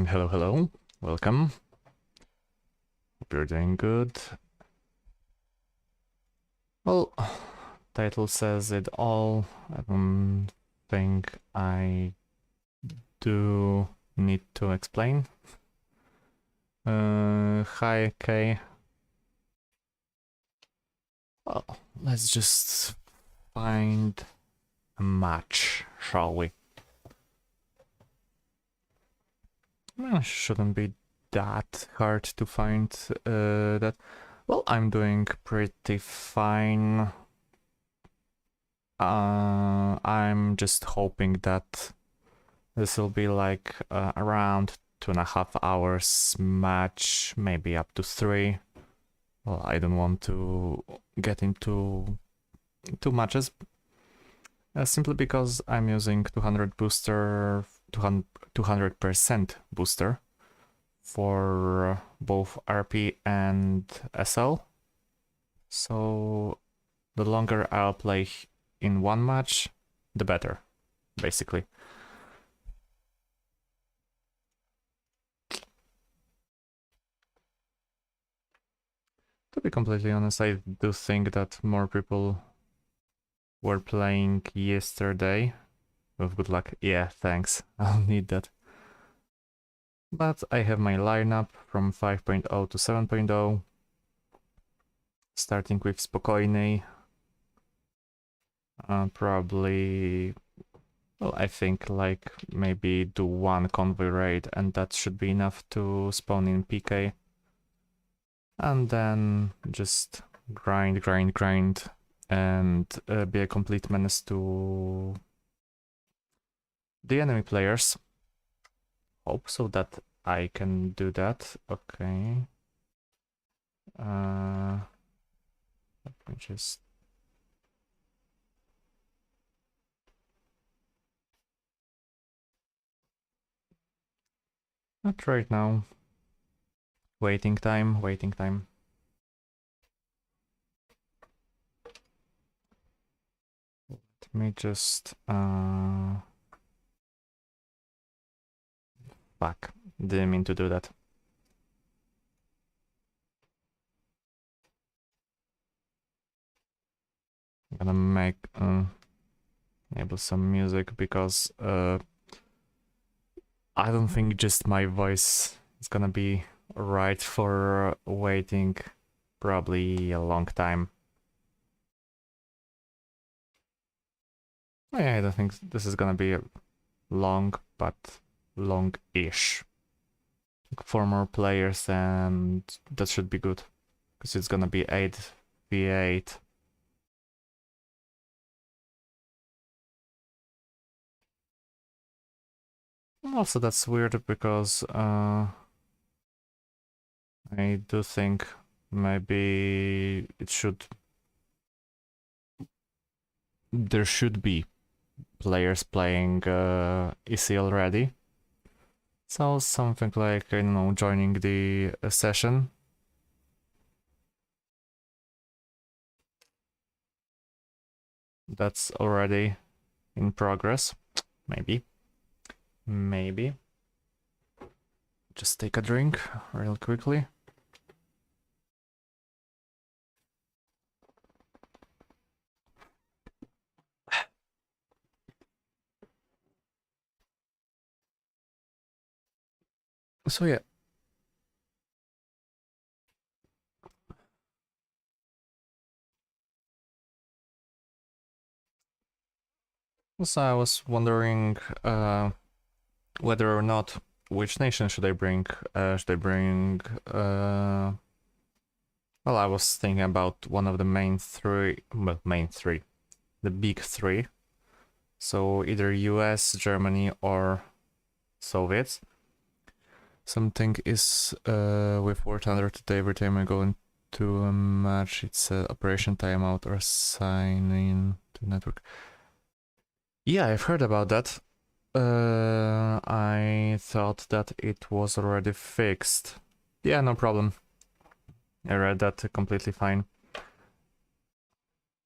Hello, hello. Welcome. Hope you're doing good. Well, title says it all. I don't think I do need to explain. Hi, Kay. Well, let's just find a match, shall we? Well, shouldn't be that hard to find that. Well, I'm doing pretty fine. I'm just hoping that this will be like around 2.5 hours match, maybe up to 3. Well, I don't want to get into 2 matches, simply because I'm using 200 booster, 200% booster for both RP and SL. So the longer I'll play in one match, the better, basically. To be completely honest, I do think that more people were playing yesterday. With good luck. Yeah, thanks. I'll need that. But I have my lineup from 5.0 to 7.0. Starting with Spokojny. Probably... Well, I think like maybe do 1 convoy raid and that should be enough to spawn in PK. And then just grind, and be a complete menace to the enemy players. Hope so that I can do that. Okay. Let me just... Not right now. Waiting time. Let me just... Fuck. Didn't mean to do that. I'm gonna make... enable some music because... I don't think just my voice is gonna be right for waiting probably a long time. Oh yeah, I don't think this is gonna be long, but long-ish. 4 more players and that should be good, because it's gonna be 8v8. Also, that's weird because I do think maybe there should be players playing EC already. So something like, I don't know, joining the session. That's already in progress. Maybe. Just take a drink real quickly. So yeah. So I was wondering whether or not which nation should I bring? Well, I was thinking about one of the main three, the big 3. So either US, Germany, or Soviets. Something is with War Thunder today. Every time I go into a match, it's operation timeout or sign in to network. Yeah, I've heard about that. I thought that it was already fixed. Yeah, no problem. I read that completely fine.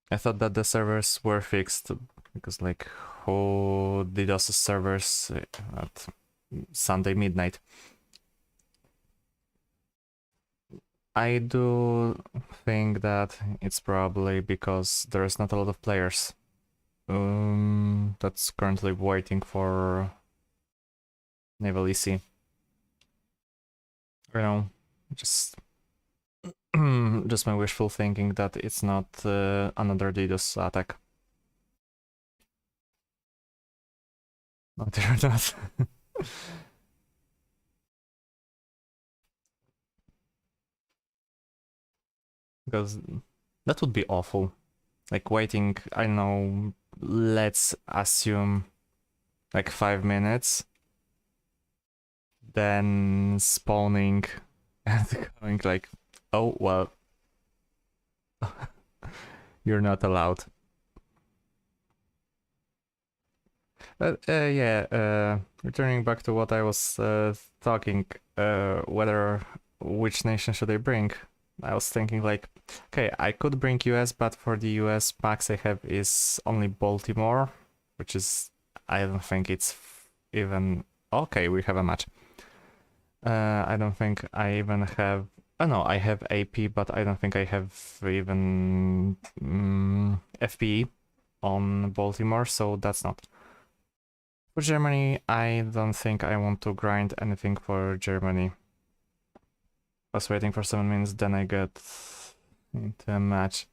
I thought that the servers were fixed because, like, who DDoS servers? Sunday midnight. I do think that it's probably because there's not a lot of players that's currently waiting for Naval EC. You know, just just my wishful thinking that it's not another DDoS attack. No, they're not. Because that would be awful. Like waiting, I know, let's assume like 5 minutes, then spawning and going like, oh, well, you're not allowed. But yeah, returning back to what I was talking, which nation should I bring? I was thinking like, okay, I could bring US, but for the US max I have is only Baltimore, which is, I don't think it's even, okay, we have a match. I don't think I even have, oh no, I have AP, but I don't think I have even FPE on Baltimore, so that's not. For Germany, I don't think I want to grind anything for Germany. I was waiting for 7 minutes, then I got into a match.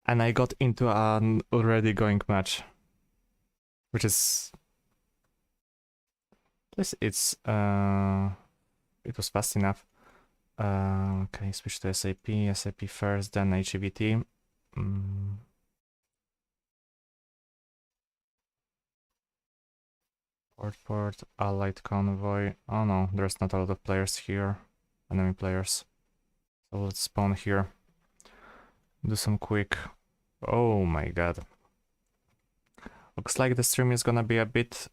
And I got into an already going match. Which is... It's... It was fast enough. Okay, switch to SAP. SAP first, then HEVT. Port, allied convoy. Oh no, there's not a lot of players here. Enemy players. So let's spawn here. Do some quick... Oh my god. Looks like the stream is gonna be a bit...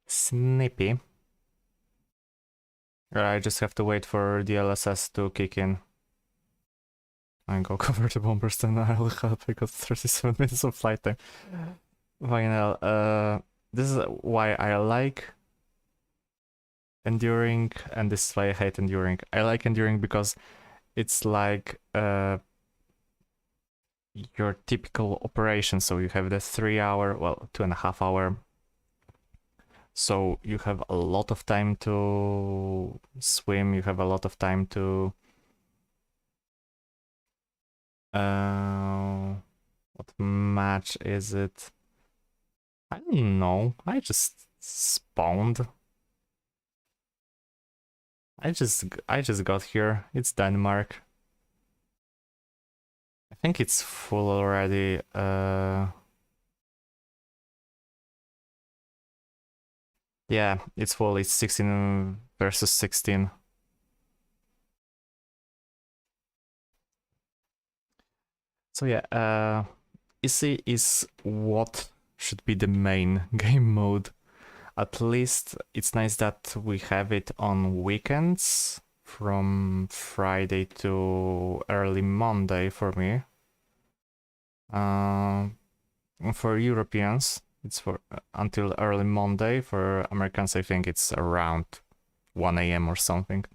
snippy. I just have to wait for the LSS to kick in. I go cover the bombers, then I'll help. I got 37 minutes of flight time. Final, this is why I like enduring, and this is why I hate enduring. I like enduring because it's like your typical operation. So you have the 3 hour, well, 2.5 hour. So you have a lot of time to swim. You have a lot of time to what match is it? I don't know. I just spawned. I just got here. It's Denmark. I think it's full already. Yeah, it's full. It's 16 versus 16. So yeah, EC is what should be the main game mode. At least it's nice that we have it on weekends from Friday to early Monday for me. For Europeans, it's for until early Monday. For Americans, I think it's around 1 a.m. or something.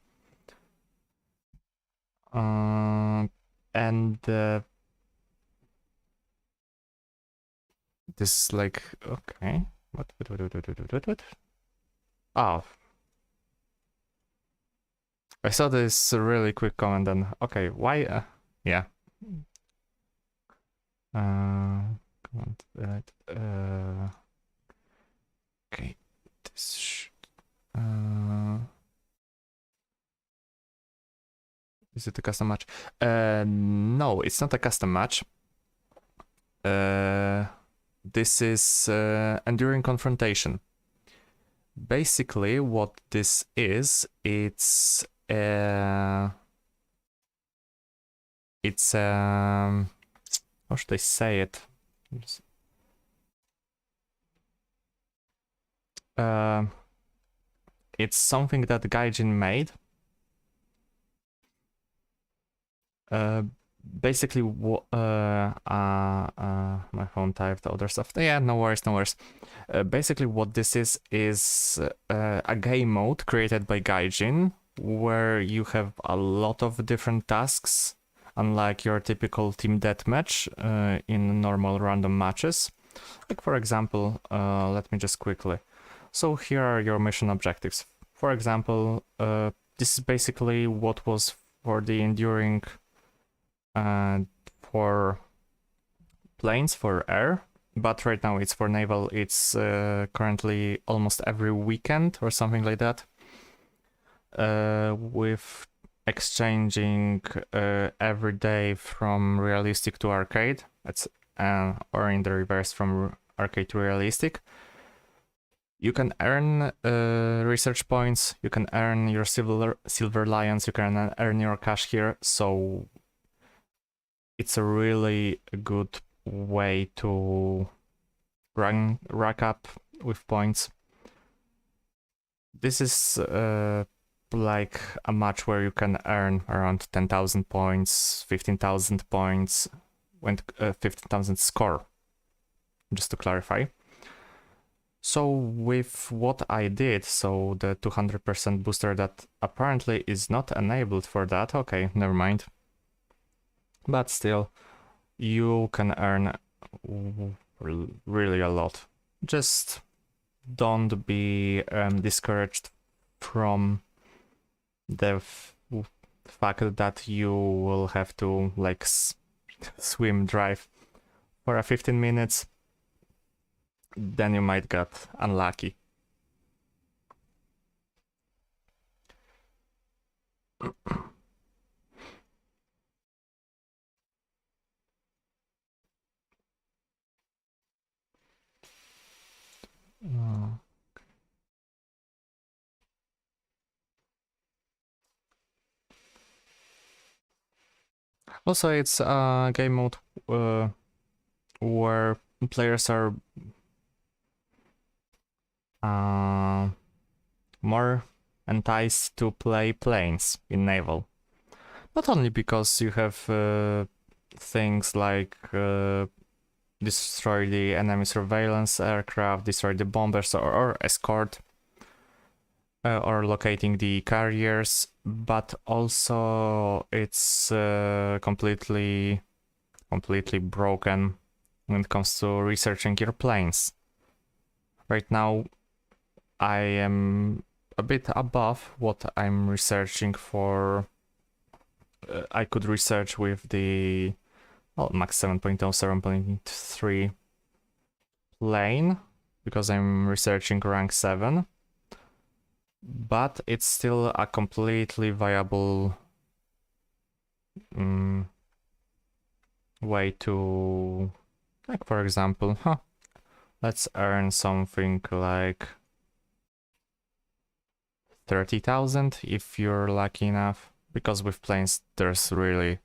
And this is like, okay, what? Oh, I saw this really quick comment and okay, why? Yeah. Comment that. Okay, this should. Is it a custom match? No, it's not a custom match. This is enduring confrontation. Basically, what this is, it's how should I say it? It's something that Gaijin made. basically my phone typed other stuff. Yeah, no worries, no worries. Basically what this is a game mode created by Gaijin, where you have a lot of different tasks, unlike your typical team deathmatch in normal random matches. Like for example, let me just quickly. So here are your mission objectives. For example, this is basically what was for the enduring for planes, for air, but right now it's for naval. It's currently almost every weekend or something like that, with exchanging every day from realistic to arcade. It's or in the reverse, from arcade to realistic. You can earn research points, you can earn your silver lions, you can earn your cash here, so it's a really good way to rack up with points. This is like a match where you can earn around 10,000 points, 15,000 points, 15,000 score, just to clarify. So with what I did, so the 200% booster that apparently is not enabled for that, okay, never mind. But still, you can earn really a lot. Just don't be discouraged from the fact that you will have to like swim drive for 15 minutes. Then you might get unlucky. Also, it's a game mode where players are more enticed to play planes in naval. Not only because you have things like destroy the enemy surveillance aircraft, destroy the bombers, or escort, or locating the carriers, but also it's completely broken when it comes to researching your planes. Right now, I am a bit above what I'm researching for. I could research with the max 7.0, 7.3 plane, because I'm researching rank 7. But it's still a completely viable way to, like for example, let's earn something like 30,000 if you're lucky enough, because with planes there's really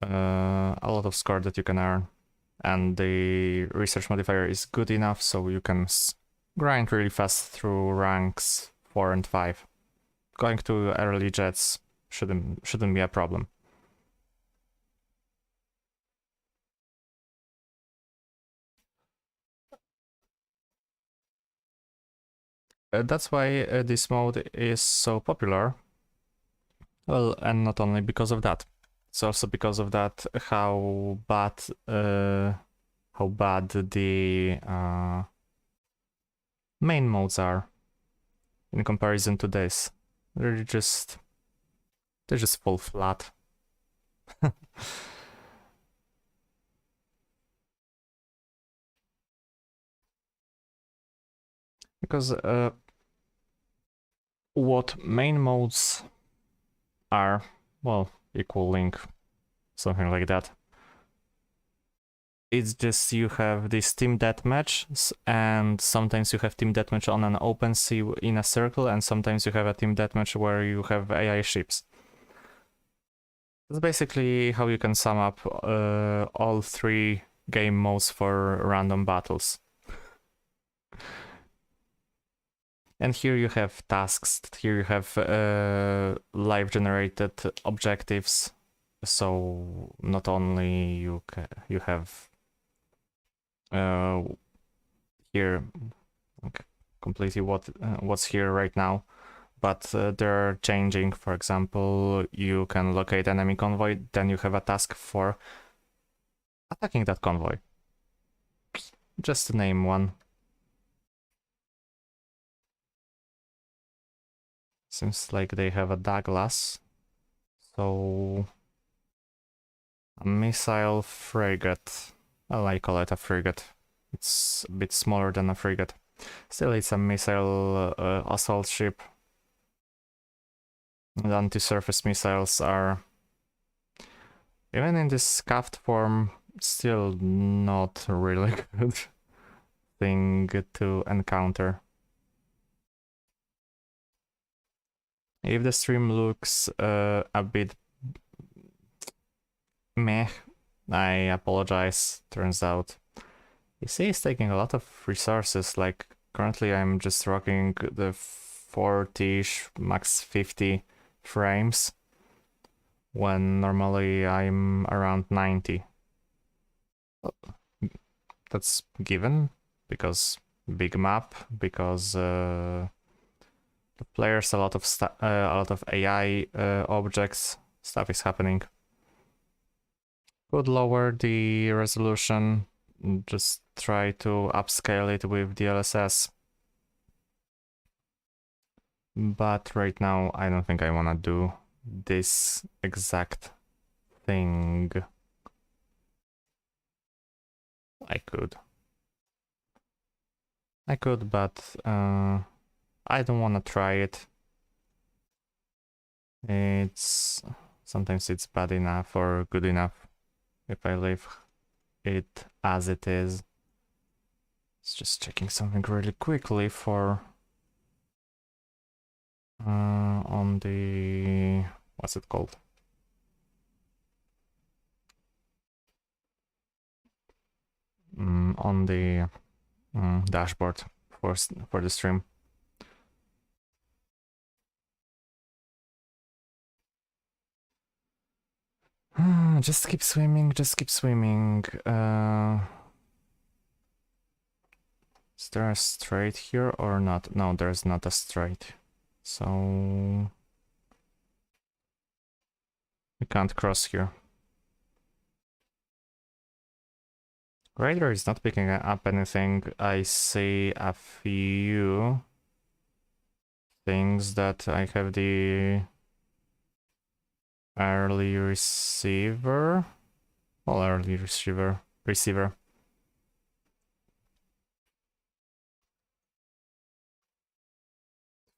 a lot of score that you can earn, and the research modifier is good enough so you can grind really fast through ranks 4 and 5. Going to early jets shouldn't be a problem. That's why this mode is so popular. Well, and not only because of that. It's also because of that how bad the main modes are in comparison to this. They just fall flat. Because what main modes are, well, equaling something like that. It's just you have this team deathmatch, and sometimes you have team deathmatch on an open sea in a circle, and sometimes you have a team deathmatch where you have AI ships. That's basically how you can sum up all 3 game modes for random battles. And here you have tasks, here you have live generated objectives, So not only you have here completely what's here right now, but they're changing. For example, you can locate enemy convoy, then you have a task for attacking that convoy. Just to name one. Seems like they have a Douglas. So a missile frigate. Well, I call it a frigate. It's a bit smaller than a frigate. Still, it's a missile assault ship. The anti-surface missiles are, even in this scuffed form, still not a really good thing to encounter. If the stream looks a bit meh, I apologize. Turns out EC is taking a lot of resources. Like currently I'm just rocking the 40-ish, max 50 frames, when normally I'm around 90. That's given because big map, because the players, a lot of AI objects, stuff is happening. Could lower the resolution, just try to upscale it with DLSS. But right now I don't think I wanna do this exact thing. I could, but I don't wanna try it. Sometimes it's bad enough or good enough if I leave it as it is. It's just checking something really quickly for on the, what's it called? On the dashboard for the stream. Just keep swimming, just keep swimming. Is there a strait here or not? No, there's not a strait. So we can't cross here. Radar is not picking up anything. I see a few things that I have the early receiver. Well, early receiver.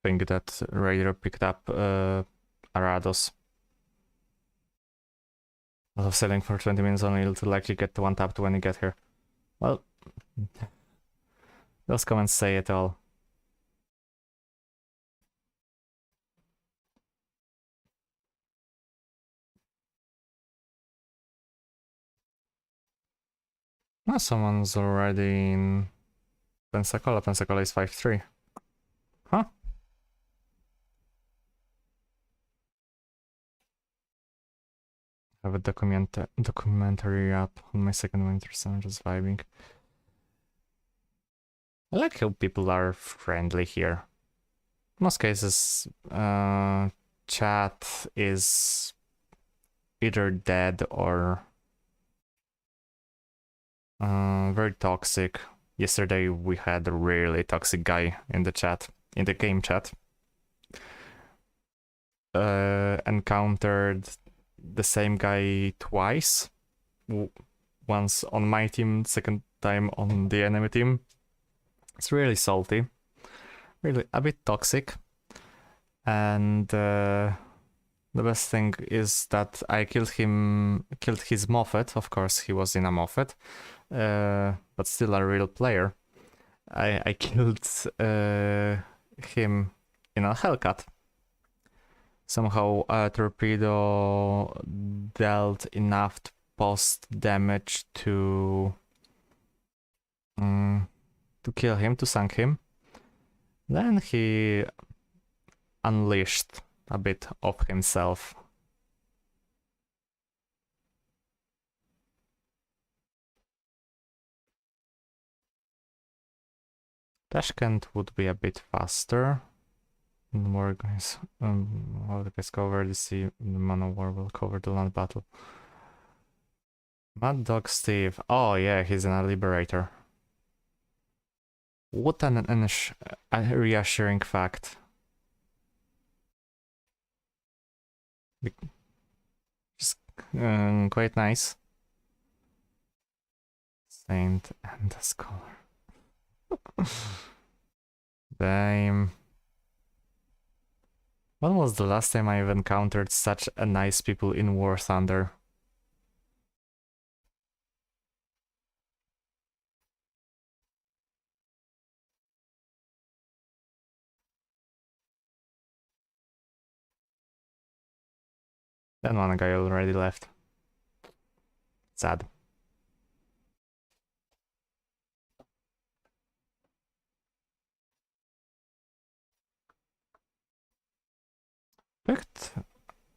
Think that radar picked up Arados. A lot of selling for 20 minutes only, you'll likely get one tapped when you get here. Well, those comments say it all. Oh, someone's already in Pensacola. Pensacola is 5-3. Huh? I have a documentary up on my second monitor, so I'm just vibing. I like how people are friendly here. In most cases, chat is either dead or very toxic. Yesterday we had a really toxic guy in the chat, in the game chat. Encountered the same guy twice. Once on my team, second time on the enemy team. It's really salty, really a bit toxic. And the best thing is that I killed his Moffat. Of course, he was in a Moffat, but still a real player. I killed him in a Hellcat. Somehow a torpedo dealt enough post damage to kill him, to sink him. Then he unleashed a bit of himself. Tashkent would be a bit faster. More guys, all the guys cover the sea. The Man of War will cover the land battle. Mad Dog Steve. Oh yeah, he's a liberator. What a reassuring fact. Just quite nice. Saint and the Scholar. Damn. When was the last time I've encountered such a nice people in War Thunder? Then one guy already left. Sad.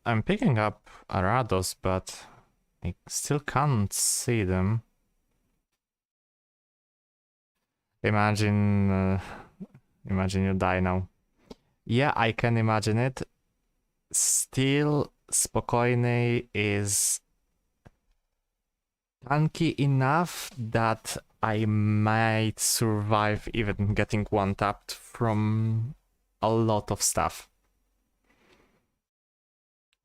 I'm picking up Arados, but I still can't see them. Imagine you die now. Yeah, I can imagine it. Still, Spokojny is tanky enough that I might survive even getting one-tapped from a lot of stuff.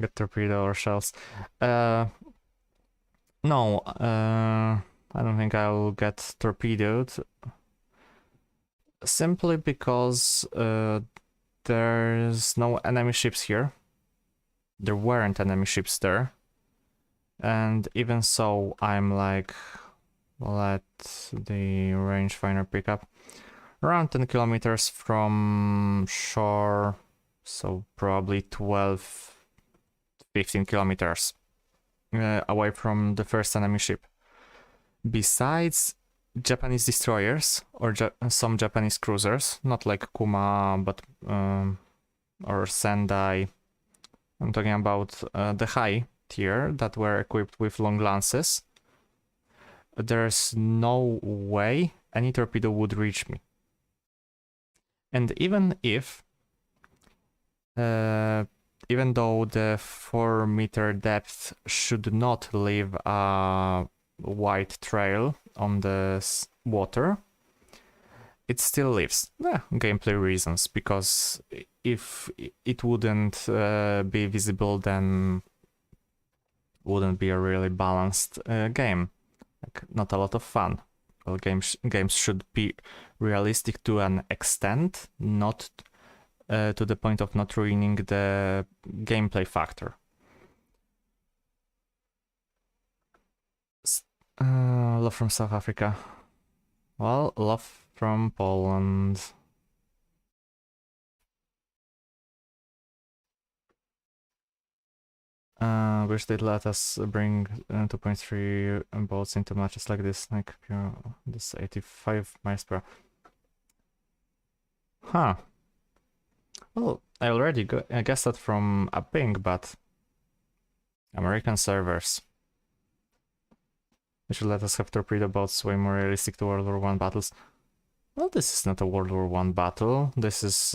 Get torpedo or shells. No, I don't think I'll get torpedoed. Simply because there's no enemy ships here. There weren't enemy ships there. And even so, I'm like, let the rangefinder pick up. Around 10 kilometers from shore, so probably 12, 15 kilometers away from the first enemy ship. Besides Japanese destroyers or some Japanese cruisers, not like Kuma, but or Sendai. I'm talking about the high tier that were equipped with long lances. There's no way any torpedo would reach me. And even if, even though the 4-meter depth should not leave a white trail on the water, it still leaves. Gameplay reasons, because if it wouldn't be visible, then wouldn't be a really balanced game. Like, not a lot of fun. Well, games should be realistic to an extent, not to the point of not ruining the gameplay factor. Love from South Africa. Well, love from Poland. Wish they'd let us bring 2.3 boats into matches like this, like this 85 miles per hour. Huh. Well, I already guessed that from a ping, but American servers. They should let us have torpedo boats way more realistic to World War I battles. Well, this is not a World War I battle. This is...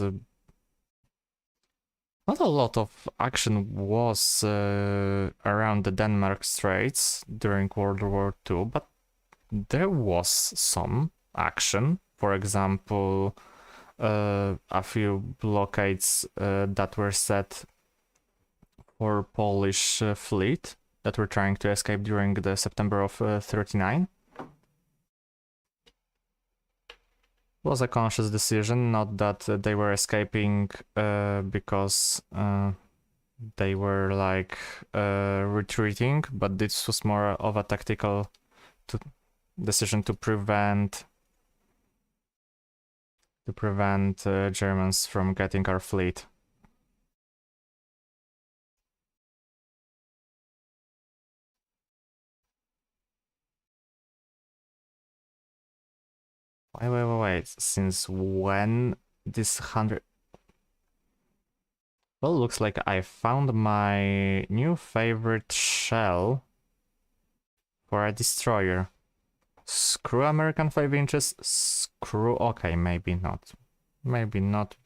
not a lot of action was around the Denmark Straits during World War II, but there was some action. For example, a few blockades that were set for Polish fleet that were trying to escape during the September of 39. Was a conscious decision, not that they were escaping because they were like retreating, but this was more of a tactical decision to prevent Germans from getting our fleet. Wait. Since when this 100... Well, looks like I found my new favorite shell for a destroyer. Screw American 5 inches. Screw. Okay, maybe not. Maybe not.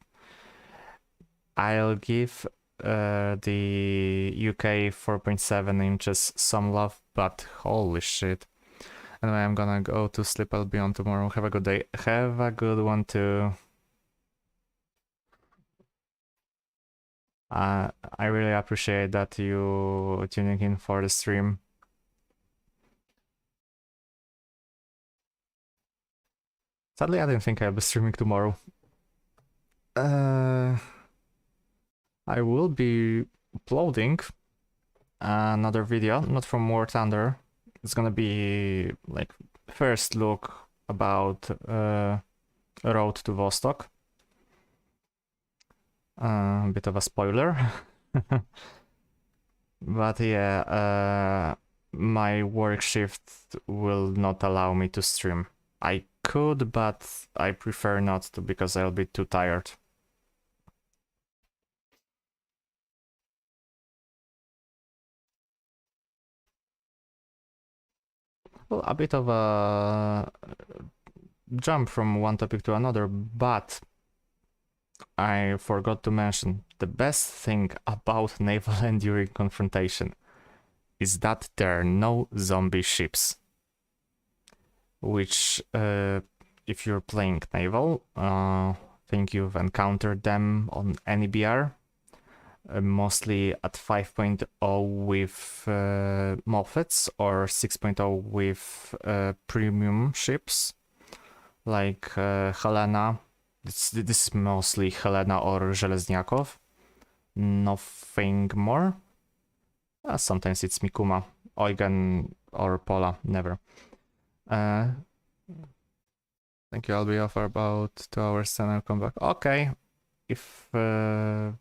I'll give the UK 4.7 inches some love, but holy shit. Anyway, I'm gonna go to sleep. I'll be on tomorrow. Have a good day. Have a good one too. I really appreciate that you tuning in for the stream. Sadly, I didn't think I'll be streaming tomorrow. I will be uploading another video, not from War Thunder. It's gonna be like first look about Road to Vostok. A bit of a spoiler. But yeah, my work shift will not allow me to stream. I could, but I prefer not to because I'll be too tired. Well, a bit of a jump from one topic to another, but I forgot to mention the best thing about naval enduring confrontation is that there are no zombie ships. Which, if you're playing naval, think you've encountered them on any BR, mostly at 5.0 with Moffats or 6.0 with premium ships like Helena. This is mostly Helena or Żelezniaków. Nothing more. Sometimes it's Mikuma, Eugen or Pola, never. Thank you, I'll be off for about 2 hours and I'll come back. Okay, if... well,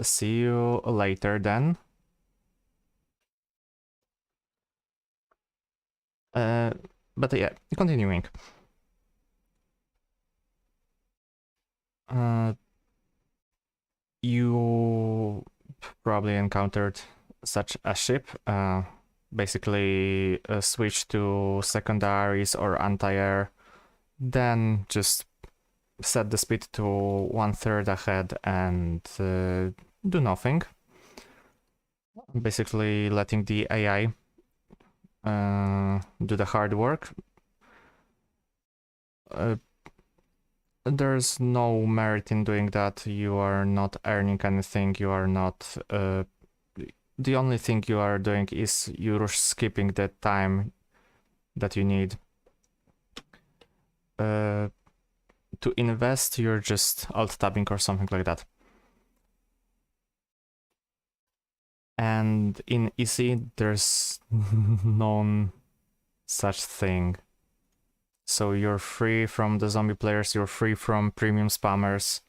see you later then. But yeah, continuing. You probably encountered such a ship. Basically switch to secondaries or anti-air, then just set the speed to 1/3 ahead and do nothing. Basically letting the AI do the hard work. There's no merit in doing that. You are not earning anything. You are not... the only thing you are doing is you're skipping the time that you need. To invest, you're just alt-tabbing or something like that. And in EC, there's no such thing. So you're free from the zombie players, you're free from premium spammers.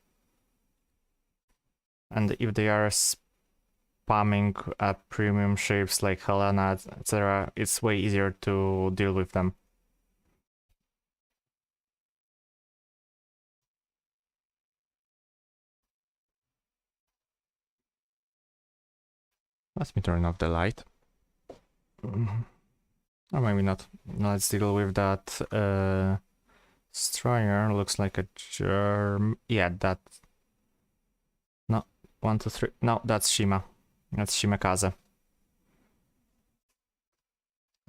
And if they are spamming premium ships like Helena, etc., it's way easier to deal with them. Let me turn off the light. Or maybe not. Let's deal with that destroyer. Looks like a germ. Yeah, that. No, 1, 2, 3. No, that's Shima. That's Shimekaze.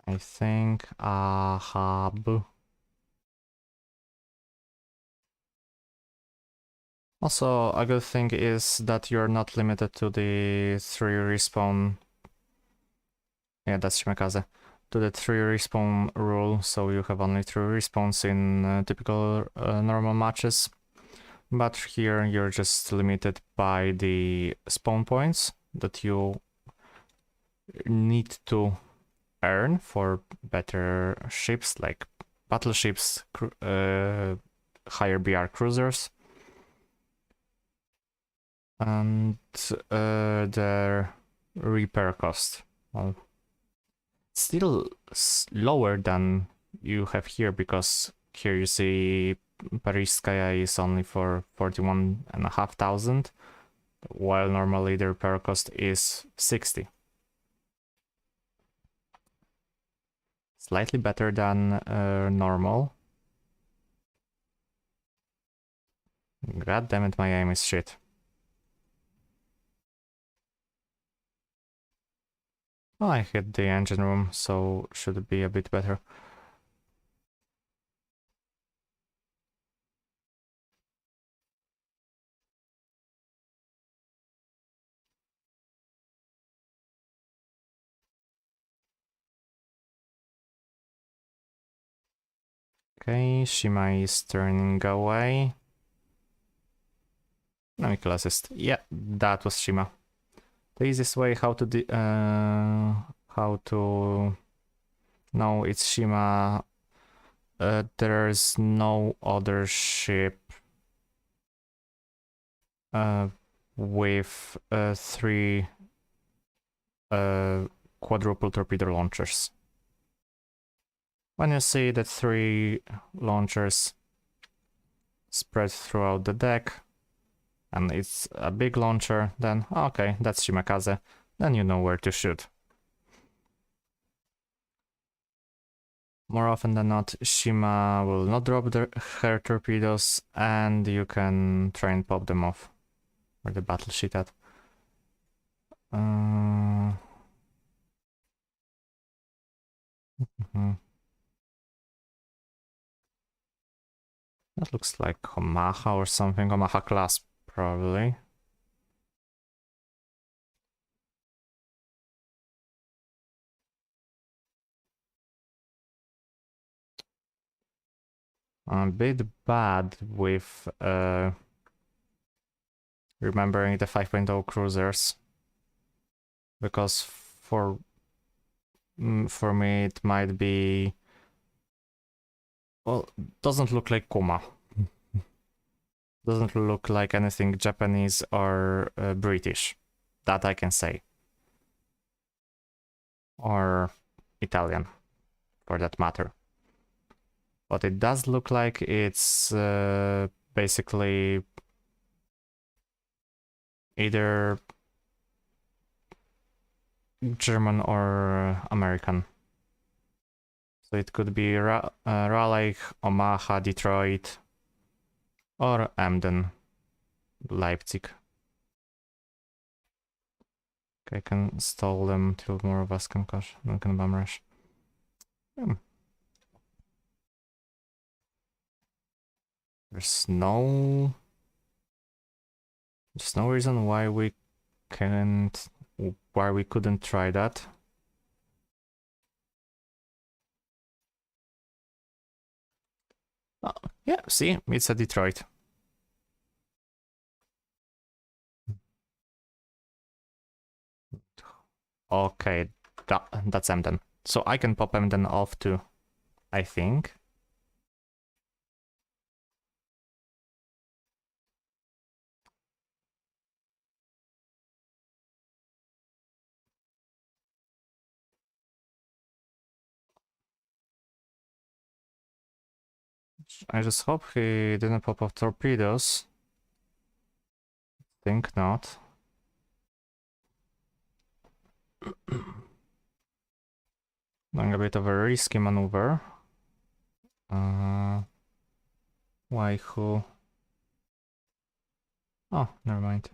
I think Ahab. Also, a good thing is that you're not limited to the 3 respawn. Yeah, that's Shimekaze. To the 3 respawn rule, so you have only 3 respawns in typical normal matches. But here you're just limited by the spawn points that you need to earn for better ships like battleships, higher BR cruisers, and their repair cost. Well, still lower than you have here, because here you see Parizskaya is only for 41,500, while normally the repair cost is 60. Slightly better than normal. God damn it, my aim is shit. Oh, I hit the engine room, so should be a bit better. Okay, Shima is turning away. No, equal assist. Yeah, that was Shima. The easiest way how to know it's Shima. There's no other ship with 3 quadruple torpedo launchers. When you see the 3 launchers spread throughout the deck, and it's a big launcher, then okay, that's Shimakaze, then you know where to shoot. More often than not, Shima will not drop her torpedoes, and you can try and pop them off. Where the battle sheet at? Mhm. That looks like Omaha or something, Omaha class probably. I'm a bit bad with remembering the 5.0 cruisers, because for me it might be, well, doesn't look like Kuma. Doesn't look like anything Japanese or British, that I can say, or Italian for that matter. What it does look like, it's basically either German or American. So it could be Raleigh, Omaha, Detroit, or Emden, Leipzig. Okay, I can stall them till more of us can bum rush. There's no reason why we couldn't try that. Oh, yeah, see, it's a Detroit. Okay, that's Emden. So I can pop Emden off too, I think. I just hope he didn't pop off torpedoes. Think not. Doing a bit of a risky maneuver. Why who? Oh, never mind.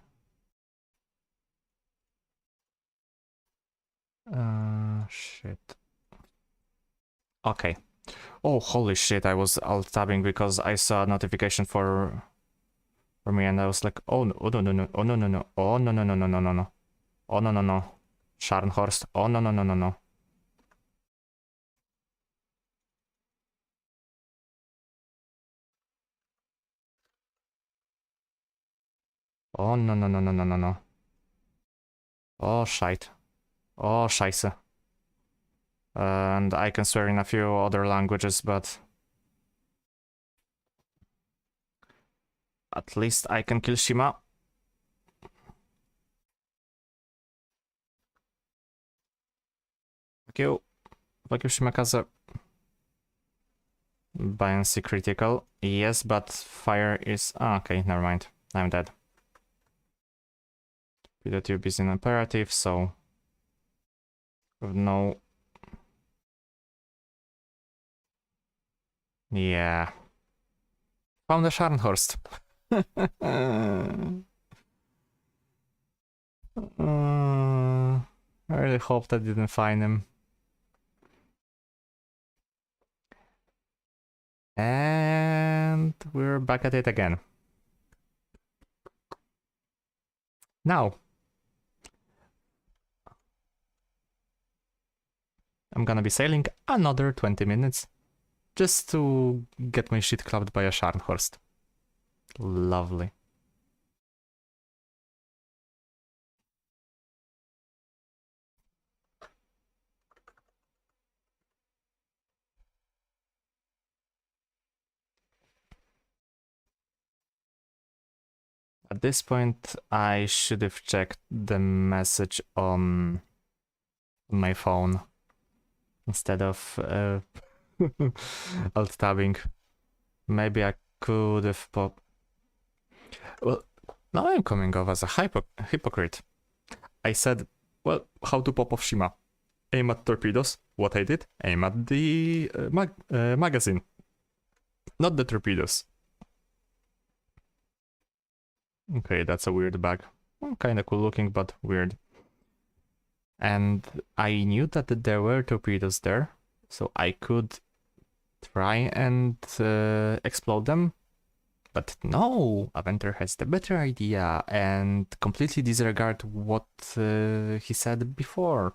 Shit. Okay. Oh, holy shit, I was alt-tabbing because I saw a notification for me, and I was like, oh no, oh no, no, no, oh no, no, no, oh no, no, no, no, no, no, no, oh no, no, no, Scharnhorst, oh no, no, no, no, no. Oh no, no, no, no, no, no, no. Oh shite. Oh scheiße. And I can swear in a few other languages, but at least I can kill Shima. Fuck you. Fuck you, Shimakaze. Buoyancy critical. Yes, but fire is... Oh, okay, never mind. I'm dead. Video tube is in imperative, so... With no Yeah. Found the Scharnhorst. I really hope I didn't find him. And we're back at it again. Now, I'm gonna be sailing another 20 minutes just to get my shit clapped by a Scharnhorst. Lovely. At this point, I should have checked the message on my phone instead of alt tabbing. Maybe I could have popped. Well, now I'm coming off as a hypocrite. I said, well, how to pop off Shima? Aim at torpedoes. What I did? Aim at the magazine, not the torpedoes. Okay, that's a weird bag. Well, kinda cool looking, but weird. And I knew that there were torpedoes there, so I could try and explode them. But no, Aventer has the better idea and completely disregard what he said before.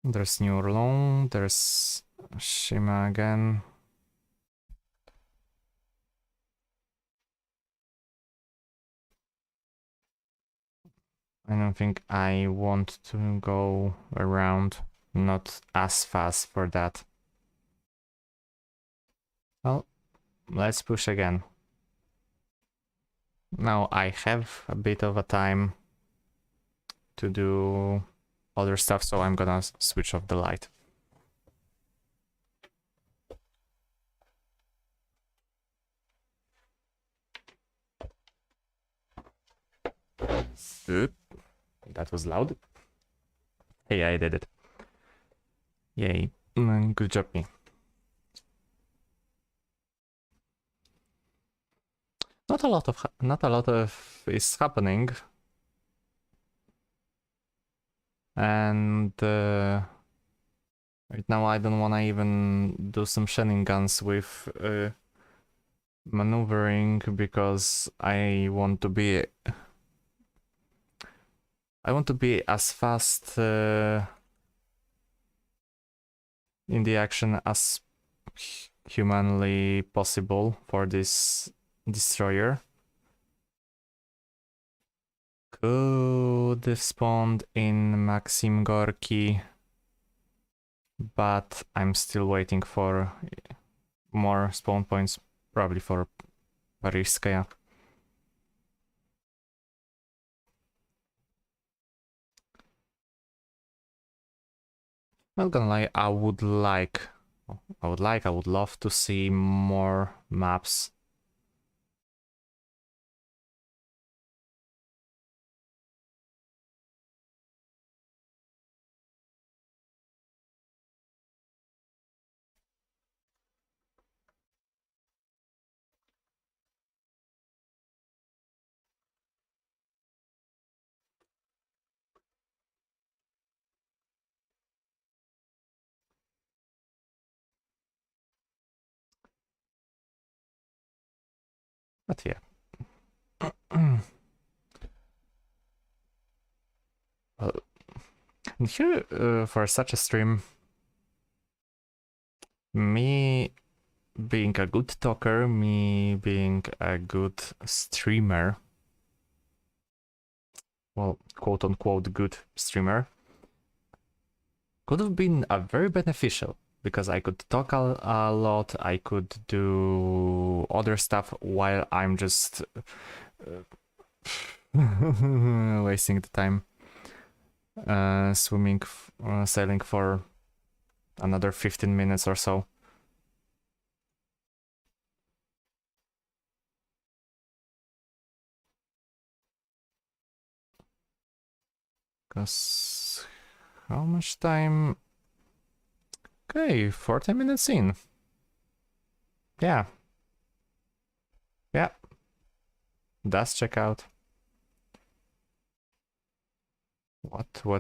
There's New Orleans, there's Shima again. I don't think I want to go around, not as fast for that. Well, let's push again. Now I have a bit of a time to do other stuff, so I'm gonna switch off the light. Oop, that was loud. Hey, I did it. Yay, good job me. Not a lot of is happening. And right now I don't wanna even do some shenanigans with maneuvering because I want to be as fast in the action as humanly possible for this destroyer. Could have spawned in Maxim Gorky, but I'm still waiting for more spawn points, probably for Parishskaya. Not gonna lie, I would love to see more maps. But yeah. Well, and here, for such a stream, me being a good talker, me being a good streamer, well, quote unquote good streamer, could have been a very beneficial because I could talk a lot, I could do other stuff while I'm just wasting the time sailing for another 15 minutes or so. Because how much time Okay, 40 minutes in. Yeah. Yeah. Does check out. What? I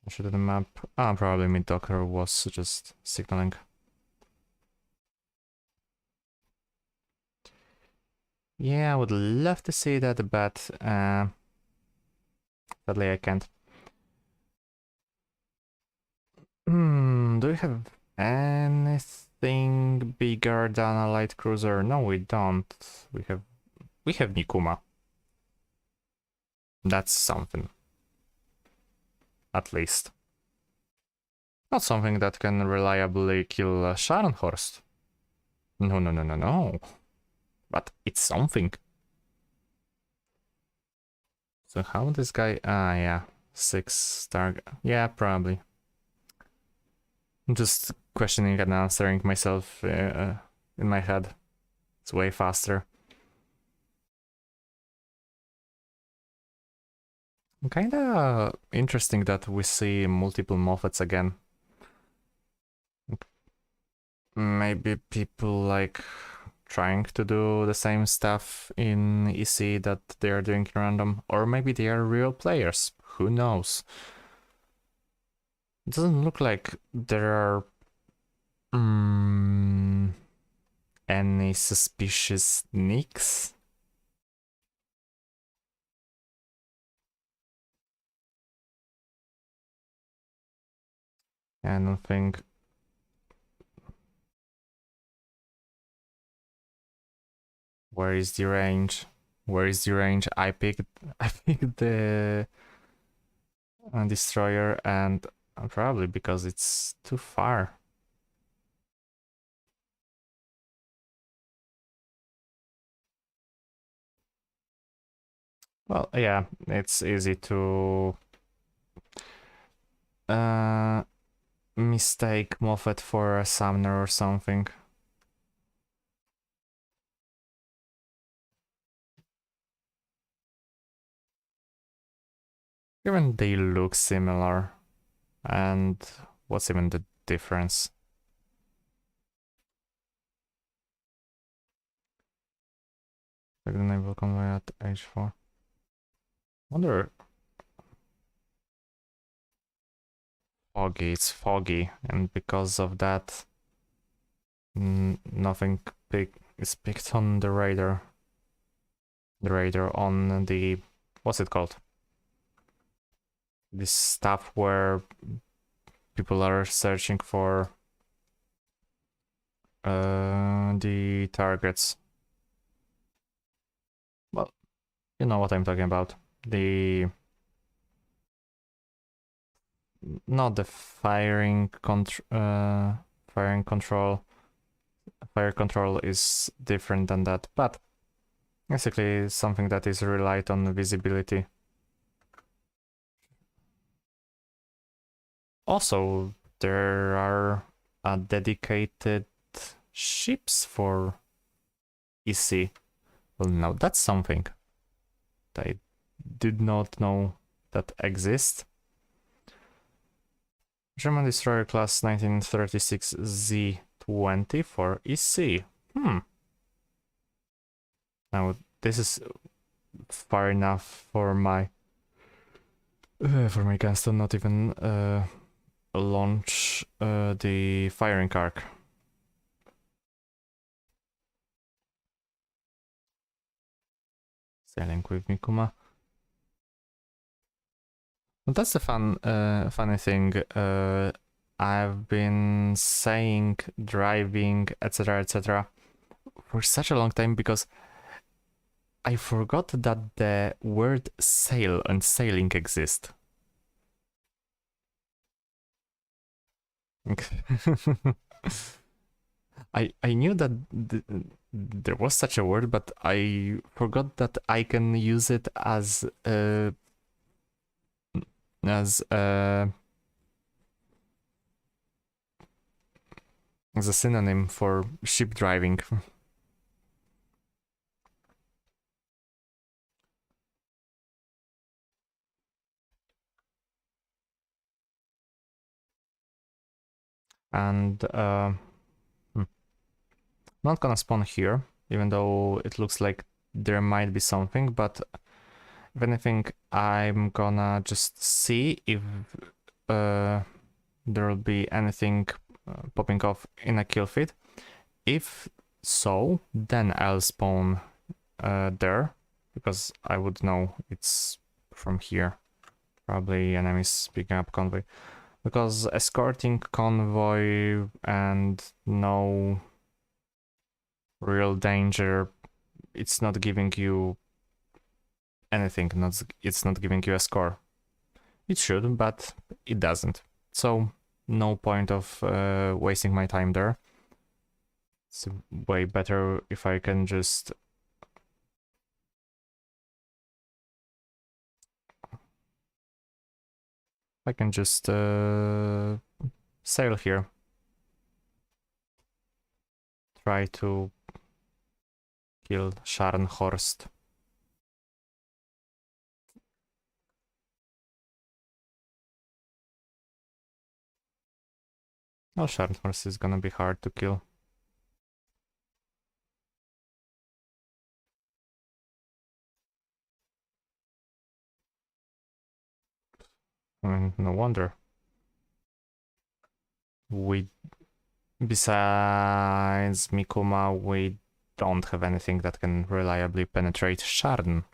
should have the map. Ah, probably mid docker was just signaling. Yeah, I would love to see that, but sadly I can't. Do we have anything bigger than a light cruiser? No, we don't. We have Nikuma. That's something. At least. Not something that can reliably kill Scharnhorst. No. But it's something. So how this guy... Ah, yeah. 6-star... Yeah, probably. I'm just questioning and answering myself in my head. It's way faster. Kinda interesting that we see multiple Moffats again. Maybe people like trying to do the same stuff in EC that they're doing in random, or maybe they are real players. Who knows? It doesn't look like there are any suspicious nicks. I don't think. Where is the range? Where is the range? I picked the destroyer, and probably because it's too far. Well, yeah, it's easy to mistake Moffat for a summoner or something. Even they look similar. And what's even the difference? Thunder Naval convoy at H4. Wonder. Foggy, it's foggy, and because of that, nothing is picked on the radar. The radar on the, what's it called? This stuff where people are searching for the targets. Well, you know what I'm talking about. The not the firing control. Fire control is different than that, but basically something that is relied on visibility. Also, there are dedicated ships for EC. Well, now that's something that I did not know that exists. German destroyer class 1936 Z20 for EC. Now this is far enough for my guns to not even launch the firing arc. Sailing with Mikuma. Well, that's the funny thing. I've been saying driving, etc., for such a long time because I forgot that the word sail and sailing exist. I knew that there was such a word, but I forgot that I can use it as a synonym for ship driving. And not gonna spawn here, even though it looks like there might be something, but if anything, I'm gonna just see if there'll be anything popping off in a kill feed. If so, then I'll spawn there, because I would know it's from here. Probably enemies picking up convoy. Because escorting convoy and no real danger, it's not giving you anything, it's not giving you a score. It should, but it doesn't. So no point of wasting my time there. It's way better if I can just sail here. Try to kill Scharnhorst. Well, Scharnhorst is gonna be hard to kill. I mean, no wonder. Besides Mikuma, we don't have anything that can reliably penetrate Sharn.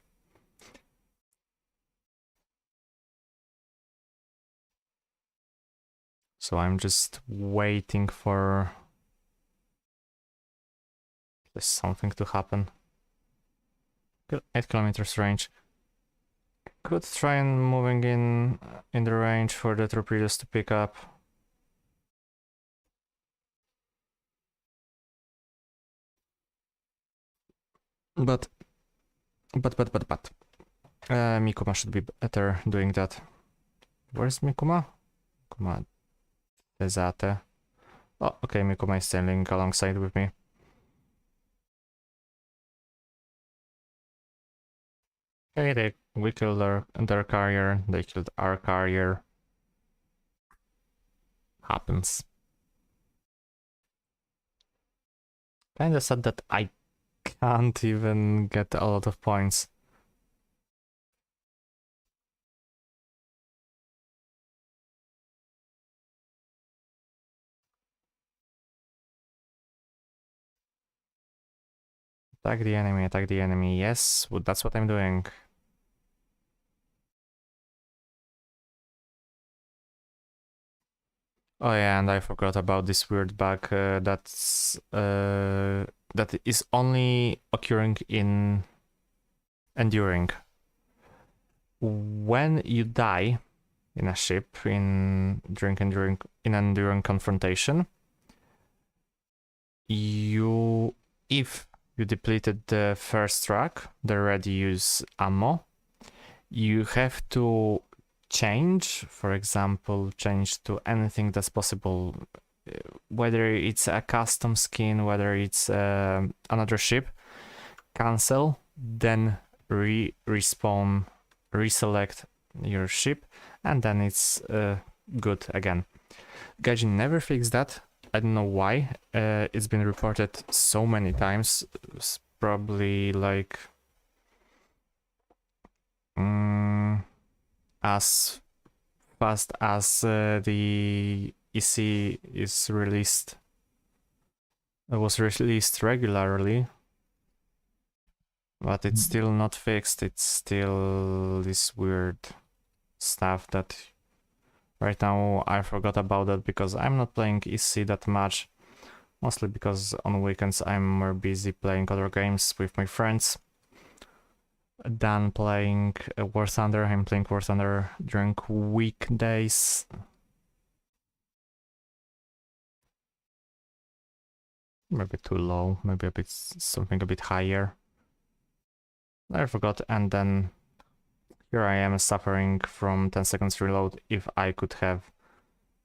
So I'm just waiting for something to happen. 8 kilometers range. Could try and moving in the range for the torpedoes to pick up. But Mikuma should be better doing that. Where's Mikuma? Mikuma Desate. Oh, okay, Mikuma is sailing alongside with me. Okay, we killed their carrier, they killed our carrier. Happens. Kinda sad that I can't even get a lot of points. Attack the enemy, yes, well, that's what I'm doing. Oh yeah, and I forgot about this weird bug that is only occurring in Enduring. When you die in a ship in Enduring confrontation, if you depleted the first track, the ready use ammo, you have to change, for example, change to anything that's possible, whether it's a custom skin, whether it's another ship, cancel, then respawn, reselect your ship, and then it's good again. Gaijin never fixed that. I don't know why. It's been reported so many times. It's probably like as fast as the EC is released. It was released regularly, but it's still not fixed. It's still this weird stuff that right now I forgot about that because I'm not playing EC that much. Mostly because on weekends I'm more busy playing other games with my friends than playing War Thunder. I'm playing War Thunder during weekdays. Maybe too low, maybe something a bit higher. I forgot, and then here I am suffering from 10 seconds reload if I could have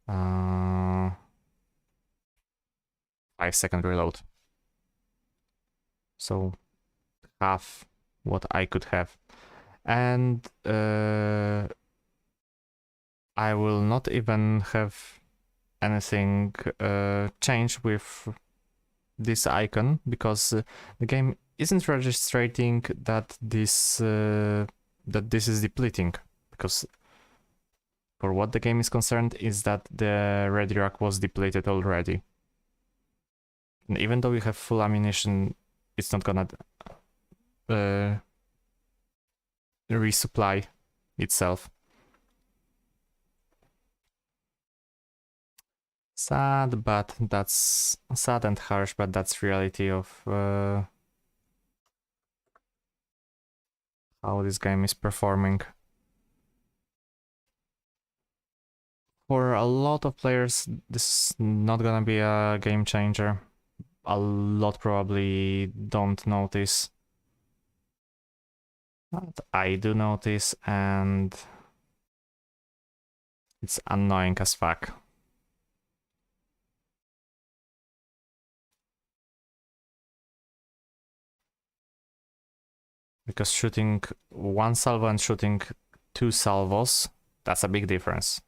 5-second reload. So half what I could have. And I will not even have anything change with this icon, because the game isn't registering that this is depleting, because for what the game is concerned is that the ready rack was depleted already. And even though you have full ammunition, it's not gonna resupply itself. Sad, but that's sad and harsh, but that's reality of how this game is performing. For a lot of players, this is not gonna be a game changer. A lot probably don't notice. But I do notice, and it's annoying as fuck. Because shooting one salvo and shooting 2 salvos, that's a big difference.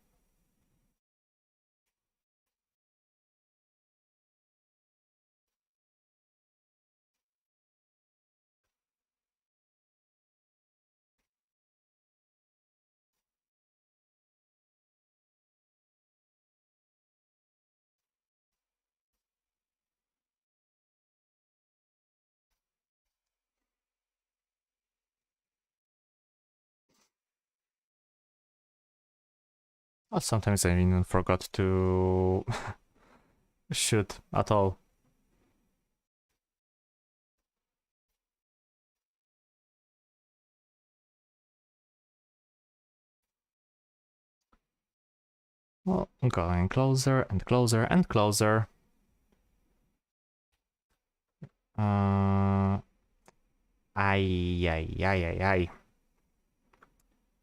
Or sometimes I even forgot to shoot at all. Well, going closer and closer and closer. Ay, ay, ay, ay, ay.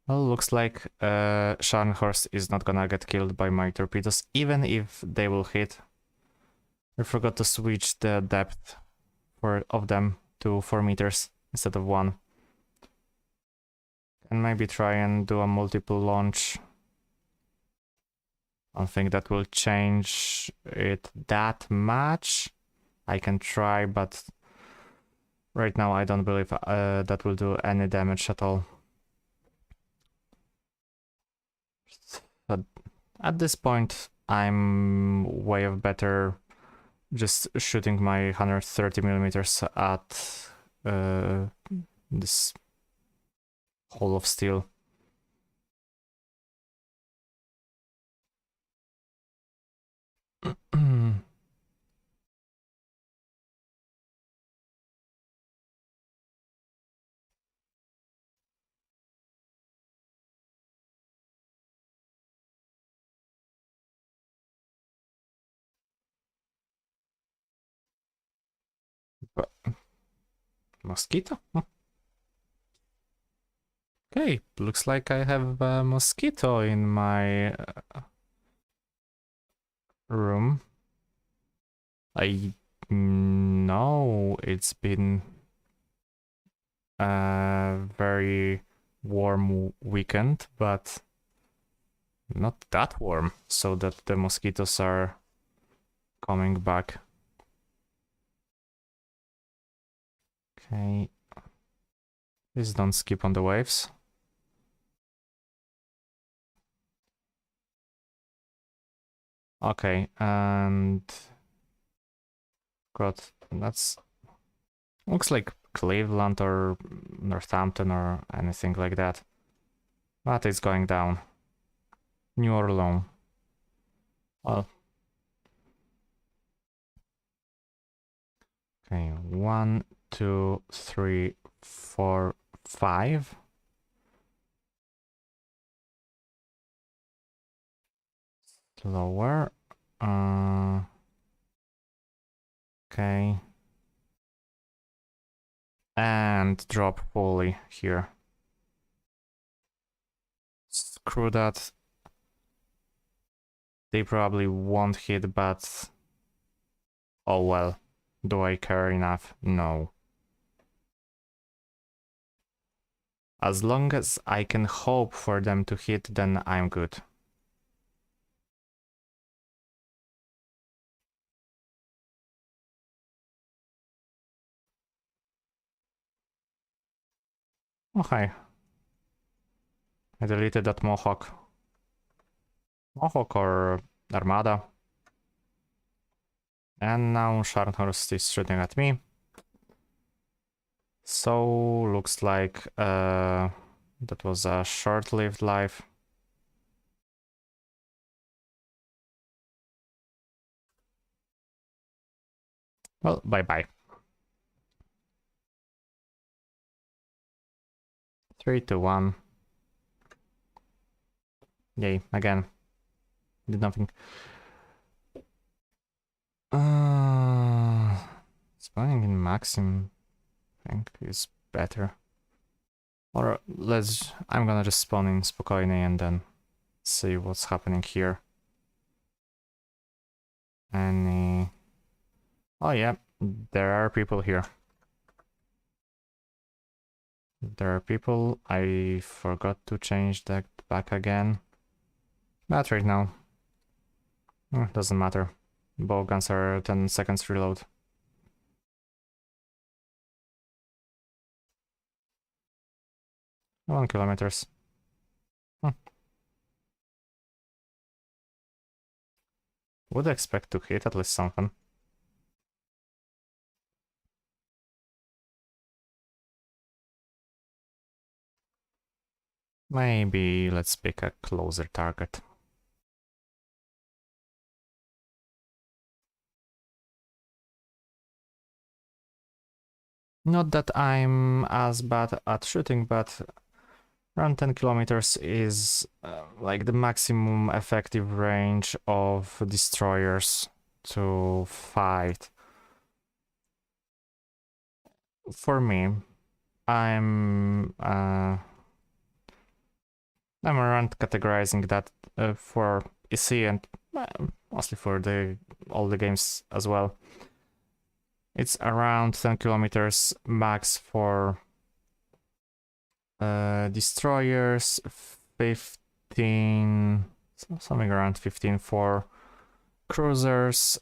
Well, looks like Scharnhorst is not gonna get killed by my torpedoes, even if they will hit. I forgot to switch the depth of them to 4 meters instead of 1. And maybe try and do a multiple launch. I don't think that will change it that much. I can try, but right now I don't believe that will do any damage at all. But at this point, I'm way of better just shooting my 130 millimeters at this hole of steel. Mosquito? Okay, looks like I have a mosquito in my room. I know it's been a very warm weekend, but not that warm, so that the mosquitoes are coming back. Okay. Please don't skip on the waves. Okay, and got that's looks like Cleveland or Northampton or anything like that. But it's going down. New Orleans. Well. Okay, 1, 2, 3, 4, 5. Slower. Okay. And drop fully here. Screw that. They probably won't hit, but oh well. Do I care enough? No. As long as I can hope for them to hit, then I'm good. Oh, hi. I deleted that Mohawk. Mohawk or Armada. And now Scharnhorst is shooting at me. So, looks like that was a short-lived life. Well, bye-bye. 3 to 1. Yay, again. Did nothing. Spawning in Maxim, I think, is better. Or I'm gonna just spawn in Spokojny and then see what's happening here. Any... Oh yeah, there are people here. There are people. I forgot to change that back again. But right now, doesn't matter. Bow guns are 10 seconds reload. One kilometers. Would expect to hit at least something. Maybe let's pick a closer target. Not that I'm as bad at shooting, but around 10 kilometers is like the maximum effective range of destroyers to fight. For me, I'm around categorizing that for EC and mostly for all the games as well. It's around 10 kilometers max for destroyers, 15, something around 15 for cruisers,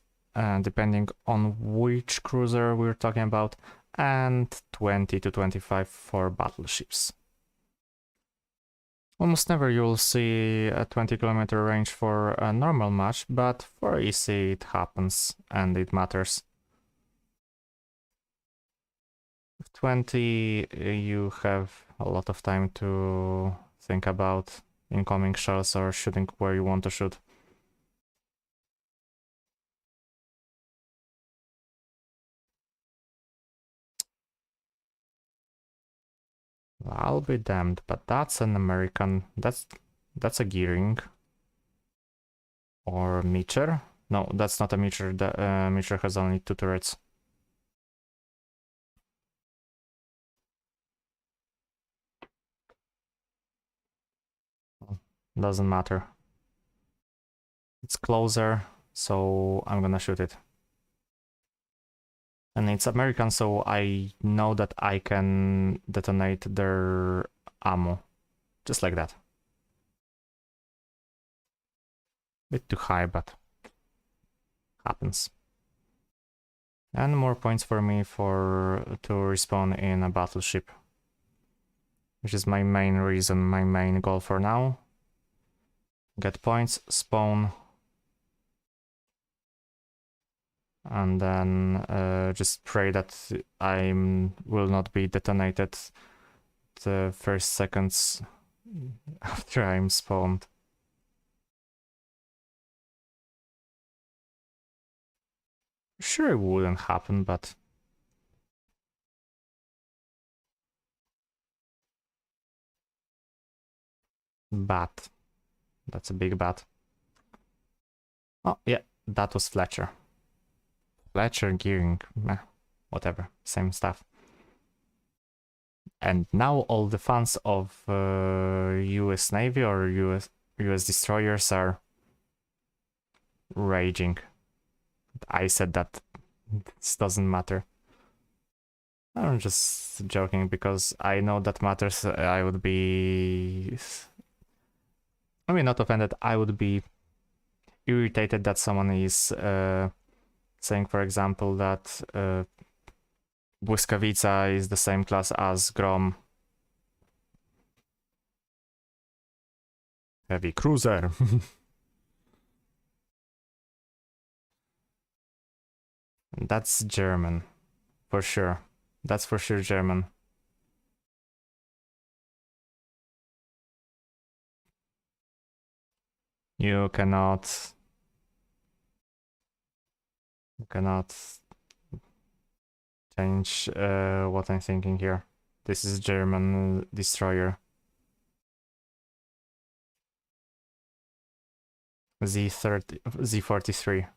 depending on which cruiser we're talking about, and 20 to 25 for battleships. Almost never you'll see a 20-kilometer range for a normal match, but for EC it happens and it matters. With 20 you have a lot of time to think about incoming shells or shooting where you want to shoot. I'll be damned, but that's an American. That's a Gearing. Or Meacher? No, that's not a Meacher. The Meacher has only 2 turrets. Doesn't matter. It's closer, so I'm gonna shoot it. And it's American, so I know that I can detonate their ammo. Just like that. Bit too high, but happens. And more points for me to respawn in a battleship. Which is my main reason, my main goal for now. Get points, spawn. And then just pray that I will not be detonated the first seconds after I'm spawned. Sure, it wouldn't happen, but... Bat. That's a big bat. Oh, yeah, that was Fletcher. Fletcher, Gearing, whatever, same stuff. And now all the fans of US Navy or US destroyers are raging. I said that this doesn't matter. I'm just joking because I know that matters. I would be... I mean, not offended, I would be irritated that someone is saying, for example, that Błyskawica is the same class as Grom. Heavy cruiser. That's German. For sure. That's for sure German. You cannot... You cannot change what I'm thinking here. This is German destroyer. Z43.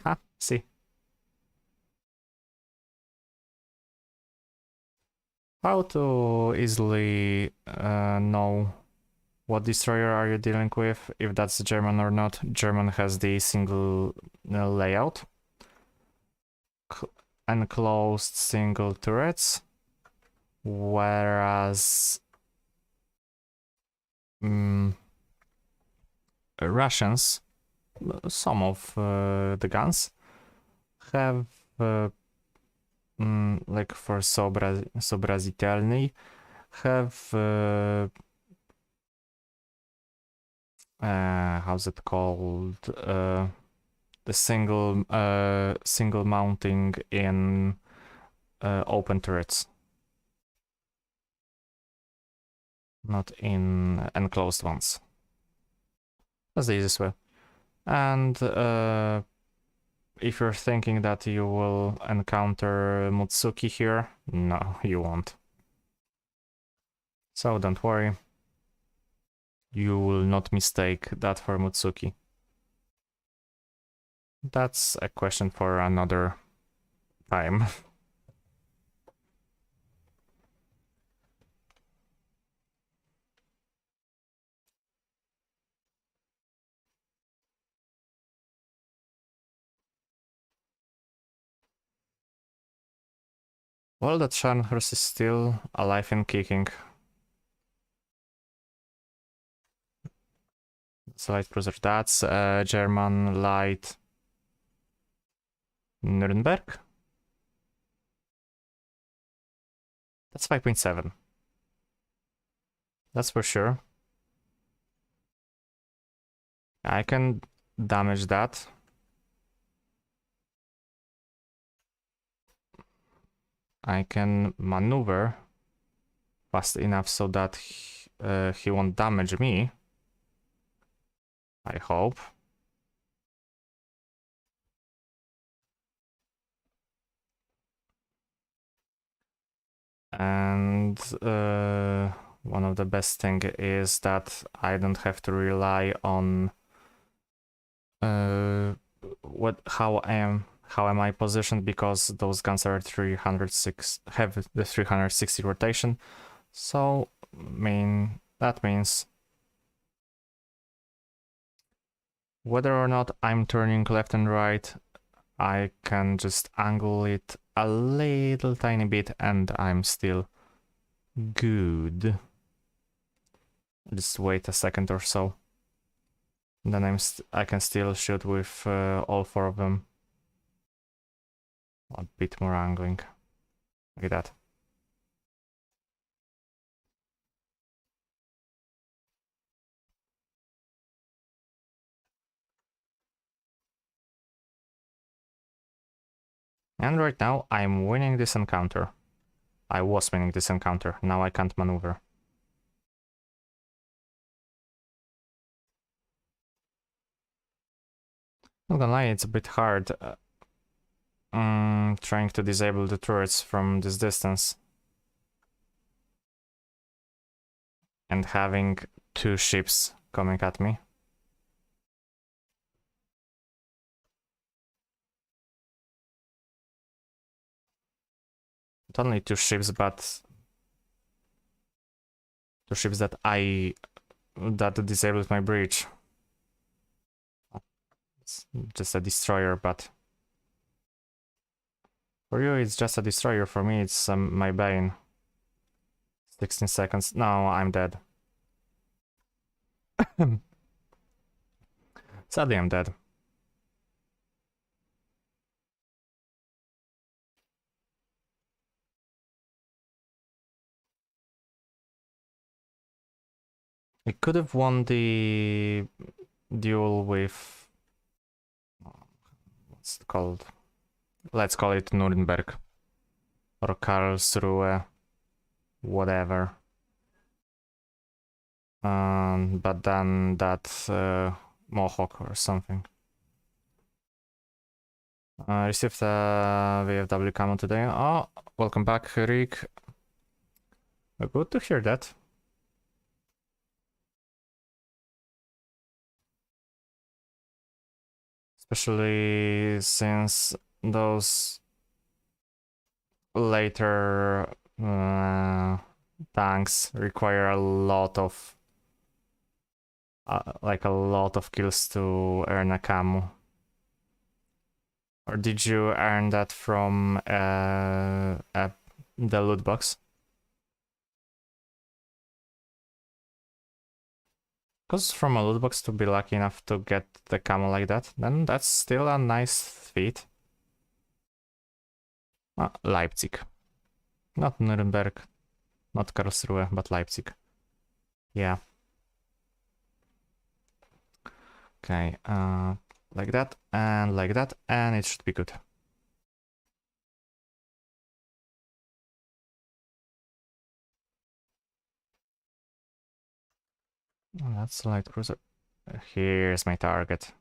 Ah, see. How to easily know what destroyer are you dealing with, if that's German or not? German has the single layout. Enclosed single turrets. Whereas Russians, some of the guns, have like for сообразительный, have how's it called? The single mounting in open turrets, not in enclosed ones. That's the easiest way. And if you're thinking that you will encounter Mutsuki here, no, you won't. So don't worry. You will not mistake that for Mutsuki. That's a question for another time. Well, that Scharnhorst is still alive and kicking. It's light cruiser. That's German light Nuremberg. That's 5.7. That's for sure. I can damage that. I can maneuver fast enough so that he won't damage me. I hope. And one of the best thing is that I don't have to rely on how am I positioned, because those guns are 306 have the 360 rotation. So that means whether or not I'm turning left and right, I can just angle it a little tiny bit and I'm still good. Just wait a second or so. Then I can still shoot with all four of them. A bit more angling. Look at that. And right now I'm winning this encounter. I was winning this encounter, now I can't maneuver. Not gonna lie, it's a bit hard trying to disable the turrets from this distance. And having two ships coming at me. Not only two ships, but two ships that disabled my breach. It's just a destroyer, but for you it's just a destroyer. For me it's my bane. 16 seconds. No, I'm dead. Sadly, I'm dead. I could have won the duel with... what's it called? Let's call it Nuremberg. Or Karlsruhe. Whatever. But then that Mohawk or something. Received a VFW camo today. Oh, welcome back, Rick. Good to hear that. Especially since those later tanks require a lot of like a lot of kills to earn a camo. Or did you earn that from the loot box? Because from a loot box to be lucky enough to get the camo like that, then that's still a nice feat. Leipzig. Not Nuremberg, not Karlsruhe, but Leipzig. Yeah. Okay, like that, and it should be good. Oh, that's a light cruiser. Here's my target.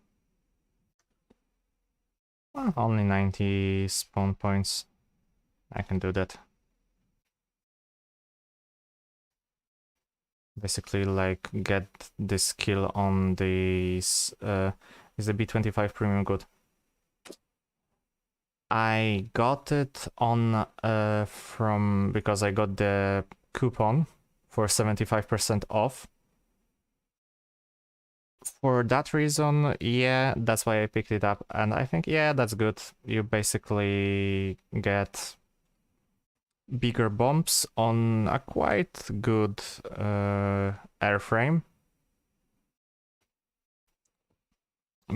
Well, only 90 spawn points. I can do that. Basically, like, get this kill on this. Is the B-25 premium good? I got it on from because I got the coupon for 75% off. For that reason, yeah, that's why I picked it up, and I think, yeah, that's good. You basically get bigger bombs on a quite good airframe,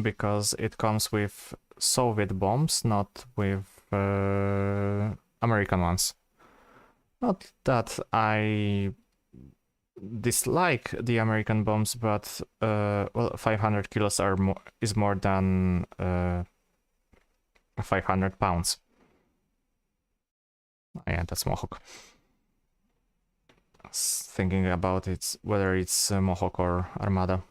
because it comes with Soviet bombs, not with American ones. Not that I dislike the American bombs, but well, 500 kilos is more than 500 pounds. Yeah, that's Mohawk. I was thinking about it, whether it's Mohawk or Armada.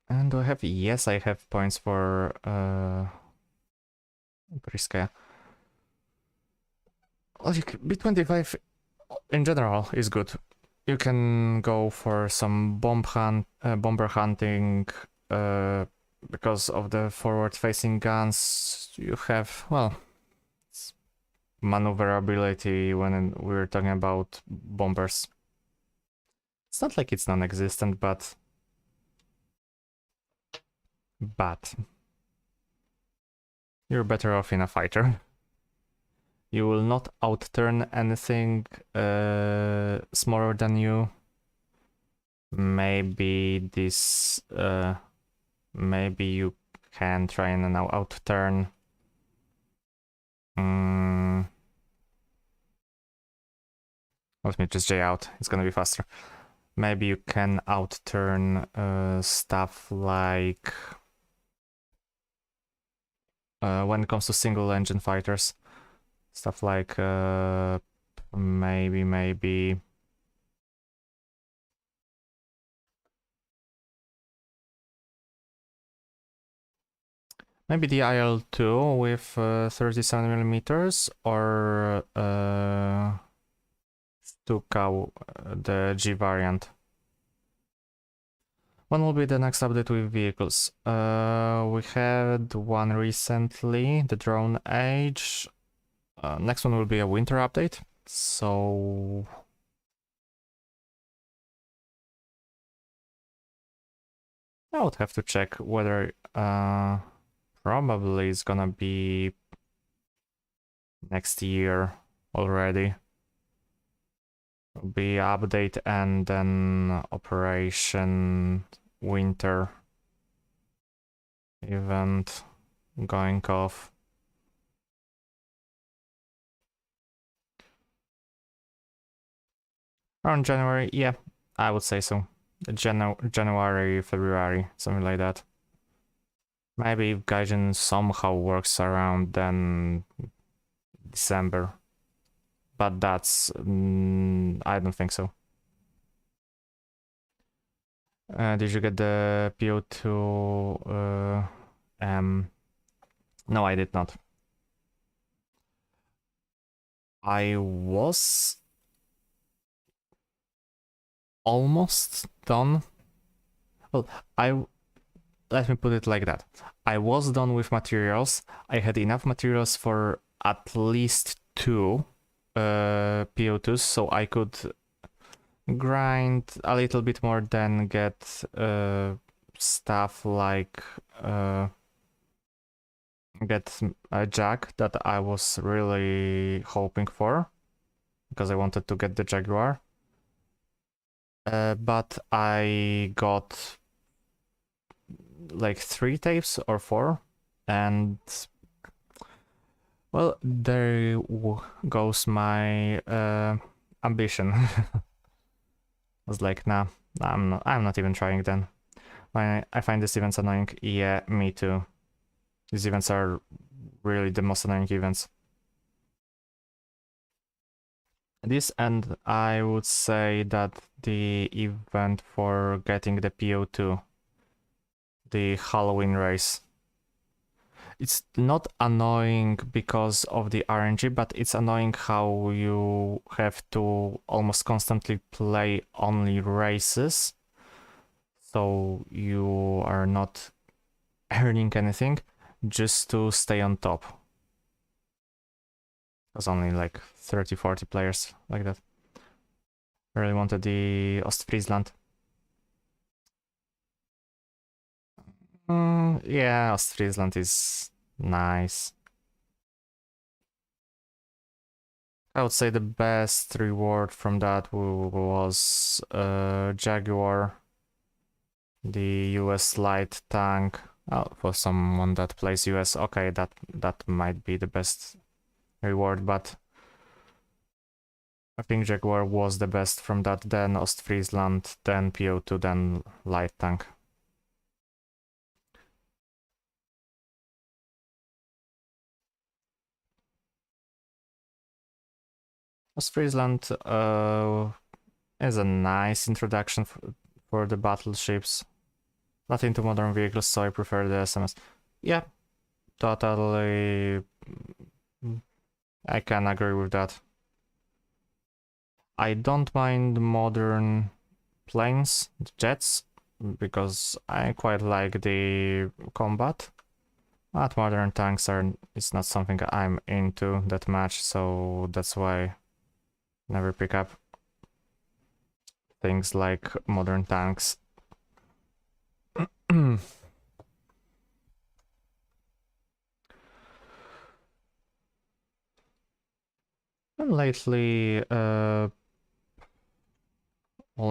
And do I have? Yes, I have points for Briskaya. Well, B-25 in general is good. You can go for some bomber hunting, because of the forward-facing guns. You have, well, maneuverability when we're talking about bombers. It's not like it's non-existent, but you're better off in a fighter. You will not outturn anything smaller than you. Maybe this, maybe you can try and now outturn. Let me just J out, it's gonna be faster. Maybe you can outturn stuff like when it comes to single engine fighters, stuff like maybe the IL-2 with 37 millimeters, or Stuka, the G variant. When will be the next update with vehicles? We had one recently, the Drone Age. Next one will be a winter update, so I would have to check whether probably it's gonna be next year already. Be update and then Operation Winter event going off. Around January, yeah, I would say so. January, February, something like that. Maybe if Gaijin somehow works around then December. But that's... I don't think so. Did you get the PO2? No, I did not. I was almost done. Well, let me put it like that. I was done with materials. I had enough materials for at least 2 PO2s, so I could grind a little bit more, then get stuff like get a jack that I was really hoping for, because I wanted to get the Jaguar. But I got like 3 tapes or 4, and well, there goes my ambition. I was like, nah, I'm not even trying then. I find these events annoying. Yeah, me too. These events are really the most annoying events. This, and I would say that the event for getting the PO2, the Halloween race, it's not annoying because of the RNG, but it's annoying how you have to almost constantly play only races, so you are not earning anything just to stay on top. There's only like 30-40 players like that. I really wanted the Ostfriesland. Yeah, Ostfriesland is nice. I would say the best reward from that was Jaguar, the US light tank. Oh, for someone that plays US, okay, that might be the best reward, but I think Jaguar was the best from that, then Ostfriesland, then PO2, then light tank. Ostfriesland is a nice introduction for the battleships. Not into modern vehicles, so I prefer the SMS. Yeah, totally. I can agree with that. I don't mind modern planes, jets, because I quite like the combat. But modern tanks it's not something I'm into that much, so that's why I never pick up things like modern tanks. And lately, all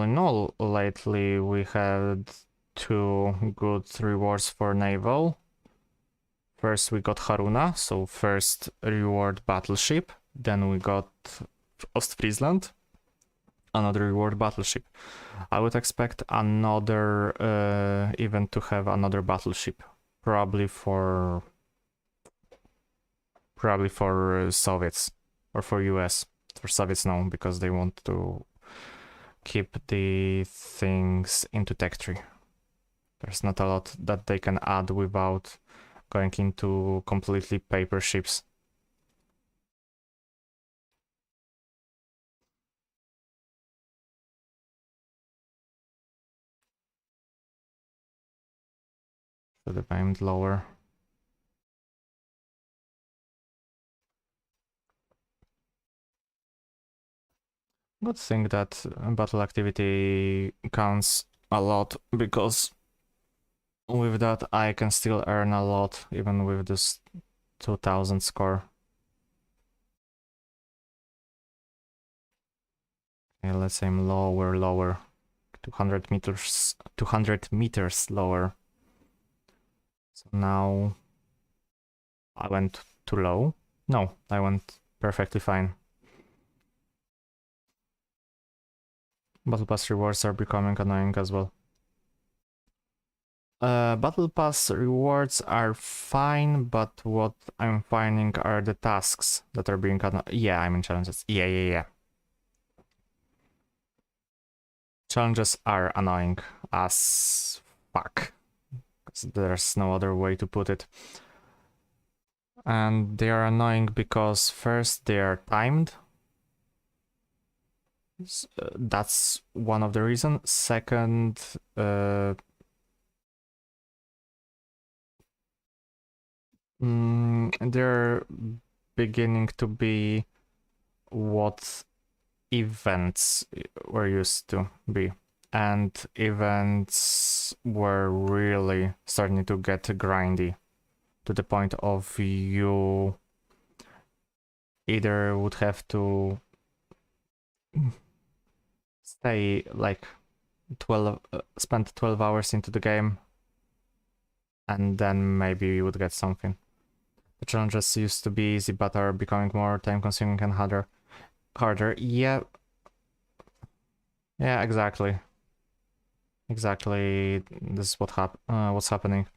in all, lately we had 2 good rewards for naval. First we got Haruna, so first reward battleship. Then we got Ostfriesland, another reward battleship. I would expect another event to have another battleship, probably for Soviets or for US. For Soviets, no, because they want to keep the things into tech tree. There's not a lot that they can add without going into completely paper ships. Should have aimed lower. Good thing that battle activity counts a lot, because with that I can still earn a lot even with this 2000 score. Okay, let's aim lower. 200 meters lower. So now I went too low. No, I went perfectly fine. Battle Pass rewards are becoming annoying as well. Battle Pass rewards are fine, but what I'm finding are the tasks that are being yeah, I'm in challenges. Yeah. Challenges are annoying as fuck. There's no other way to put it. And they are annoying because first they are timed. That's one of the reasons. Second, they're beginning to be what events were used to be. And events were really starting to get grindy to the point of you either would have to stay like 12 spend 12 hours into the game and then maybe you would get something. The challenges used to be easy but are becoming more time consuming and harder. Yeah, exactly. This is what's happening.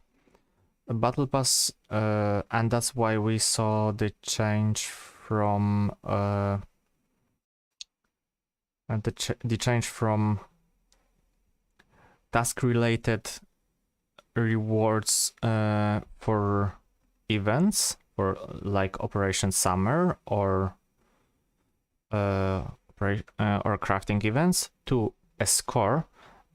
A battle pass, and that's why we saw the change from the change from task related rewards for events, for like Operation Summer or crafting events, to a score,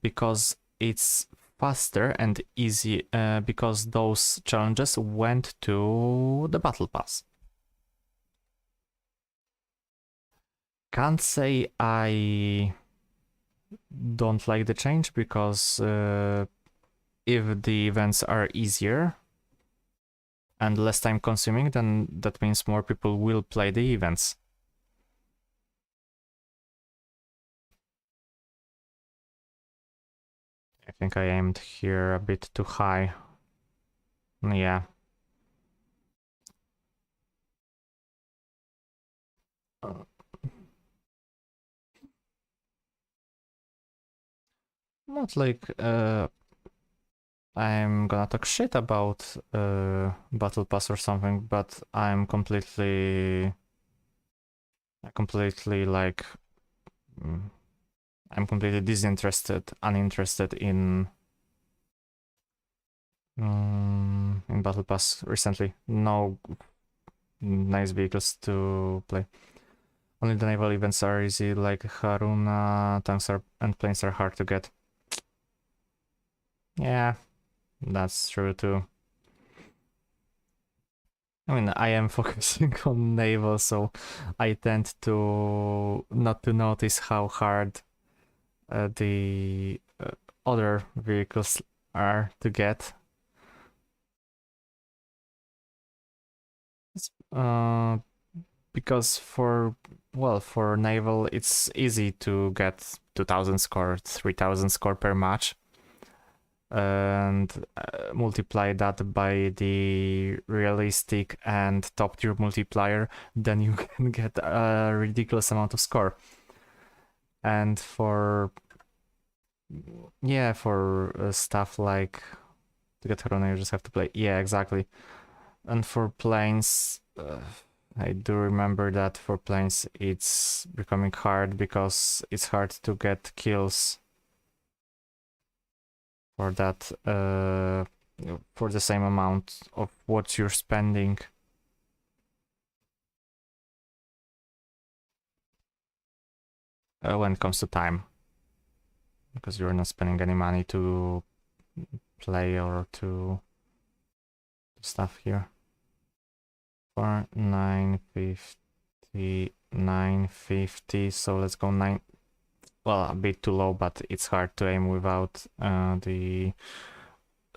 because it's faster and easy, because those challenges went to the battle pass. Can't say I don't like the change, because if the events are easier and less time consuming, then that means more people will play the events. I think I aimed here a bit too high. Yeah. Not like I'm gonna talk shit about Battle Pass or something, but I'm completely like I'm completely uninterested in Battle Pass recently. No nice vehicles to play. Only the naval events are easy, like Haruna, tanks and planes are hard to get. Yeah, that's true too. I mean, I am focusing on naval, so I tend to not to notice how hard the other vehicles are to get. Because for naval, it's easy to get 2000 score, 3000 score per match, and multiply that by the realistic and top tier multiplier, then you can get a ridiculous amount of score. And for stuff like to get Haruna, you just have to play. Yeah, exactly. And for planes, I do remember that for planes it's becoming hard, because it's hard to get kills for that, for the same amount of what you're spending. When it comes to time, because you're not spending any money to play or to stuff here. For 950, 950, so let's go 9. Well, a bit too low, but it's hard to aim without the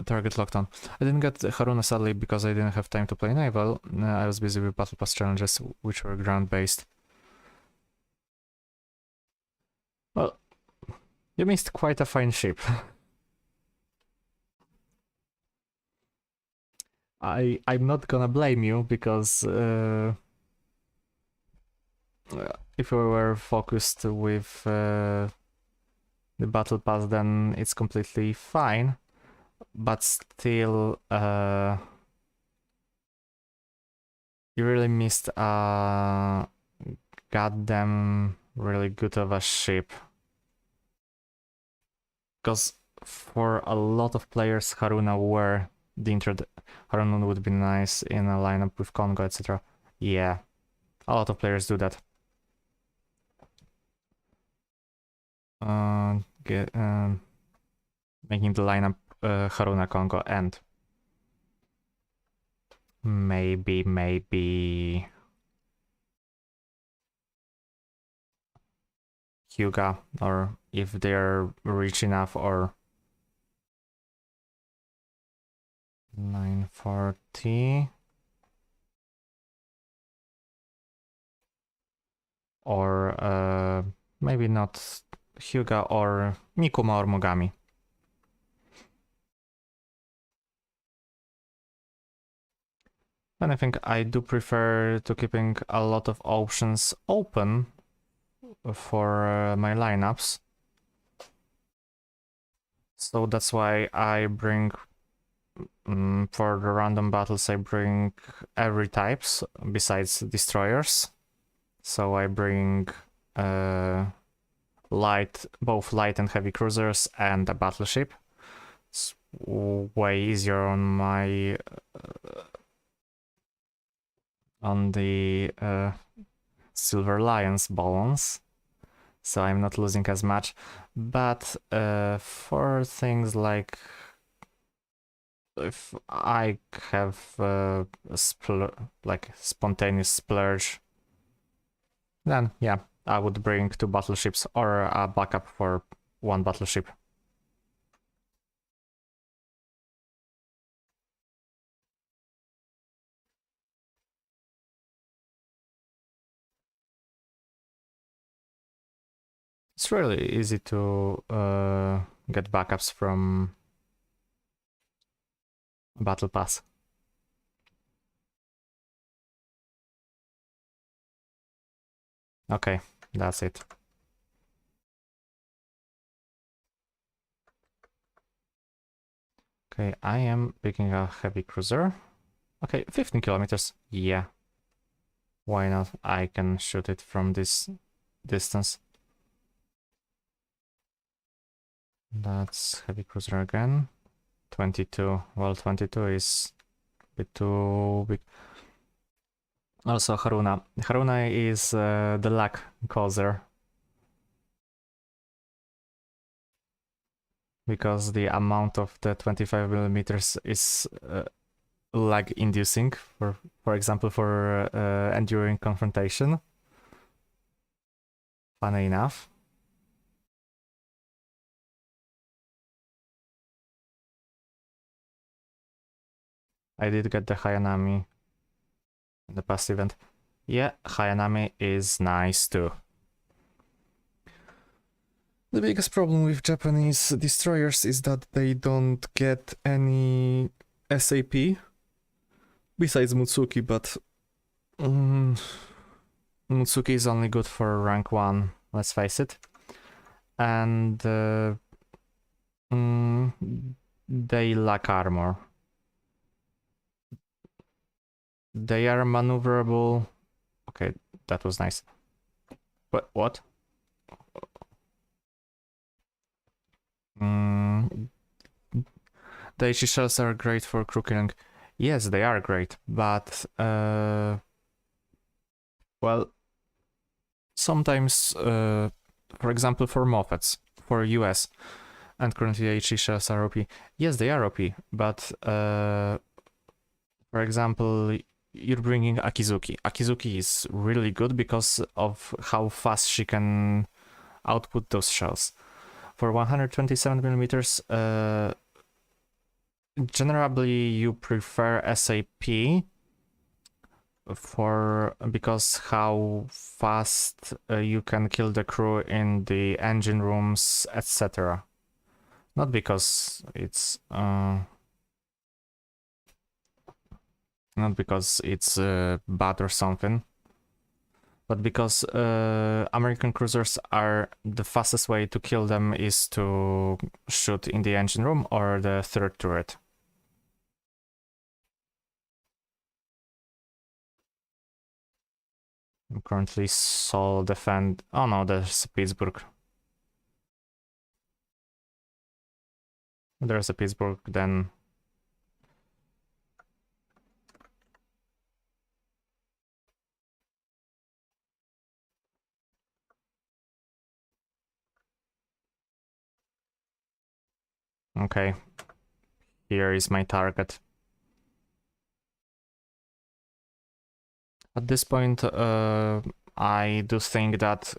target lockdown. I didn't get Haruna sadly because I didn't have time to play naval. I was busy with battle pass challenges, which were ground based. Well, you missed quite a fine ship. I'm not gonna blame you, because if we were focused with the battle pass, then it's completely fine. But still, you really missed a goddamn really good of a ship. Because for a lot of players, Haruna were the Haruna would be nice in a lineup with Congo, etc. Yeah, a lot of players do that. Making the lineup Haruna, Congo, and maybe Hyuga, or if they're rich enough, or 940, or maybe not Hyuga, or Mikuma or Mogami. And I think I do prefer to keeping a lot of options open for my lineups. So that's why I bring, for the random battles, I bring every types besides destroyers. So I bring both light and heavy cruisers and a battleship. It's way easier on my on the Silver Lions balance, so I'm not losing as much. But for things like if I have like spontaneous splurge, then yeah, I would bring 2 battleships or a backup for 1 battleship. It's really easy to get backups from Battle Pass. Okay, that's it. Okay, I am picking a heavy cruiser. Okay, 15 kilometers. Yeah. Why not? I can shoot it from this distance. That's heavy cruiser again. 22. Well, 22 is a bit too big. Also, Haruna. Haruna is the lag causer. Because the amount of the 25 millimeters is lag inducing, for example, for enduring confrontation. Funny enough. I did get the Hayanami in the past event. Yeah, Hayanami is nice too. The biggest problem with Japanese destroyers is that they don't get any SAP besides Mutsuki, but Mutsuki is only good for rank 1, let's face it. And they lack armor. They are maneuverable. Okay, that was nice. But what? The HE shells are great for crew killing. Yes, they are great, but well, sometimes, for example, for Moffats, for US, and currently HE shells are OP. Yes, they are OP, but for example, you're bringing Akizuki. Akizuki is really good because of how fast she can output those shells. For 127 millimeters, generally you prefer SAP because how fast you can kill the crew in the engine rooms, etc. Not because it's bad or something. But because American cruisers are the fastest way to kill them is to shoot in the engine room or the third turret. I'm currently sole defend. Oh no, there's Pittsburgh. There's a Pittsburgh, then. Okay. Here is my target. At this point, I do think that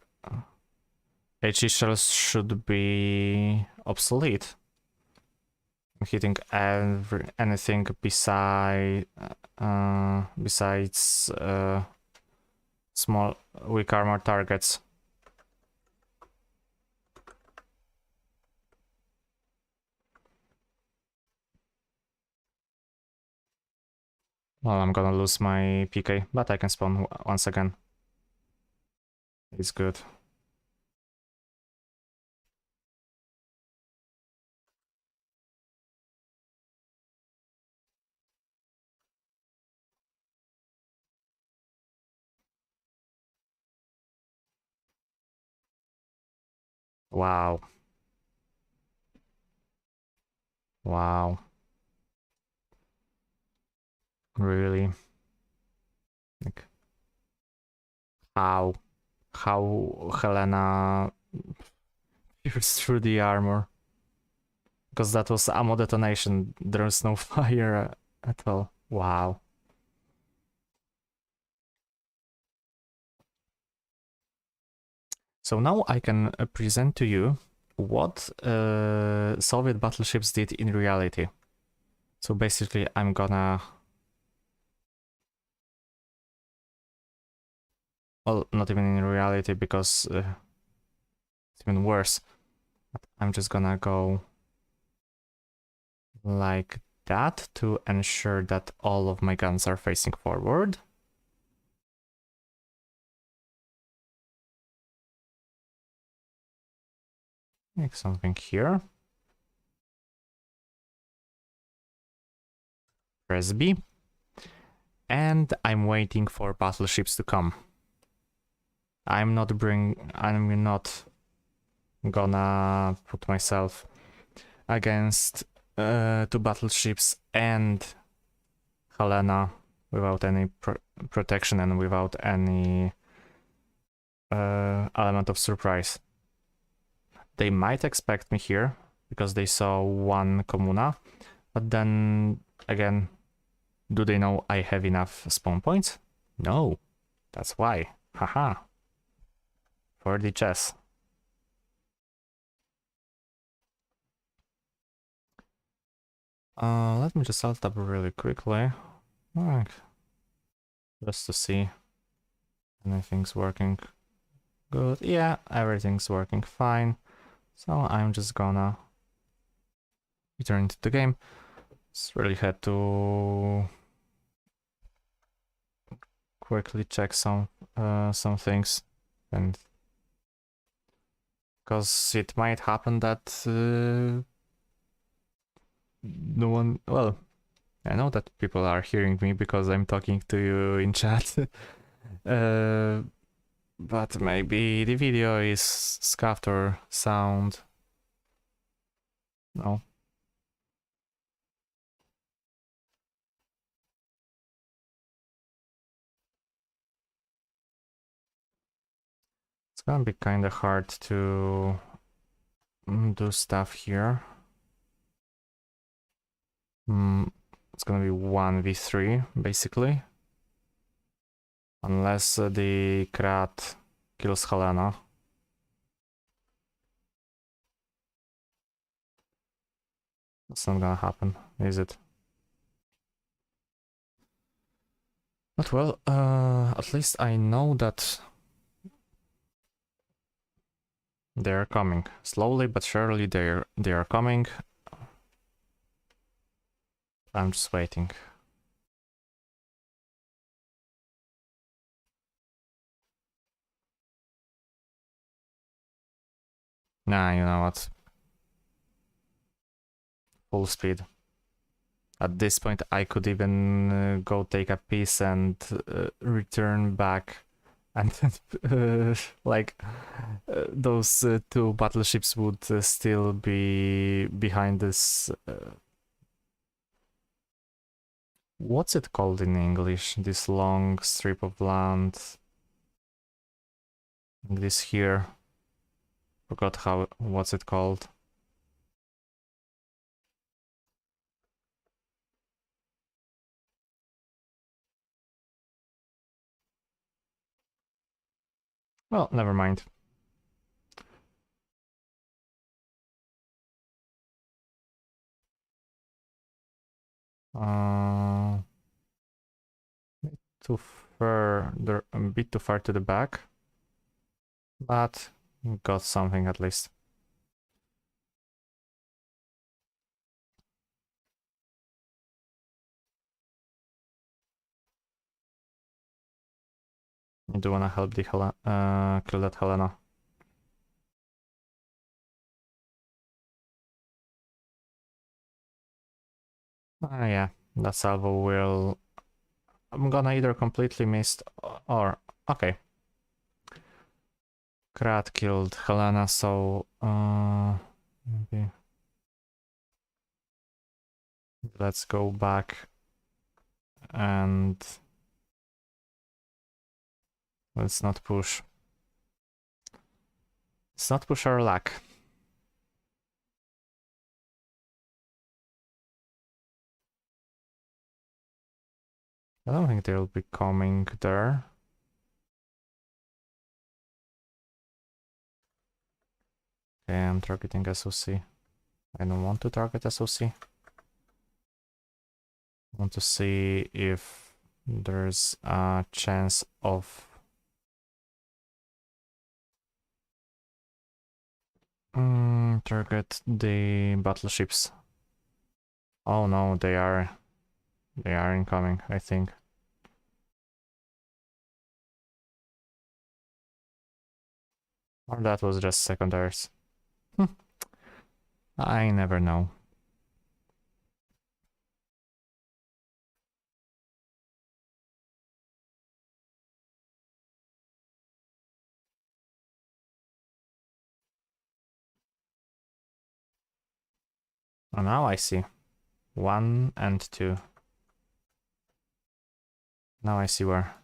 HE shells should be obsolete. I'm hitting anything besides small weak armor targets. Well, I'm gonna lose my PK, but I can spawn once again. It's good. Wow. Wow. Really? Like, how Helena pierced through the armor? Because that was ammo detonation. There's no fire at all. Wow. So now I can present to you what Soviet battleships did in reality. So basically I'm gonna... Well, not even in reality, because it's even worse. I'm just gonna go like that to ensure that all of my guns are facing forward. Make something here. Press B. And I'm waiting for battleships to come. I'm not gonna put myself against two battleships and Helena without any protection and without any element of surprise. They might expect me here because they saw one Comuna, but then again, do they know I have enough spawn points? No, that's why. Haha. For the chess. Let me just alt tab really quickly. Like, just to see anything's working good. Yeah, everything's working fine. So I'm just gonna return to the game. Just really had to quickly check some things, and because it might happen that no one, well, I know that people are hearing me because I'm talking to you in chat. But maybe the video is scuffed or sound. No. It's gonna be kinda hard to do stuff here. It's gonna be 1v3 basically. Unless the Krat kills Helena. That's not gonna happen, is it? But well, at least I know that they're coming. Slowly but surely they are coming. I'm just waiting. Nah, you know what? Full speed. At this point, I could even go take a piss and return back, and like those two battleships would still be behind this. What's it called in English? This long strip of land. This here. Forgot what's it called. Well, never mind. Uh, too far, a bit too far to the back, but got something at least. I do wanna help the kill that Helena. Yeah, that salvo will. I'm gonna either completely miss or okay. Krat killed Helena, so maybe let's go back and let's not push. Let's not push our luck. I don't think they'll be coming there. Okay, I'm targeting SOC. I don't want to target SOC. I want to see if there's a chance of target the battleships. Oh no, they are incoming, I think. Or that was just secondaries. I never know. Oh, now I see. 1 and 2. Now I see where.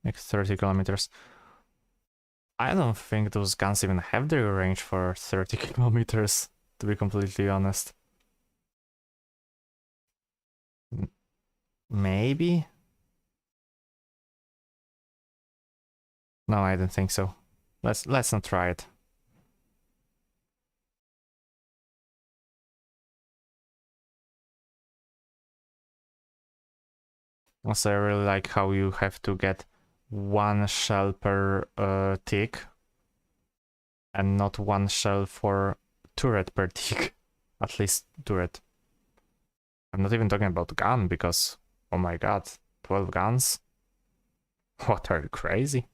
Like 30 kilometers. I don't think those guns even have the range for 30 kilometers, to be completely honest. Maybe? No, I don't think so. Let's not try it. Also, I really like how you have to get one shell per tick and not one shell for turret per tick. At least turret. I'm not even talking about gun because, oh my god, 12 guns? What, are you crazy?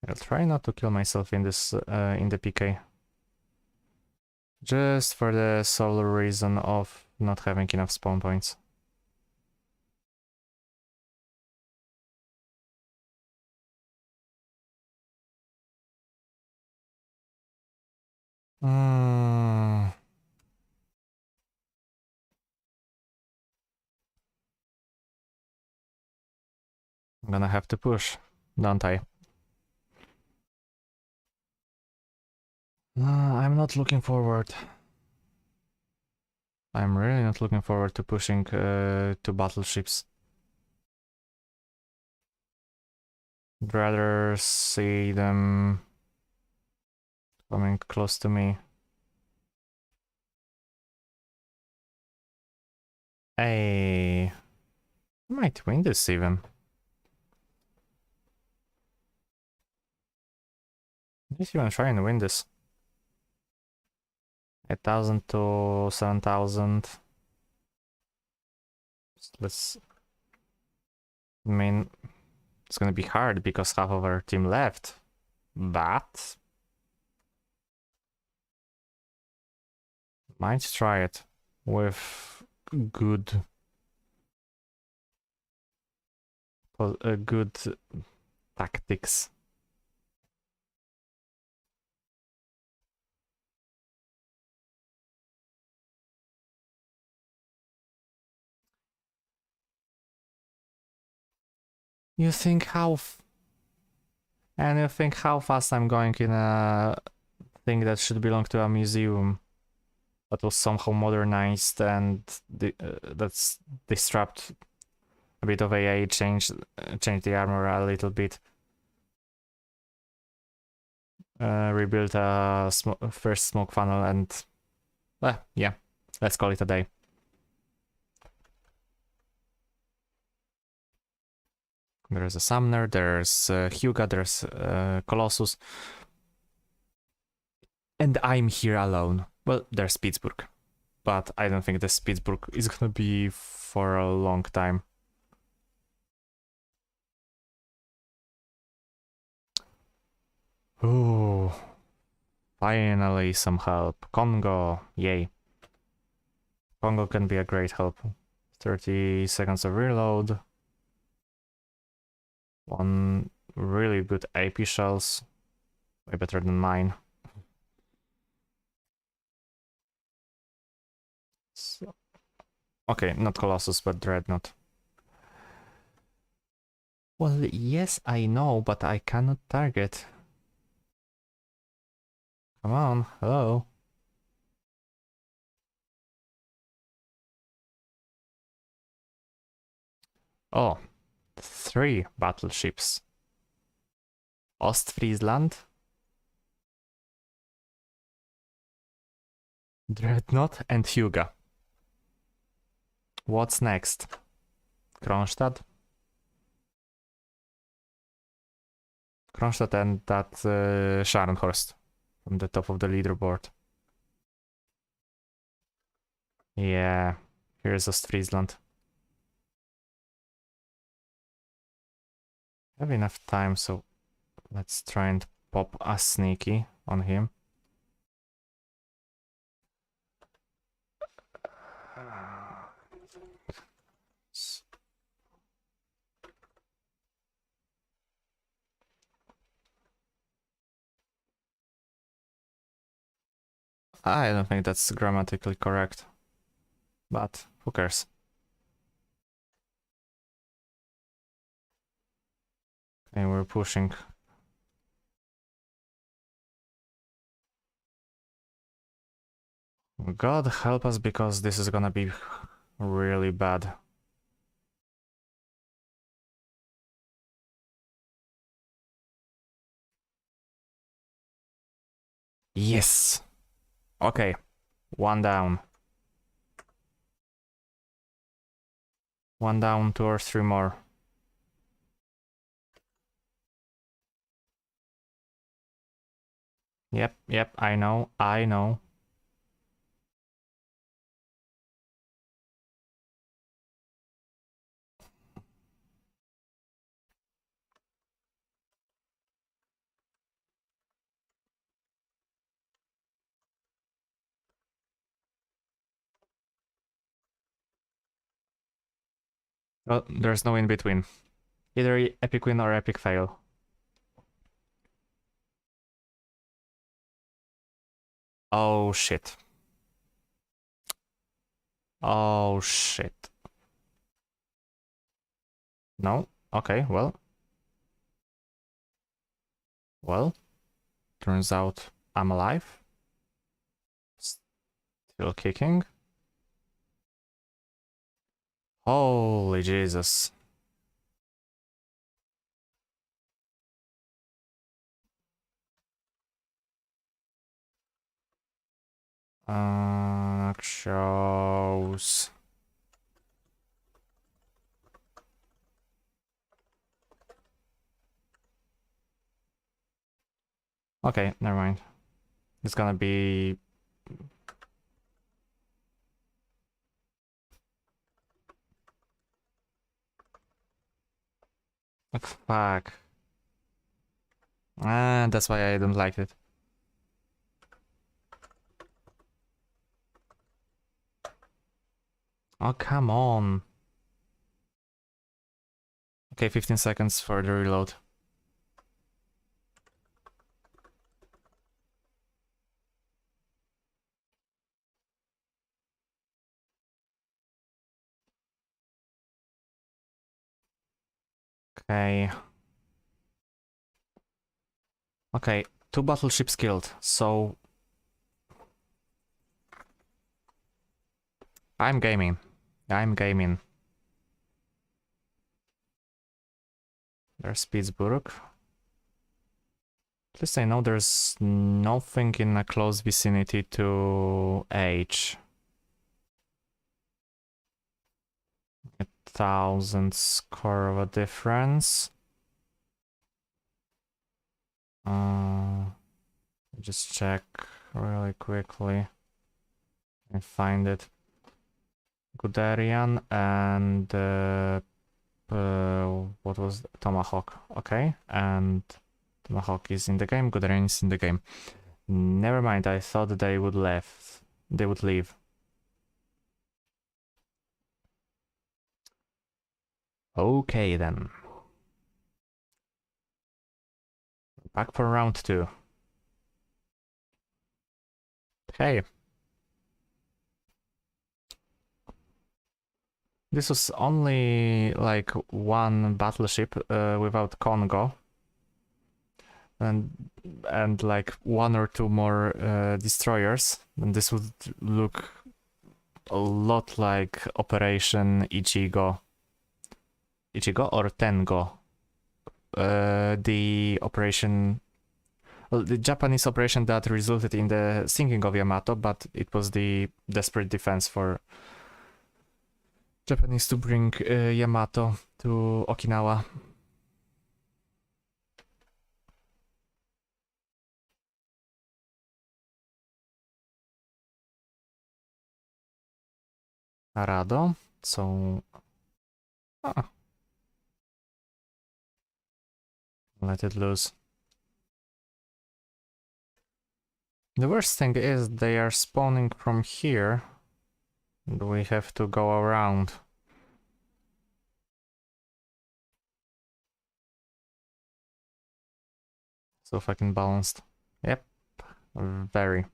I'll try not to kill myself in this in the PK. Just for the sole reason of not having enough spawn points. I'm gonna have to push, don't I? I'm not looking forward. I'm really not looking forward to pushing two battleships. I'd rather see them coming close to me. Hey, I might win this even. Let's even try and win this. 8,000 to 7,000. let's... I mean, it's gonna be hard because half of our team left. But... might try it with good... good tactics. You think how... and you think how fast I'm going in a thing that should belong to a museum that was somehow modernized and that's disrupt a bit of AI, change the armor a little bit, rebuild a first smoke funnel, and yeah, let's call it a day. There's a Sumner, there's Hyuga, there's Colossus, and I'm here alone. Well, there's Pittsburgh, but I don't think this Pittsburgh is gonna be for a long time. Ooh, finally some help. Congo, yay. Congo can be a great help. 30 seconds of reload. One really good AP shells. Way better than mine. So, okay, not Colossus, but Dreadnought. Well, yes, I know, but I cannot target. Come on, hello. Oh, 3 battleships. Ostfriesland. Dreadnought and Hyuga. What's next? Kronstadt? Kronstadt and that Scharnhorst from the top of the leaderboard. Yeah, here's Ostfriesland. I have enough time, so let's try and pop a sneaky on him. I don't think that's grammatically correct, but who cares? Okay, we're pushing. God help us, because this is gonna be really bad. Yes! Okay, 1 down. 1 down, 2 or 3 more. Yep, I know. Well, there's no in between. Either epic win or epic fail. Oh shit. Oh shit. No? Okay, well. Well, turns out I'm alive. Still kicking. Holy Jesus. Shows. Okay, never mind. It's gonna be... What the fuck? Ah, that's why I don't like it. Oh, come on. Okay, 15 seconds for the reload. Okay. Okay, 2 battleships killed, so... I'm gaming. I'm gaming. There's Pittsburgh. At least I know there's nothing in a close vicinity to H. 1,000 score of a difference. Just check really quickly and find it. Guderian and what was Tomahawk? Okay, and Tomahawk is in the game. Guderian is in the game. Never mind. I thought they would left. They would leave. Okay then. Back for round 2. Hey. This was only like one battleship without Congo. And like 1 or 2 more destroyers. And this would look a lot like Operation Ichigo. Ichigo or Tengo? The operation... Well, the Japanese operation that resulted in the sinking of Yamato, but it was the desperate defense for Japanese to bring Yamato to Okinawa. Arado, so... Let it loose. The worst thing is they are spawning from here, and we have to go around. So fucking balanced. Yep, very.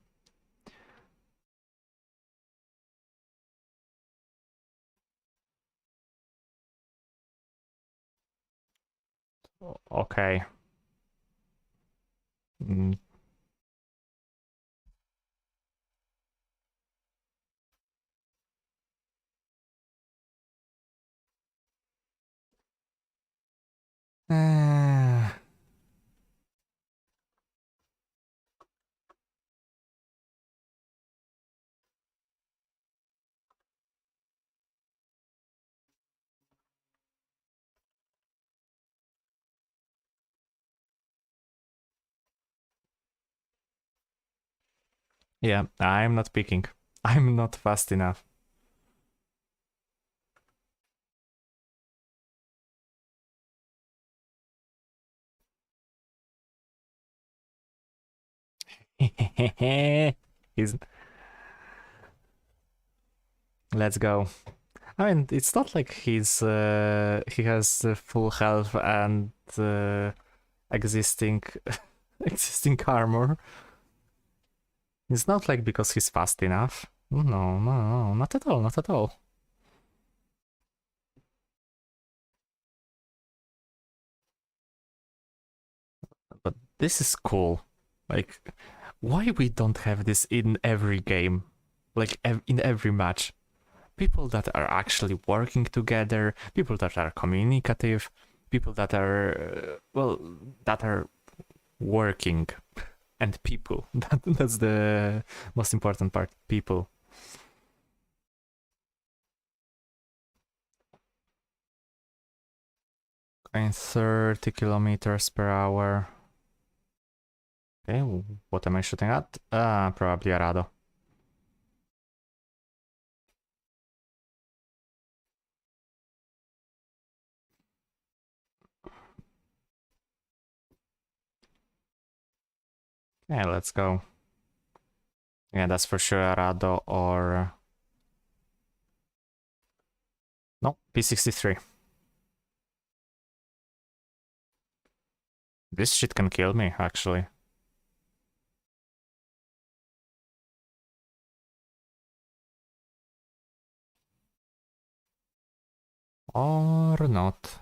Okay. Mm. Yeah, I'm not picking. I'm not fast enough. He's... Let's go. I mean, it's not like he has full health and existing existing armor. It's not like because he's fast enough. No, not at all, not at all. But this is cool. Like, why we don't have this in every game? Like, in every match? People that are actually working together, people that are communicative, people that are, well, that are working. And people. That's the most important part. People. Going 30 kilometers per hour. Okay, what am I shooting at? Probably Arado. Yeah, let's go. Yeah, that's for sure Rado or... No, P63. This shit can kill me, actually. Or not.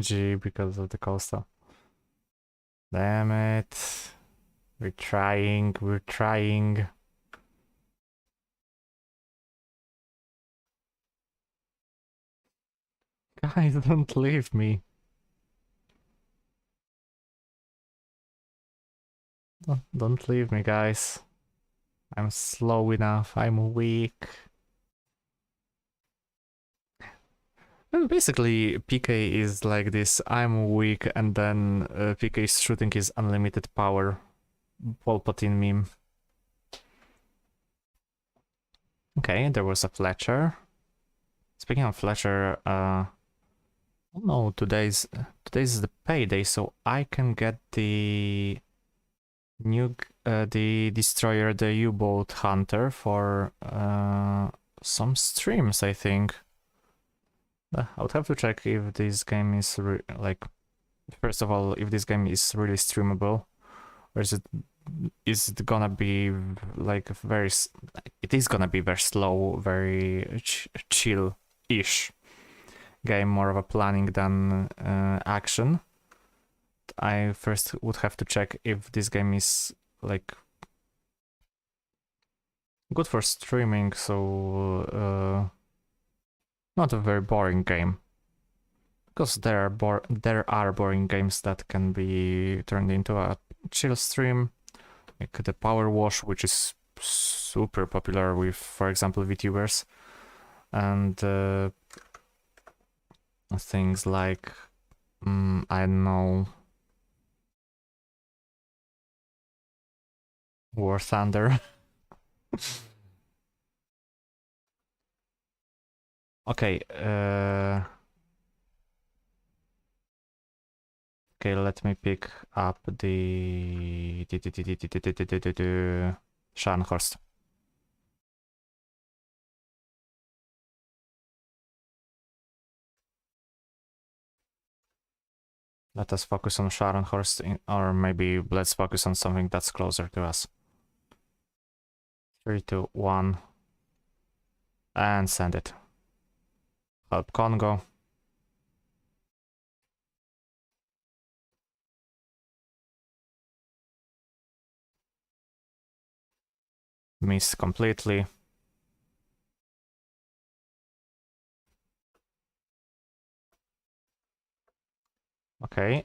G because of the coastal. Damn it. We're trying, we're trying. Guys, don't leave me. Don't leave me, guys. I'm slow enough, I'm weak. And basically, PK is like this, I'm weak, and then PK's shooting is unlimited power. Polpatin meme. Okay, there was a Fletcher. Speaking of Fletcher, oh no, today's the payday, so I can get the the destroyer, the U-boat hunter for some streams, I think. I would have to check if this game is like, first of all, if this game is really streamable, or is it gonna be like very, it is gonna be very slow, very chill-ish game, more of a planning than action. I first would have to check if this game is like good for streaming, so not a very boring game. Because there are boring games that can be turned into a chill stream, like the Power Wash, which is super popular with, for example, VTubers, and things like I don't know, War Thunder. Okay, okay, let me pick up the Scharnhorst. Let us focus on Scharnhorst, or maybe let's focus on something that's closer to us. 3, 2, 1, and send it. Help Congo. Miss completely. Okay.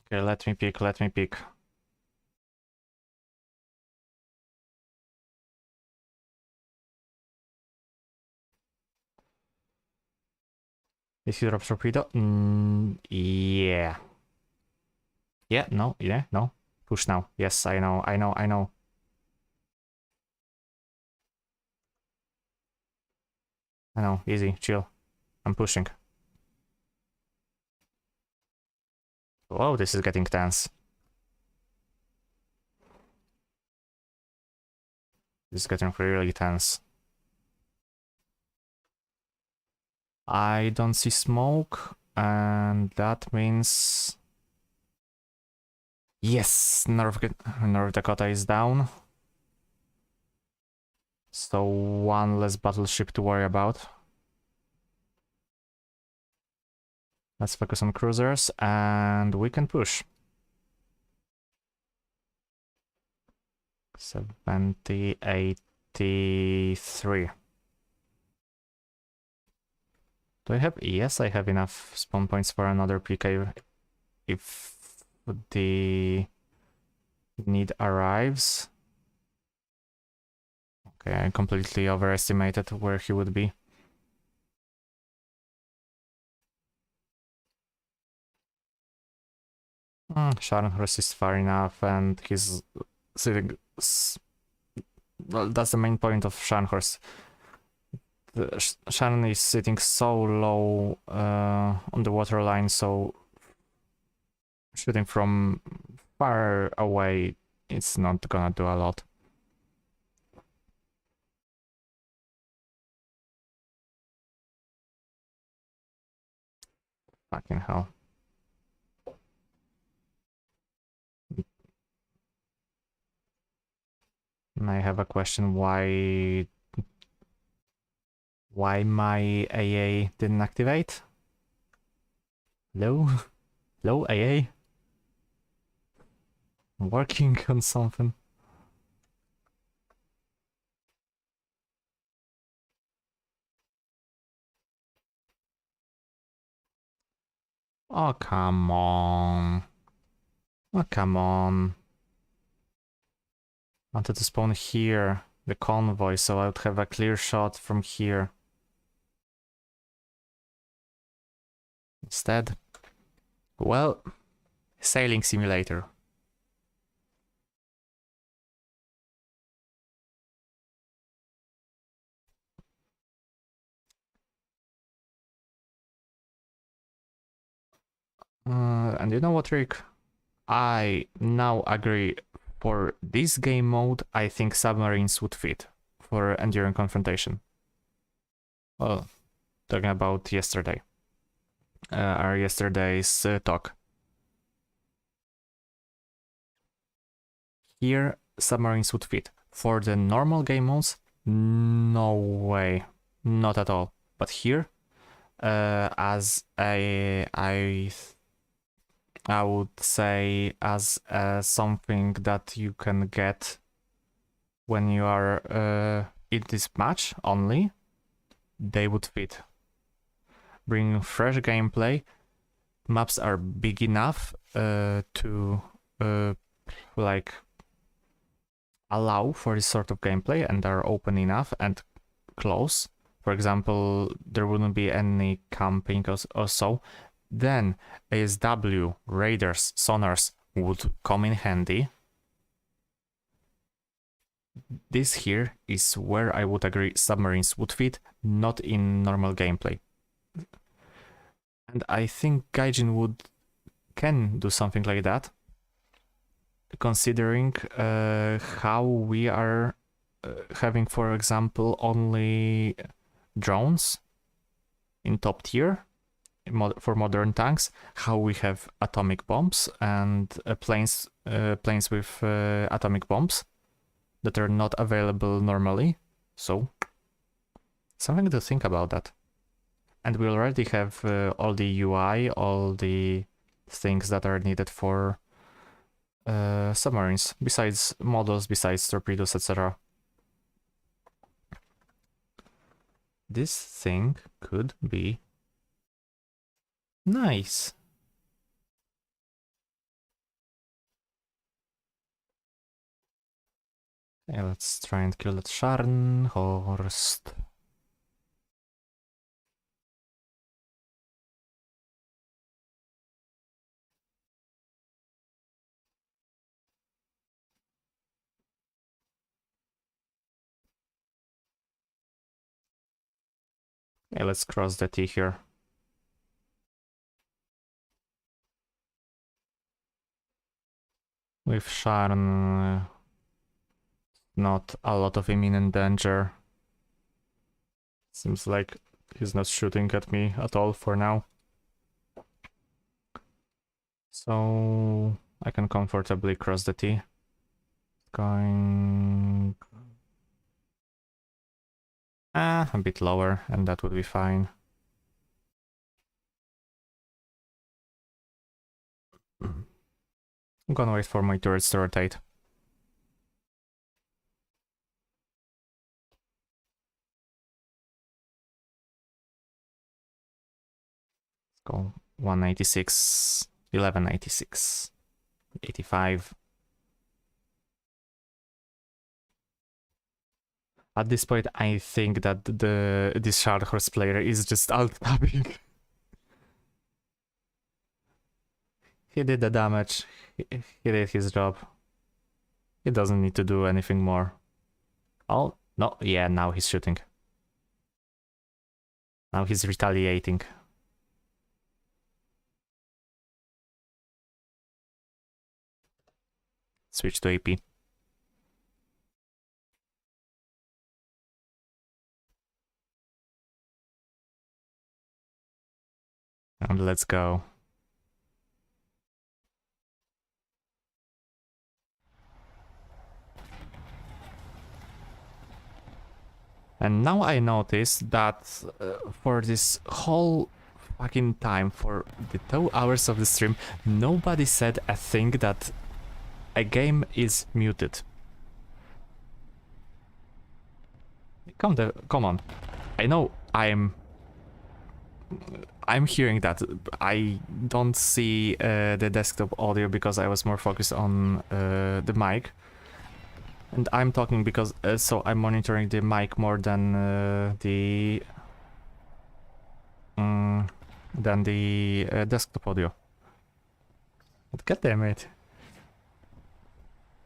Okay, let me pick, let me pick. Is he drop torpedo? Yeah. Yeah, no, yeah, no. Push now. Yes, I know, I know, I know. I know, easy, chill. I'm pushing. Whoa, this is getting tense. This is getting really tense. I don't see smoke, and that means... Yes, North Dakota is down. So one less battleship to worry about. Let's focus on cruisers, and we can push. 70, 83. Do I have... Yes, I have enough spawn points for another PK if the Need arrives. Okay, I completely overestimated where he would be. Scharnhorst is far enough, and he's sitting. Well, that's the main point of Scharnhorst. Shannon is sitting so low on the waterline, so shooting from far away, it's not gonna do a lot. Fucking hell. I have a question, why my AA didn't activate? Hello? Hello, AA? I'm working on something. Oh, come on. Oh, come on. I wanted to spawn here, the convoy, so I would have a clear shot from here. Instead, well, sailing simulator. And you know what, Rick? I now agree. For this game mode, I think submarines would fit for enduring confrontation. Well, talking about yesterday. Our yesterday's talk. Here, submarines would fit. For the normal game modes, no way. Not at all. But here, as I would say as something that you can get when you are in this match only, they would fit. Bring fresh gameplay. Maps are big enough to like allow for this sort of gameplay, and are open enough and close. For example, there wouldn't be any camping or so. Then ASW, radars, sonars would come in handy. This here is where I would agree submarines would fit, not in normal gameplay. And I think Gaijin can do something like that, considering how we are having, for example, only drones in top tier for modern tanks, how we have atomic bombs and planes with atomic bombs that are not available normally. So something to think about that. And we already have all the UI, all the things that are needed for submarines, besides models, besides torpedoes, etc. This thing could be nice. Okay, let's try and kill that Scharnhorst. Okay, let's cross the T here. With Sharn, not a lot of imminent danger. Seems like he's not shooting at me at all for now. So I can comfortably cross the T. Going a bit lower, and that would be fine. I'm gonna wait for my turrets to rotate. Let's go 186, 1186, 85. At this point, I think that this Shard Horse player is just alt-tabbing. He did the damage. He did his job. He doesn't need to do anything more. Oh, no, yeah, now he's shooting. Now he's retaliating. Switch to AP. And let's go. And now I notice that for this whole fucking time, for the 2 hours of the stream, nobody said a thing that a game is muted. Come on. I know I'm hearing that. I don't see the desktop audio because I was more focused on the mic. And I'm talking because, so I'm monitoring the mic more than the desktop audio. But god damn it.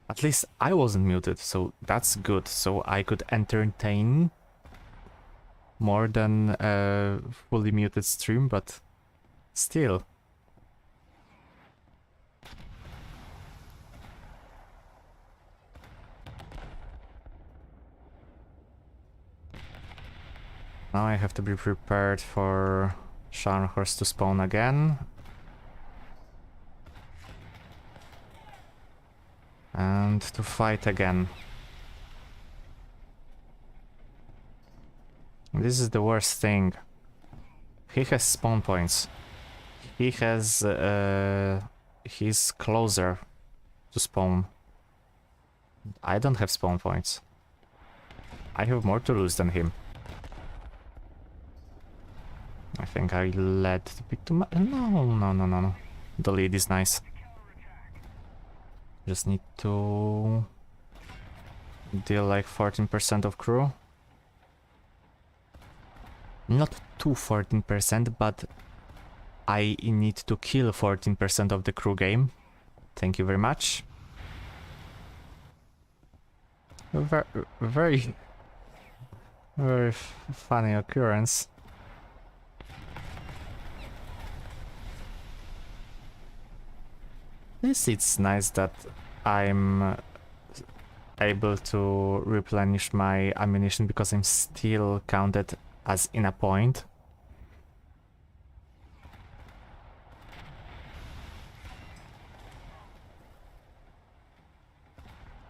At least I wasn't muted, so that's good. So I could entertain more than a fully muted stream, but still. Now I have to be prepared for Scharnhorst to spawn again. And to fight again. This is the worst thing. He has spawn points. He has... he's closer to spawn. I don't have spawn points. I have more to lose than him. I think I led a bit too much. No. The lead is nice. Just need to deal like 14% of crew. Not to 14%, but I need to kill 14% of the crew game. Thank you very much. Very funny occurrence. It's nice that I'm able to replenish my ammunition because I'm still counted as in a point.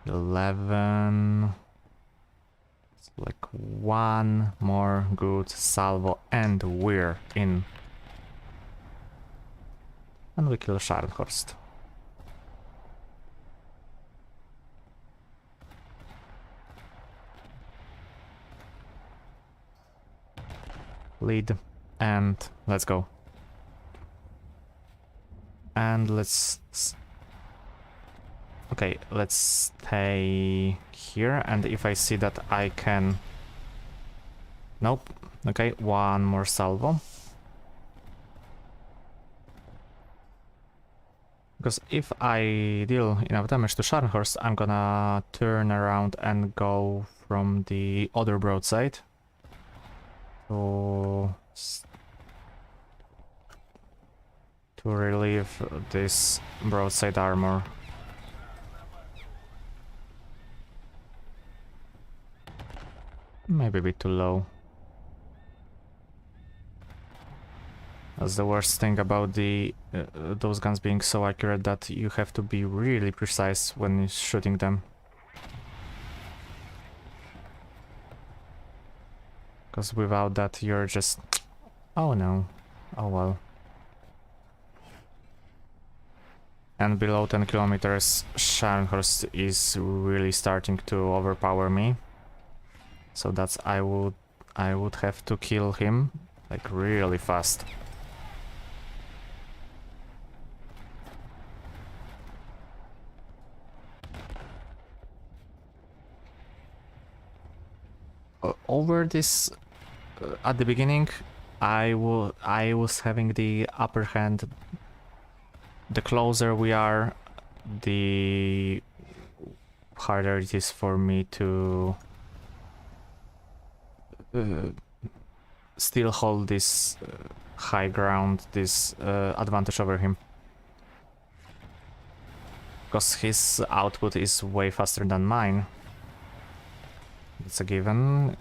$11. It's like one more good salvo and we're in. And we kill Scharnhorst. Lead, and let's go. And let's... Okay, let's stay here, and if I see that I can... Nope. Okay, one more salvo. Because if I deal enough damage to Scharnhorst, I'm gonna turn around and go from the other broadside. To relieve this broadside armor. Maybe a bit too low. That's the worst thing about the those guns being so accurate, that you have to be really precise when you're shooting them. Because without that you're just... Oh no. Oh well. And below 10 kilometers, Scharnhorst is really starting to overpower me. So that's... I would have to kill him like really fast. over this at the beginning, I was having the upper hand. The closer we are, the harder it is for me to still hold this high ground, this advantage over him. Because his output is way faster than mine. It's a given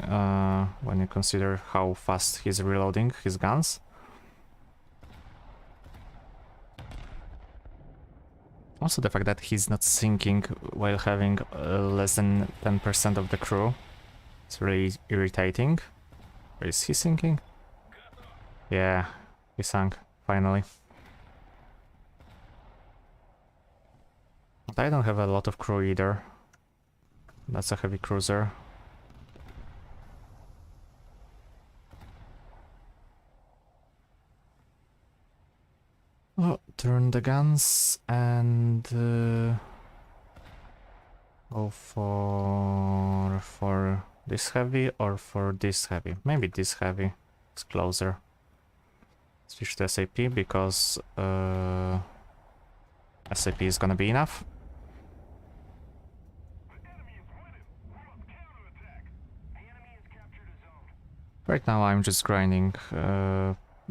when you consider how fast he's reloading his guns. Also the fact that he's not sinking while having less than 10% of the crew. It's really irritating. Or is he sinking? Yeah, he sank, finally. But I don't have a lot of crew either. That's a heavy cruiser. Oh, turn the guns and go for this heavy or for this heavy. Maybe this heavy. It's closer. Switch to SAP because SAP is gonna be enough. Right now I'm just grinding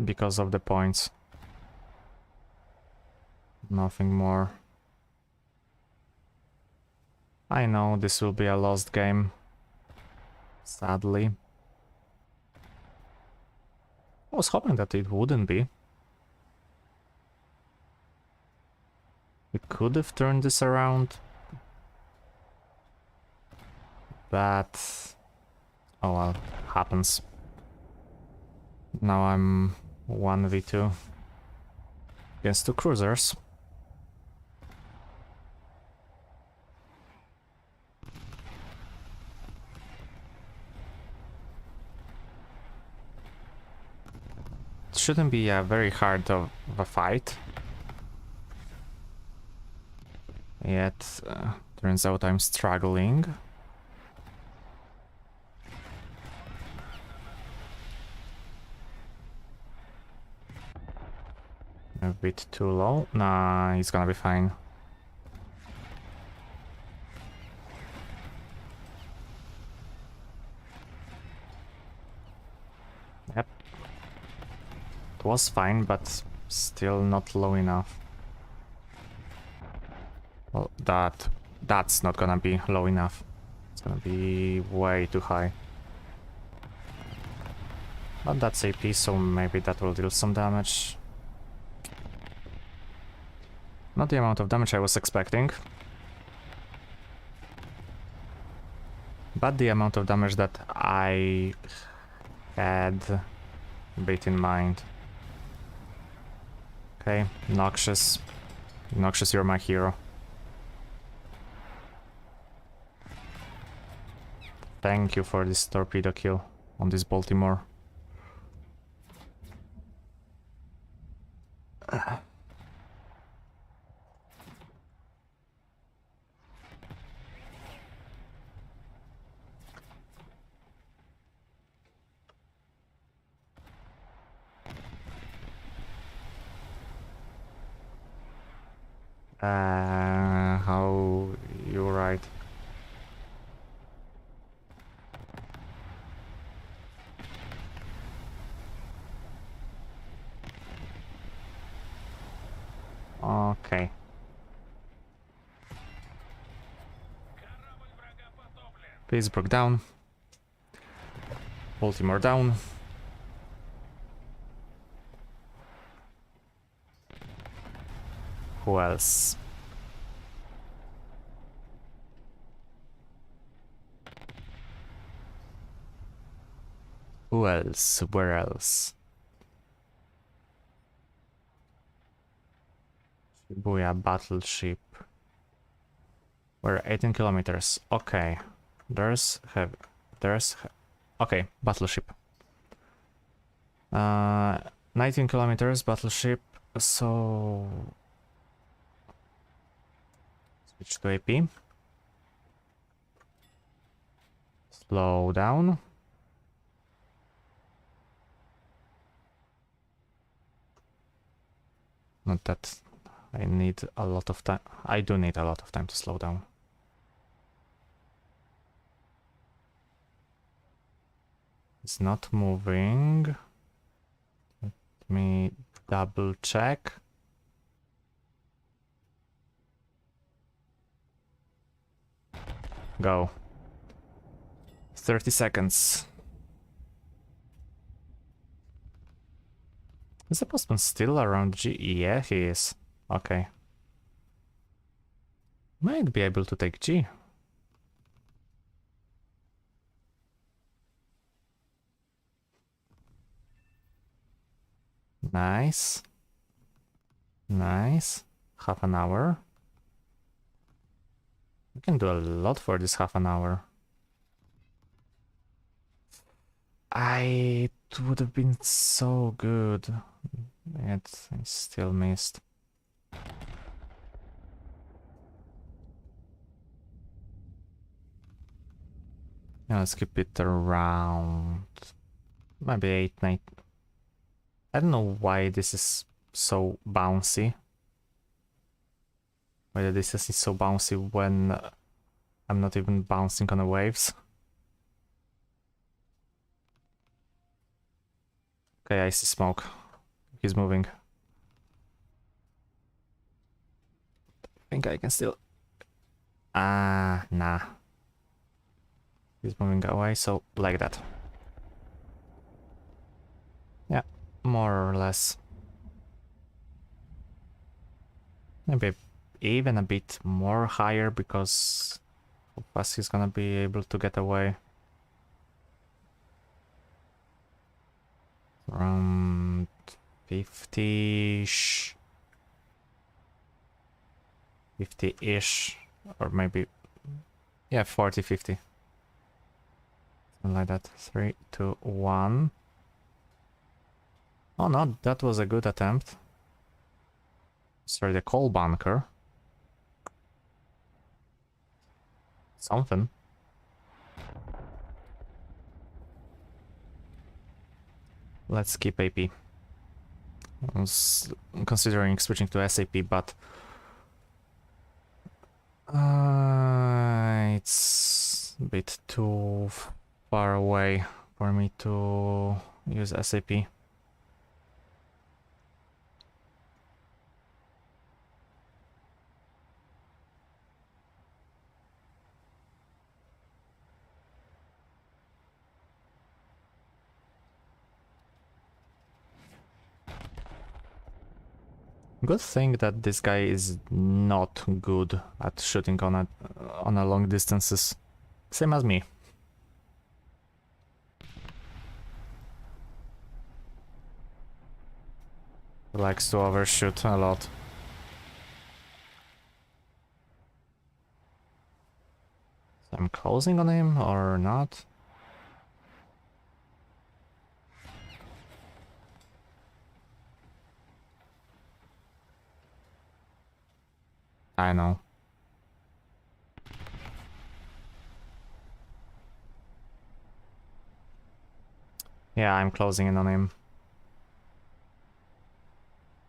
because of the points. Nothing more. I know this will be a lost game. Sadly. I was hoping that it wouldn't be. We could have turned this around. But... oh well, happens. Now I'm 1v2 against two cruisers. It shouldn't be a very hard of a fight. Yet, turns out I'm struggling. A bit too low. Nah, he's gonna be fine. Yep. It was fine, but still not low enough. Well, that's not gonna be low enough. It's gonna be way too high. But that's AP, so maybe that will deal some damage. Not the amount of damage I was expecting. But the amount of damage that I had a bit in mind. Okay, Noxious. Noxious, you're my hero. Thank you for this torpedo kill on this Baltimore. How you're right. Okay. Base broke down. Baltimore down. Who else? Who else? Where else? Shibuya battleship. We're 18 kilometers. Okay. Okay, battleship. 19 kilometers battleship. So switch to AP. Slow down. Not that I need a lot of time. I do need a lot of time to slow down. It's not moving. Let me double check. Go. 30 seconds. Is the postman still around G? Yeah, he is. Okay. Might be able to take G. Nice. Nice. Half an hour. We can do a lot for this half an hour. It would have been so good. Yet I still missed. Yeah, let's keep it around maybe 8, 9. I don't know why this is so bouncy. Why the distance is so bouncy when I'm not even bouncing on the waves. Okay, I see smoke. He's moving. I think I can still... nah. He's moving away, so like that. Yeah, more or less. Maybe even a bit more higher because how fast he's gonna be able to get away. Around 50-ish. 50-ish. Or maybe... yeah, 40, 50. Something like that. 3, 2, 1. Oh no, that was a good attempt. Sorry, the coal bunker. Something. Let's keep AP. I was considering switching to SAP, but it's a bit too far away for me to use SAP. Good thing that this guy is not good at shooting on a long distances. Same as me. He likes to overshoot a lot. So I'm closing on him or not? I know. Yeah, I'm closing in on him.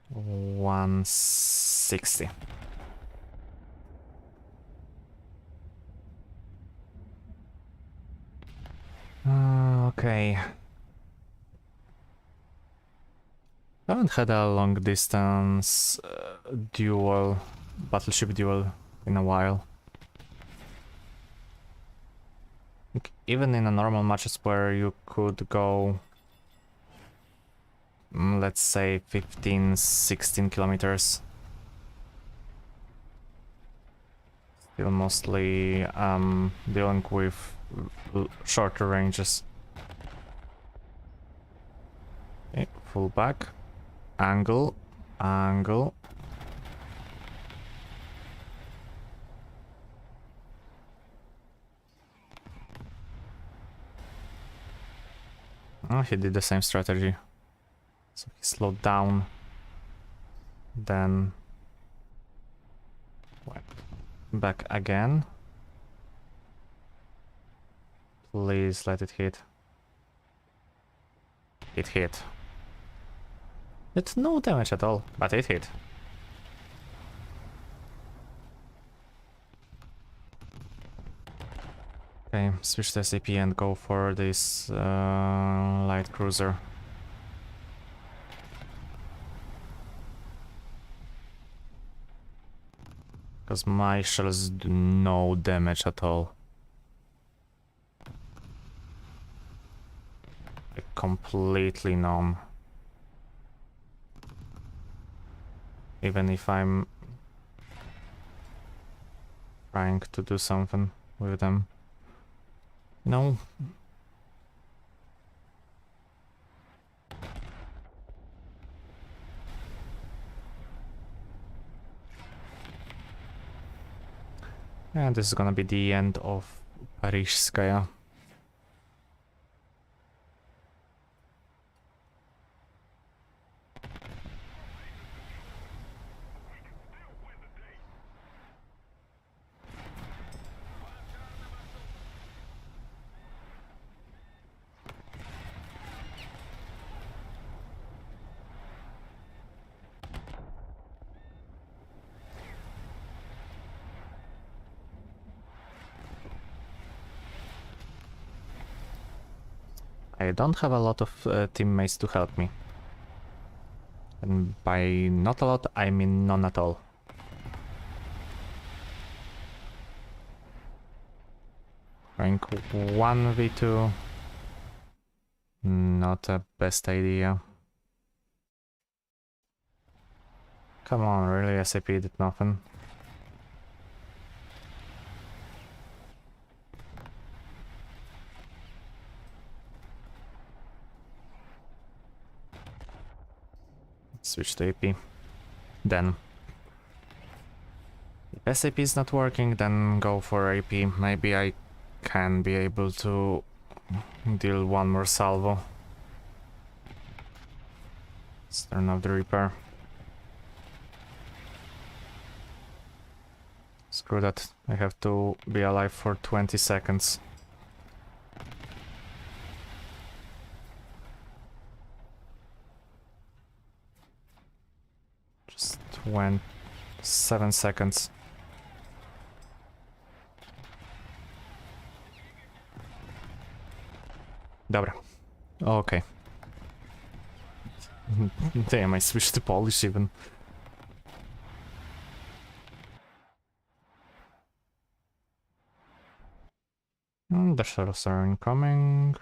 160. Okay. I haven't had a long distance battleship duel in a while. Even in a normal matches where you could go, let's say 15, 16 kilometers. Still mostly dealing with shorter ranges. Okay, full back. Angle. Oh, he did the same strategy. So he slowed down. Then went back again. Please let it hit. It hit. It's no damage at all, but it hit. Okay, switch to SAP and go for this light cruiser. Because my shells do no damage at all. Like completely none. Even if I'm trying to do something with them. No. And this is gonna be the end of Parishskaya. I don't have a lot of teammates to help me. And by not a lot, I mean none at all. Rank 1v2. Not a best idea. Come on, really? SAP did nothing. Switch to AP. Then. If SAP is not working, then go for AP. Maybe I can be able to deal one more salvo. Let's turn off the repair. Screw that. I have to be alive for 20 seconds. Just 7 seconds. Dobra. Okay. Damn, I switched to Polish even. The shells are incoming.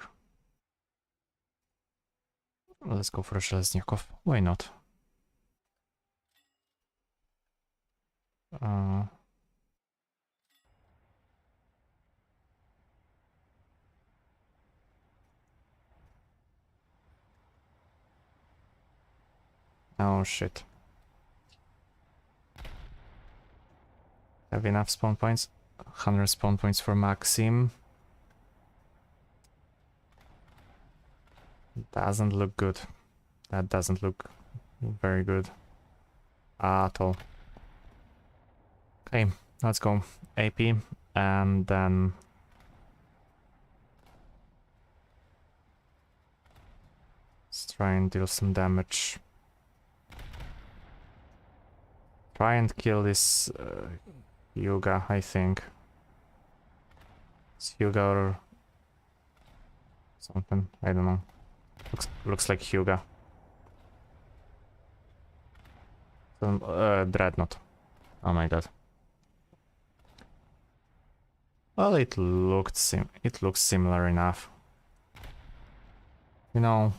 Let's go for a Żelazniaków. Why not? Oh shit. Have enough spawn points? 100 spawn points for Maxim. Doesn't look good. That doesn't look very good at all. Okay, let's go AP and then let's try and deal some damage. Try and kill this Hyuga, I think. It's Hyuga or something, I don't know. Looks like Hyuga. Some Dreadnought. Oh my god. Well, it looks similar enough. You know.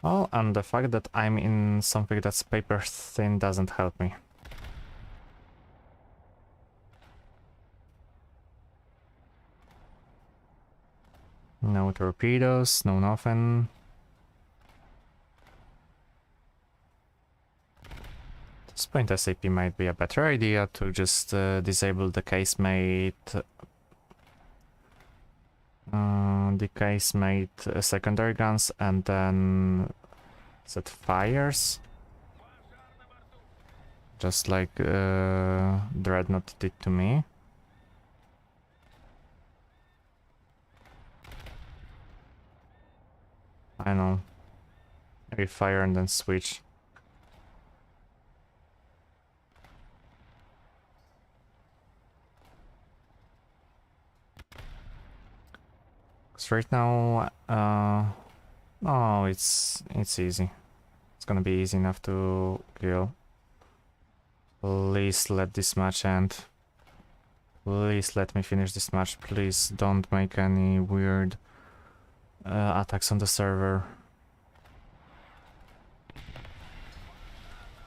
Oh, and the fact that I'm in something that's paper thin doesn't help me. No torpedoes, no nothing. At this point SAP might be a better idea to just disable the casemate secondary guns and then set fires. Just like Dreadnought did to me. I know. Maybe fire and then switch. because right now, oh, it's easy. It's gonna be easy enough to kill. Please let this match end. Please let me finish this match. Please don't make any weird attacks on the server.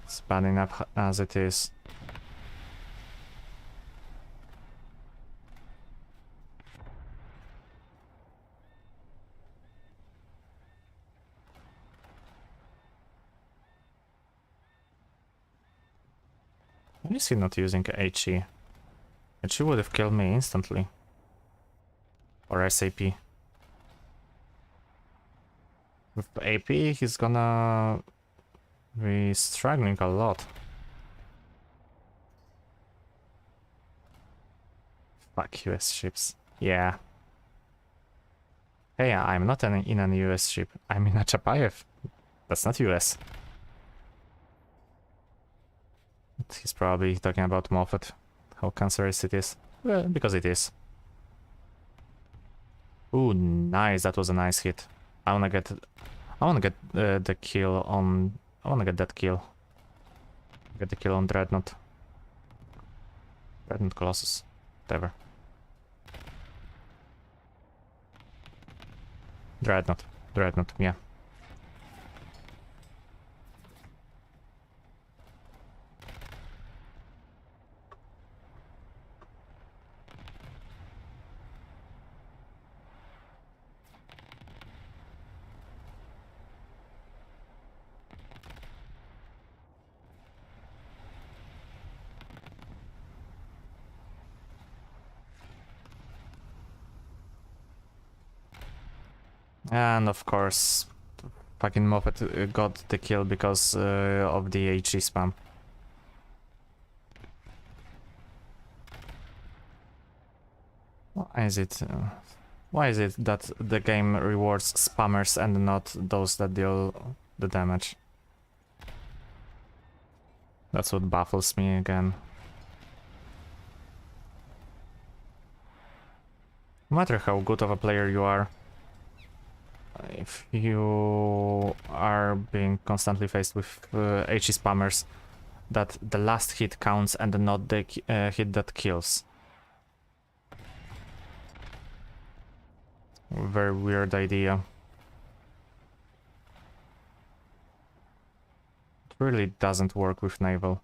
It's bad enough as it is. Why is he not using HE? HE would have killed me instantly. Or SAP. With AP, he's gonna be struggling a lot. Fuck US ships. Yeah. Hey, I'm not in an US ship. I'm in a Chapayev. That's not US. He's probably talking about Moffat. How cancerous it is. Well, because it is. Ooh, nice. That was a nice hit. I wanna get the kill on... I wanna get that kill. Get the kill on Dreadnought. Dreadnought Colossus. Whatever. Dreadnought, yeah. And of course, fucking Moffat got the kill because of the HE spam. Why is it that the game rewards spammers and not those that deal the damage? That's what baffles me again. No matter how good of a player you are, if you are being constantly faced with HE spammers, that the last hit counts and not the hit that kills. Very weird idea. It really doesn't work with Naval.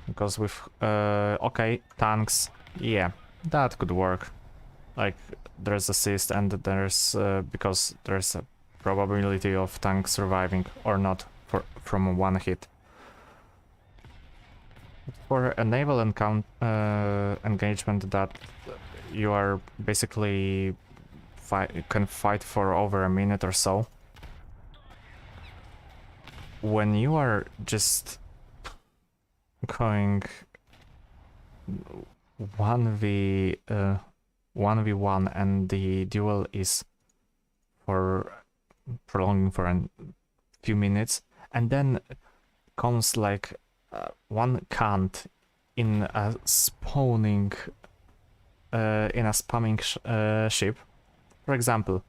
Because with, okay, tanks, yeah, that could work. Like, there's assist and there's, because there's a probability of tank surviving or not from one hit. For a naval engagement that you are basically can fight for over a minute or so, when you are just going 1v1 and the duel is for prolonging for a few minutes, and then comes like one can't in a spawning spamming ship, for example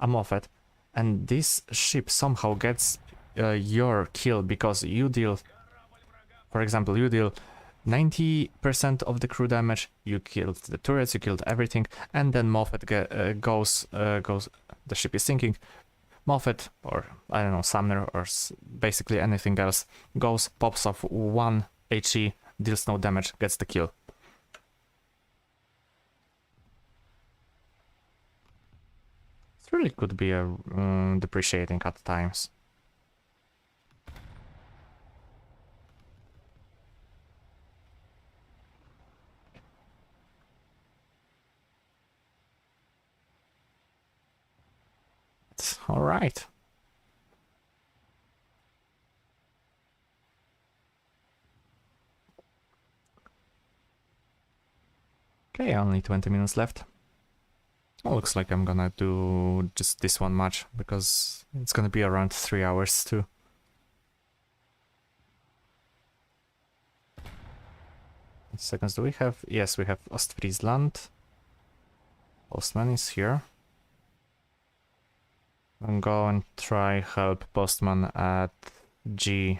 a Moffat, and this ship somehow gets your kill because you deal, for example, you deal 90% of the crew damage, you killed the turrets, you killed everything, and then Moffat goes, the ship is sinking, Moffat, or I don't know, Sumner, or basically anything else, goes, pops off one HE, deals no damage, gets the kill. It really could be depreciating at times. All right. Okay, only 20 minutes left. Oh, looks like I'm gonna do just this one match because it's gonna be around 3 hours too. Seconds do we have? Yes, we have Ostfriesland. Postman is here. I'll go and try help postman at G.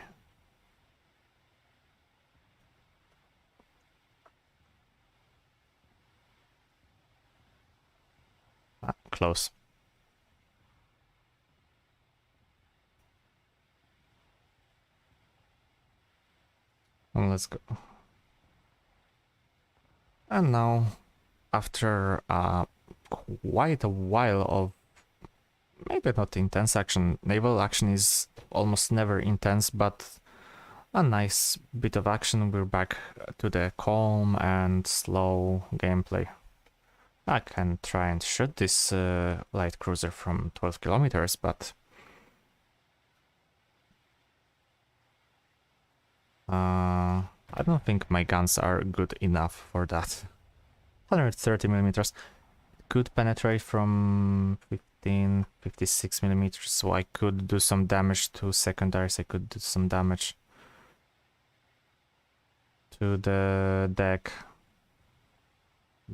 Ah, close. Well, let's go. And now, after quite a while of maybe not intense action, naval action is almost never intense, but a nice bit of action, we're back to the calm and slow gameplay. I can try and shoot this light cruiser from 12 kilometers, but I don't think my guns are good enough for that. 130 millimeters could penetrate from 15, 56 millimeters, so I could do some damage to secondaries. I could do some damage to the deck,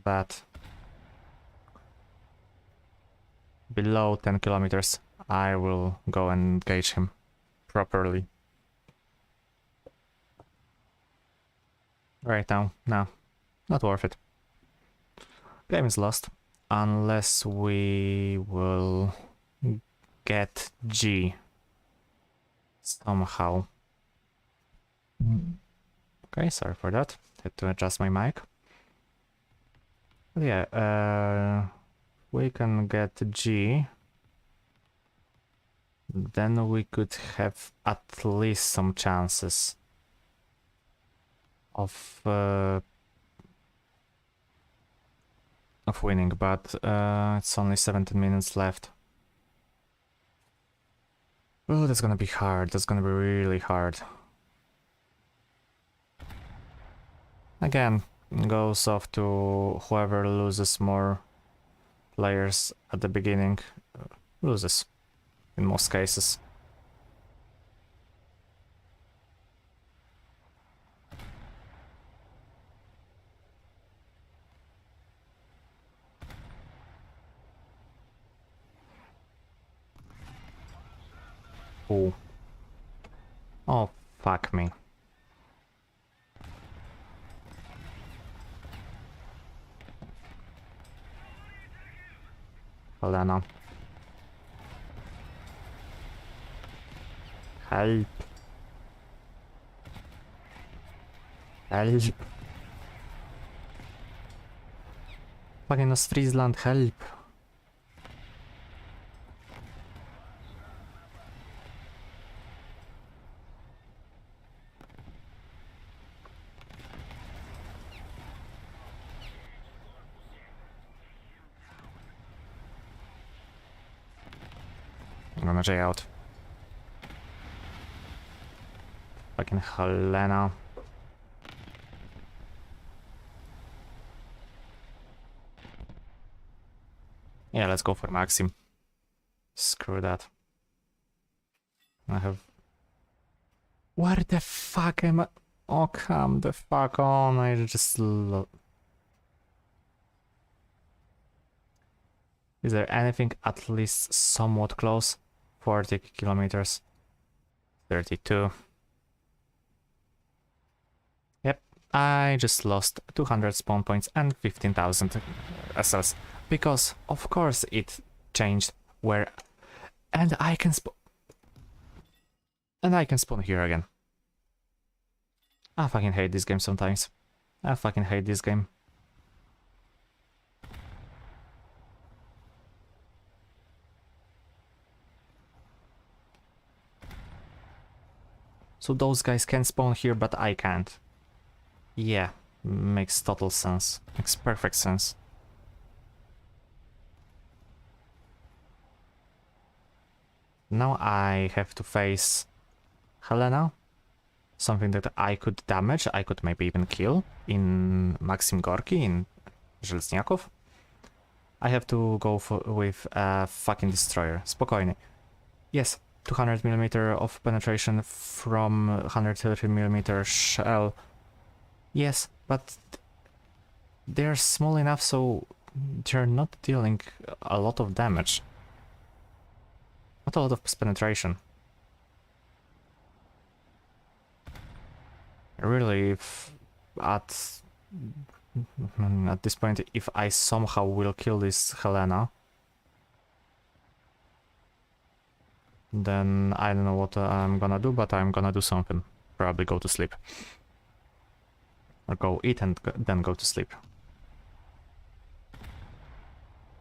but below 10 kilometers I will go and engage him properly. Right now, no, not worth it. Game is lost unless we will get G somehow. Okay, sorry for that. Had to adjust my mic. But yeah, we can get G. Then we could have at least some chances of winning, but it's only 17 minutes left. Oh, that's gonna be hard. That's gonna be really hard. Again, goes off to whoever loses more players at the beginning loses in most cases. Ooh. Oh, fuck me. Hold on now. Help. Help. Fucking Ostfriesland, help. I'm gonna J out. Fucking Helena. Yeah, let's go for Maxim. Screw that. I have... Where the fuck am I? Oh, come the fuck on, I just... Is there anything at least somewhat close? 40 kilometers. 32. Yep, I just lost 200 spawn points and 15,000 SLs. Because, of course, it changed where... And I can spawn... And I can spawn here again. I fucking hate this game sometimes. I fucking hate this game. So those guys can spawn here, but I can't. Yeah, makes total sense. Makes perfect sense. Now I have to face Helena. Something that I could damage, I could maybe even kill in Maxim Gorky, in Żelezniaków. I have to go with a fucking destroyer. Spokojnie. Yes, 200mm of penetration from 130mm shell. Yes, but they're small enough so they're not dealing a lot of damage. Not a lot of penetration. Really, if at this point, if I somehow will kill this Helena, then I don't know what I'm gonna do, but I'm gonna do something. Probably go to sleep. Or go eat and then go to sleep.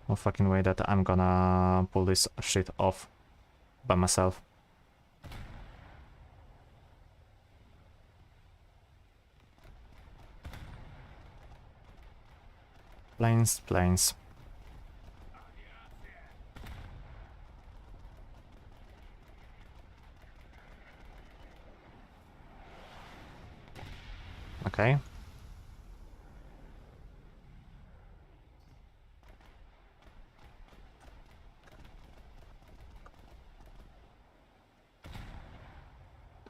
No fucking way that I'm gonna pull this shit off by myself. Planes, planes. Okay.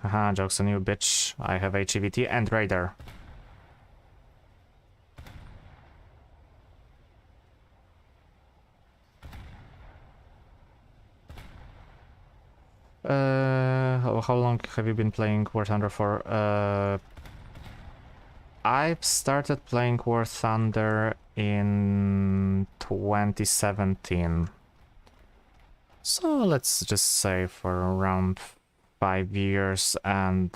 Haha, joke's on you, bitch. I have HEVT and radar. How long have you been playing War Thunder for? I've started playing War Thunder in 2017. So let's just say for around 5 years, and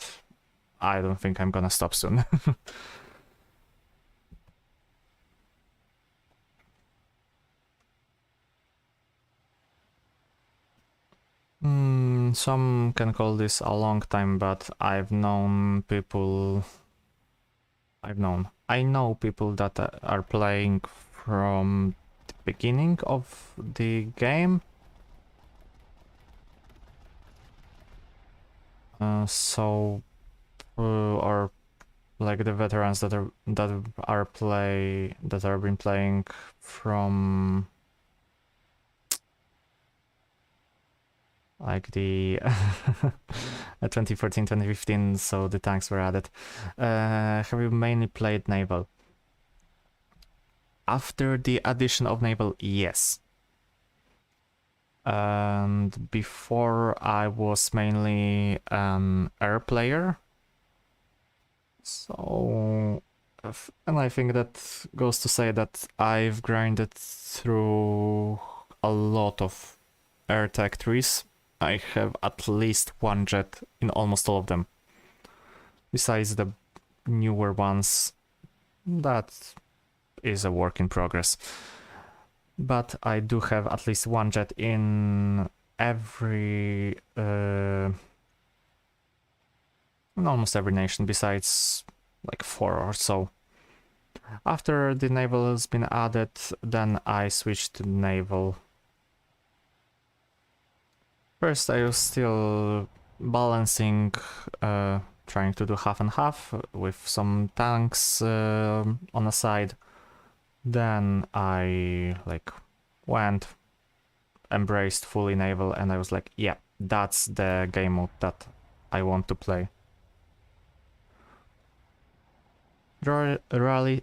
I don't think I'm gonna stop soon. Some can call this a long time, but I've known people... I know people that are playing from the beginning of the game. Or like the veterans that are been playing from like the 2014, 2015, so the tanks were added. Have you mainly played Naval? After the addition of Naval, yes. And before I was mainly an air player. So, and I think that goes to say that I've grinded through a lot of air tech trees. I have at least one jet in almost all of them. Besides the newer ones, that is a work in progress. But I do have at least one jet in every... in almost every nation, besides like 4 or so. After the naval has been added, then I switched to naval. First I was still balancing, trying to do half and half with some tanks on the side. Then I like went, embraced fully naval, and I was like, yeah, that's the game mode that I want to play. More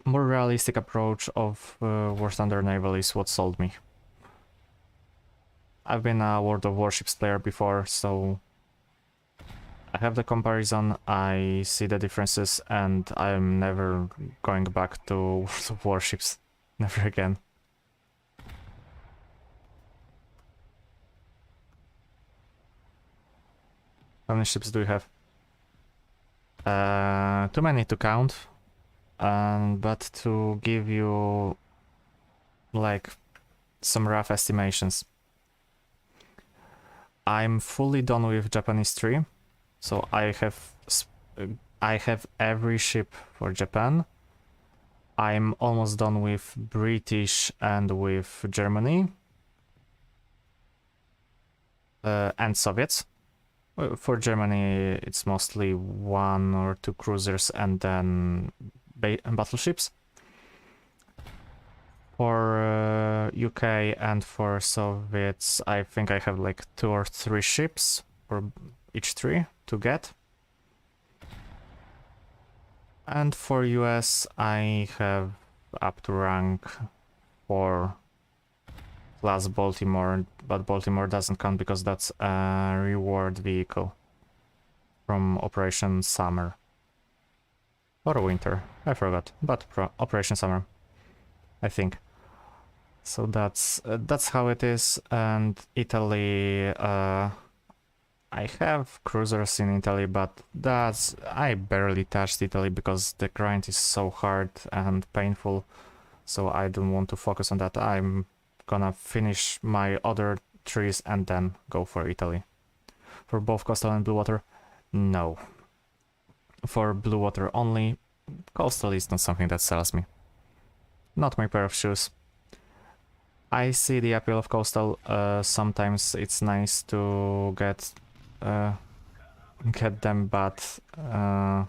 realistic approach of War Thunder Naval is what sold me. I've been a World of Warships player before, so I have the comparison, I see the differences, and I'm never going back to World of Warships. Never again. How many ships do you have? Too many to count. But to give you like some rough estimations, I'm fully done with Japanese tree, so I have every ship for Japan. I'm almost done with British and with Germany and Soviets. For Germany, it's mostly 1 or 2 cruisers and then battleships. For UK and for Soviets, I think I have like 2 or 3 ships for each 3 to get. And for US, I have up to rank 4 plus Baltimore, but Baltimore doesn't count because that's a reward vehicle from Operation Summer. Or Winter, I forgot, but Operation Summer, I think. So that's how it is. And Italy, I have cruisers in Italy, but I barely touched Italy because the grind is so hard and painful, so I don't want to focus on that. I'm gonna finish my other trees and then go for Italy. For both coastal and blue water, no. For blue water only, coastal is not something that sells me. Not my pair of shoes. I see the appeal of coastal. Sometimes it's nice to get them, but I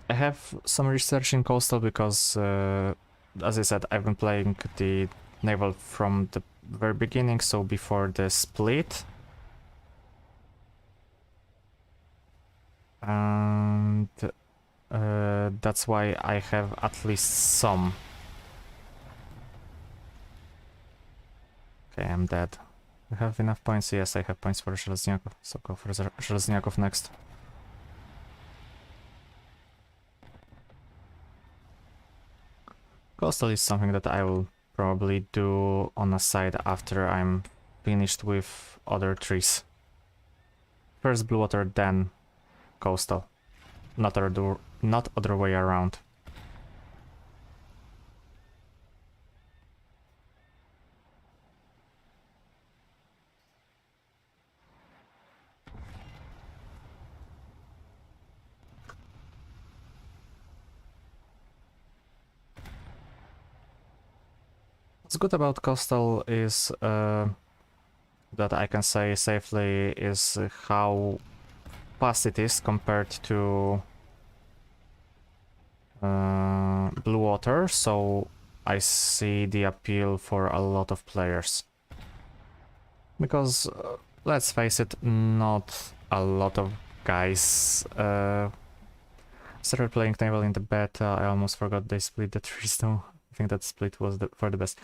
have some research in coastal because, as I said, I've been playing the naval from the very beginning, so before the split. And that's why I have at least some. Okay, I'm dead. I have enough points? Yes, I have points for Żelazniaków, so go for Żelazniaków next. Coastal is something that I will probably do on a side after I'm finished with other trees. First blue water, then coastal. Not other way around. What's good about coastal is that I can say safely is how fast it is compared to blue water, so I see the appeal for a lot of players. Because, let's face it, not a lot of guys started playing naval in the beta. I almost forgot they split the trees though. I think that split was for the best.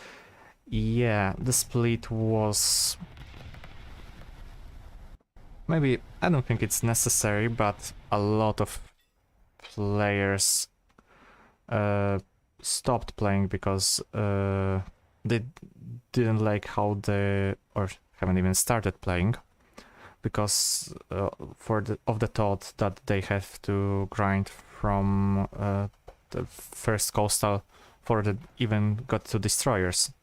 Yeah, the split was... Maybe, I don't think it's necessary, but a lot of players stopped playing because they didn't like how or haven't even started playing, because of the thought that they have to grind from the first coastal for the even got to destroyers,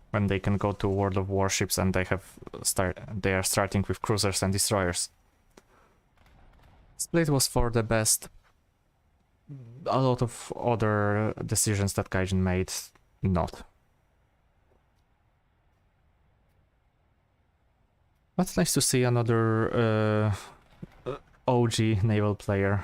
when they can go to World of Warships and they are starting with cruisers and destroyers. Split was for the best. A lot of other decisions that Gaijin made, not. But it's nice to see another OG naval player.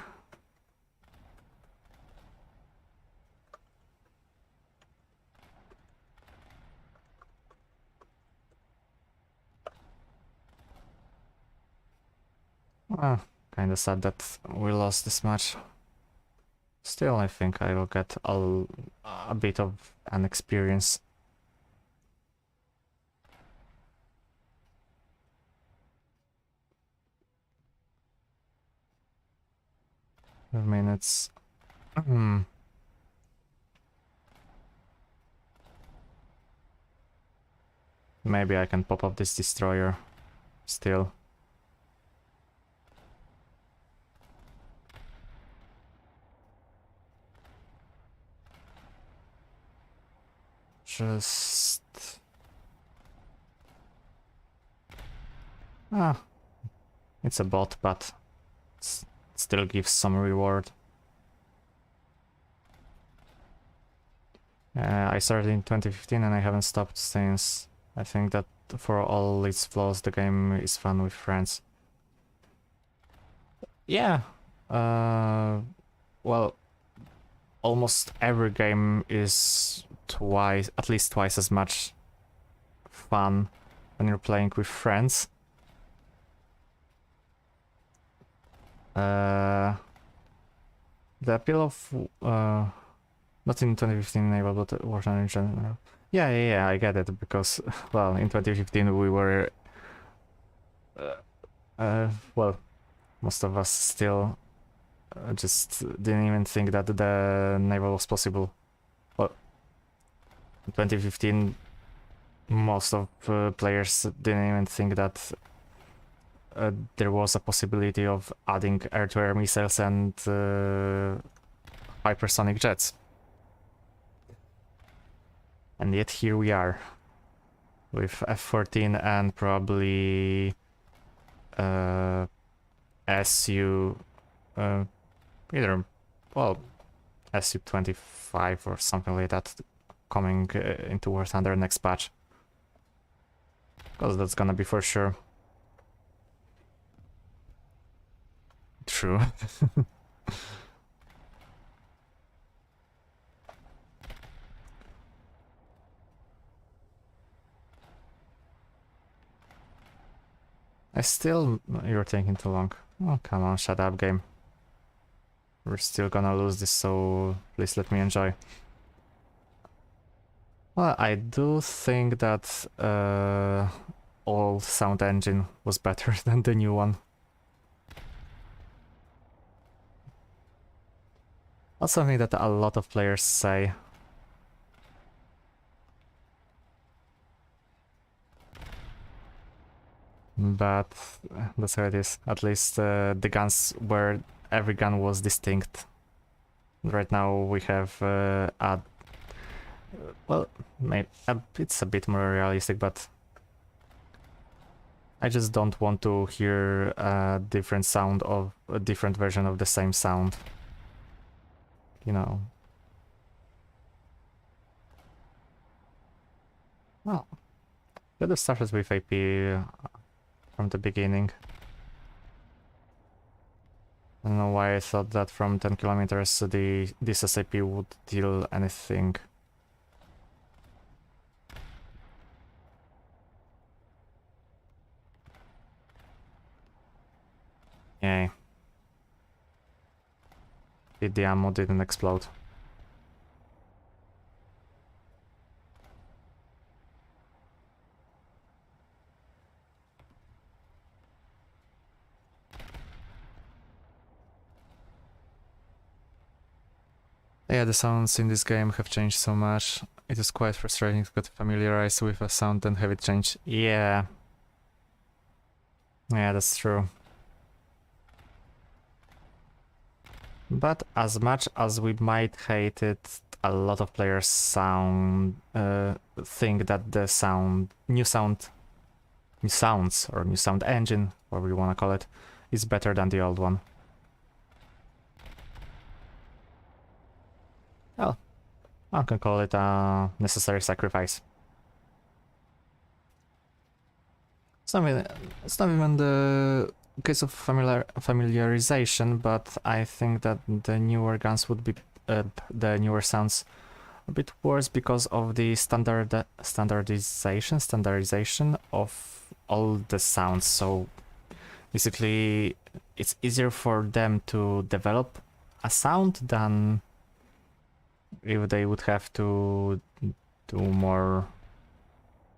Kinda sad that we lost this match. Still, I think I will get a bit of an experience. Minutes. Maybe I can pop up this destroyer still. Just... it's a bot, but it still gives some reward. I started in 2015 and I haven't stopped since. I think that for all its flaws, the game is fun with friends. Yeah, well, almost every game is at least twice as much fun when you're playing with friends. The appeal of not in 2015 Naval, but War Thunder in general, Yeah, I get it, because, well, in 2015 we were, well, most of us still just didn't even think that the naval was possible. Well, in 2015, most of players didn't even think that there was a possibility of adding air-to-air missiles and hypersonic jets. And yet here we are, with F-14 and probably SU, either, well, SU-25 or something like that, coming into War Thunder next patch. Because that's gonna be for sure. True. You're taking too long. Oh, come on, shut up, game. We're still gonna lose this, so please let me enjoy. Well, I do think that old sound engine was better than the new one. That's something that a lot of players say. But that's how it is. At least the guns were... every gun was distinct. Right now we have well, maybe it's a bit more realistic, but I just don't want to hear a different sound of a different version of the same sound. You know. Well, could have started with AP from the beginning. I don't know why I thought that from 10 kilometers this SAP would deal anything. Yay. The ammo didn't explode. Yeah, the sounds in this game have changed so much. It is quite frustrating to get familiarized with a sound and have it change. Yeah. Yeah, that's true. But as much as we might hate it, a lot of players think that the new sounds, or new sound engine, whatever you want to call it, is better than the old one. Well, I can call it a necessary sacrifice. It's not even the case of familiarization, but I think that the newer guns would be, the newer sounds, a bit worse because of the standardization of all the sounds. So basically, it's easier for them to develop a sound than if they would have to do more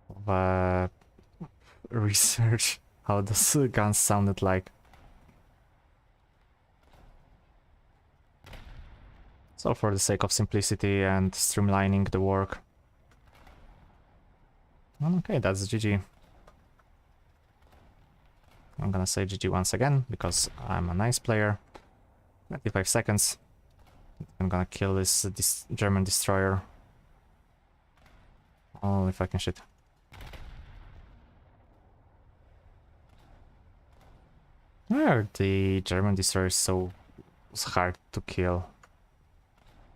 of a research how the guns sounded like. So for the sake of simplicity and streamlining the work. Okay, that's GG. I'm gonna say GG once again, because I'm a nice player. 25 seconds. I'm gonna kill this German destroyer. Oh, if I can shoot. Why are the German destroyers so hard to kill?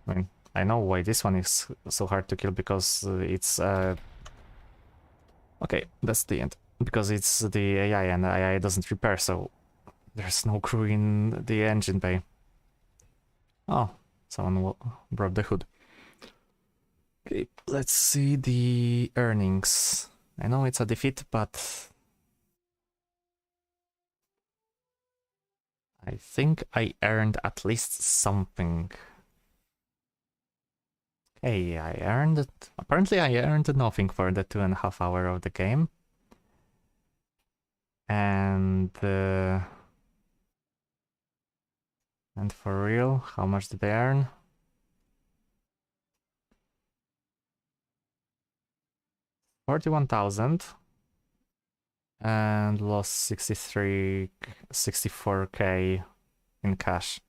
I mean, I know why this one is so hard to kill, because it's okay, that's the end. Because it's the AI, and the AI doesn't repair, so there's no crew in the engine bay. Oh, someone broke the hood. Okay, let's see the earnings. I know it's a defeat, but I think I earned at least something. Hey, I earned it. Apparently I earned nothing for the 2.5 hour of the game. And for real, how much did I earn? 41,000 and lost 64k in cash.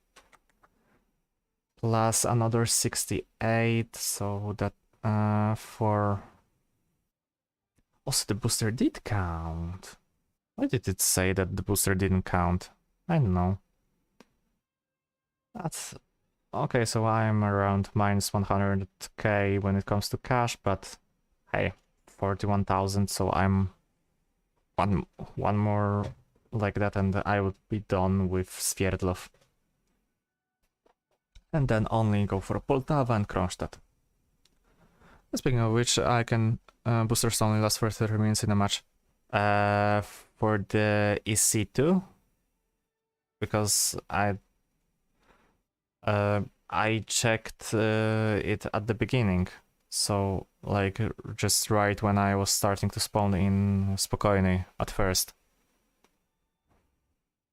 Plus another 68, so that for... Also, the booster did count. Why did it say that the booster didn't count? I don't know. That's... Okay, so I'm around minus 100k when it comes to cash, but hey, 41,000, so I'm one more like that and I would be done with Sverdlov. And then only go for Poltava and Kronstadt. Speaking of which, I can boosters only last for 30 minutes in a match. For the EC2, because I checked it at the beginning, so like just right when I was starting to spawn in Spokojny at first.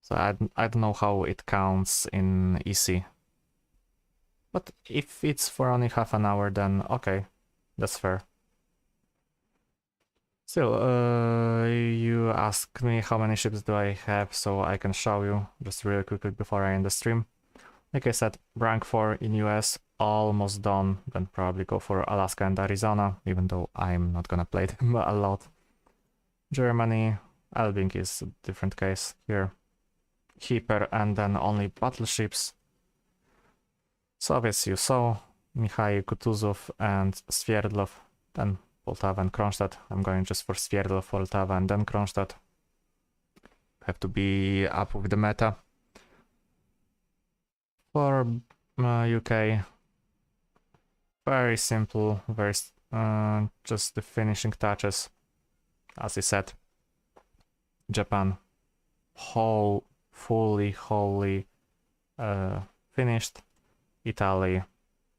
So I don't know how it counts in EC. But if it's for only half an hour, then okay, that's fair. Still, you asked me how many ships do I have, so I can show you just really quickly before I end the stream. Like I said, rank 4 in US, almost done, then probably go for Alaska and Arizona, even though I'm not gonna play them a lot. Germany, Elbing is a different case here. Hyper and then only battleships. Soviets you saw, Mikhail Kutuzov and Sverdlov, then Poltava and Kronstadt. I'm going just for Sverdlov, Poltava and then Kronstadt. Have to be up with the meta. For UK, very simple, very just the finishing touches. As I said, Japan, fully finished. Italy,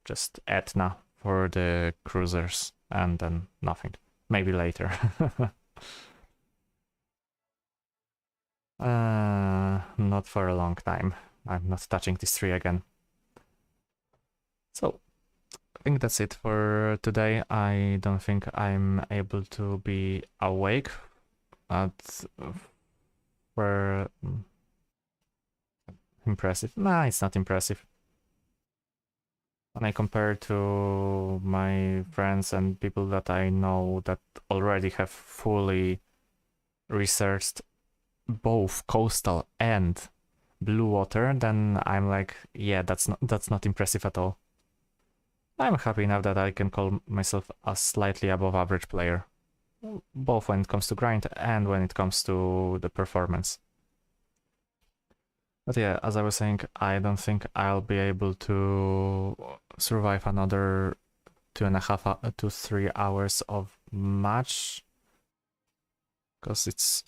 just Etna for the cruisers, and then nothing. Maybe later. Not for a long time. I'm not touching this tree again. So, I think that's it for today. I don't think I'm able to be awake for impressive. Nah, it's not impressive. When I compare to my friends and people that I know that already have fully researched both coastal and blue water, then I'm like, yeah, that's not impressive at all. I'm happy enough that I can call myself a slightly above average player, both when it comes to grind and when it comes to the performance. But yeah, as I was saying, I don't think I'll be able to survive another 2.5 to 3 hours of match, because it's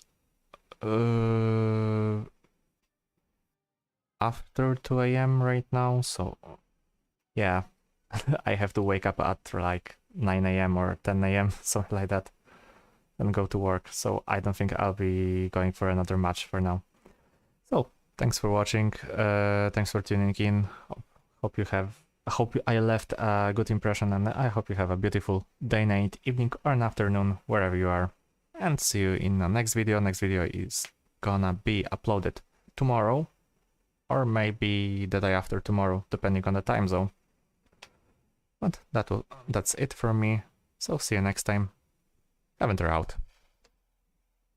after 2 AM right now, so yeah, I have to wake up at like 9 AM or 10 AM, something like that, and go to work, so I don't think I'll be going for another match for now. So, thanks for watching, thanks for tuning in. Hope I left a good impression, and I hope you have a beautiful day, night, evening, or an afternoon, wherever you are. And see you in the next video. Next video is gonna be uploaded tomorrow, or maybe the day after tomorrow, depending on the time zone. But that's it from me, so see you next time. Avenger out.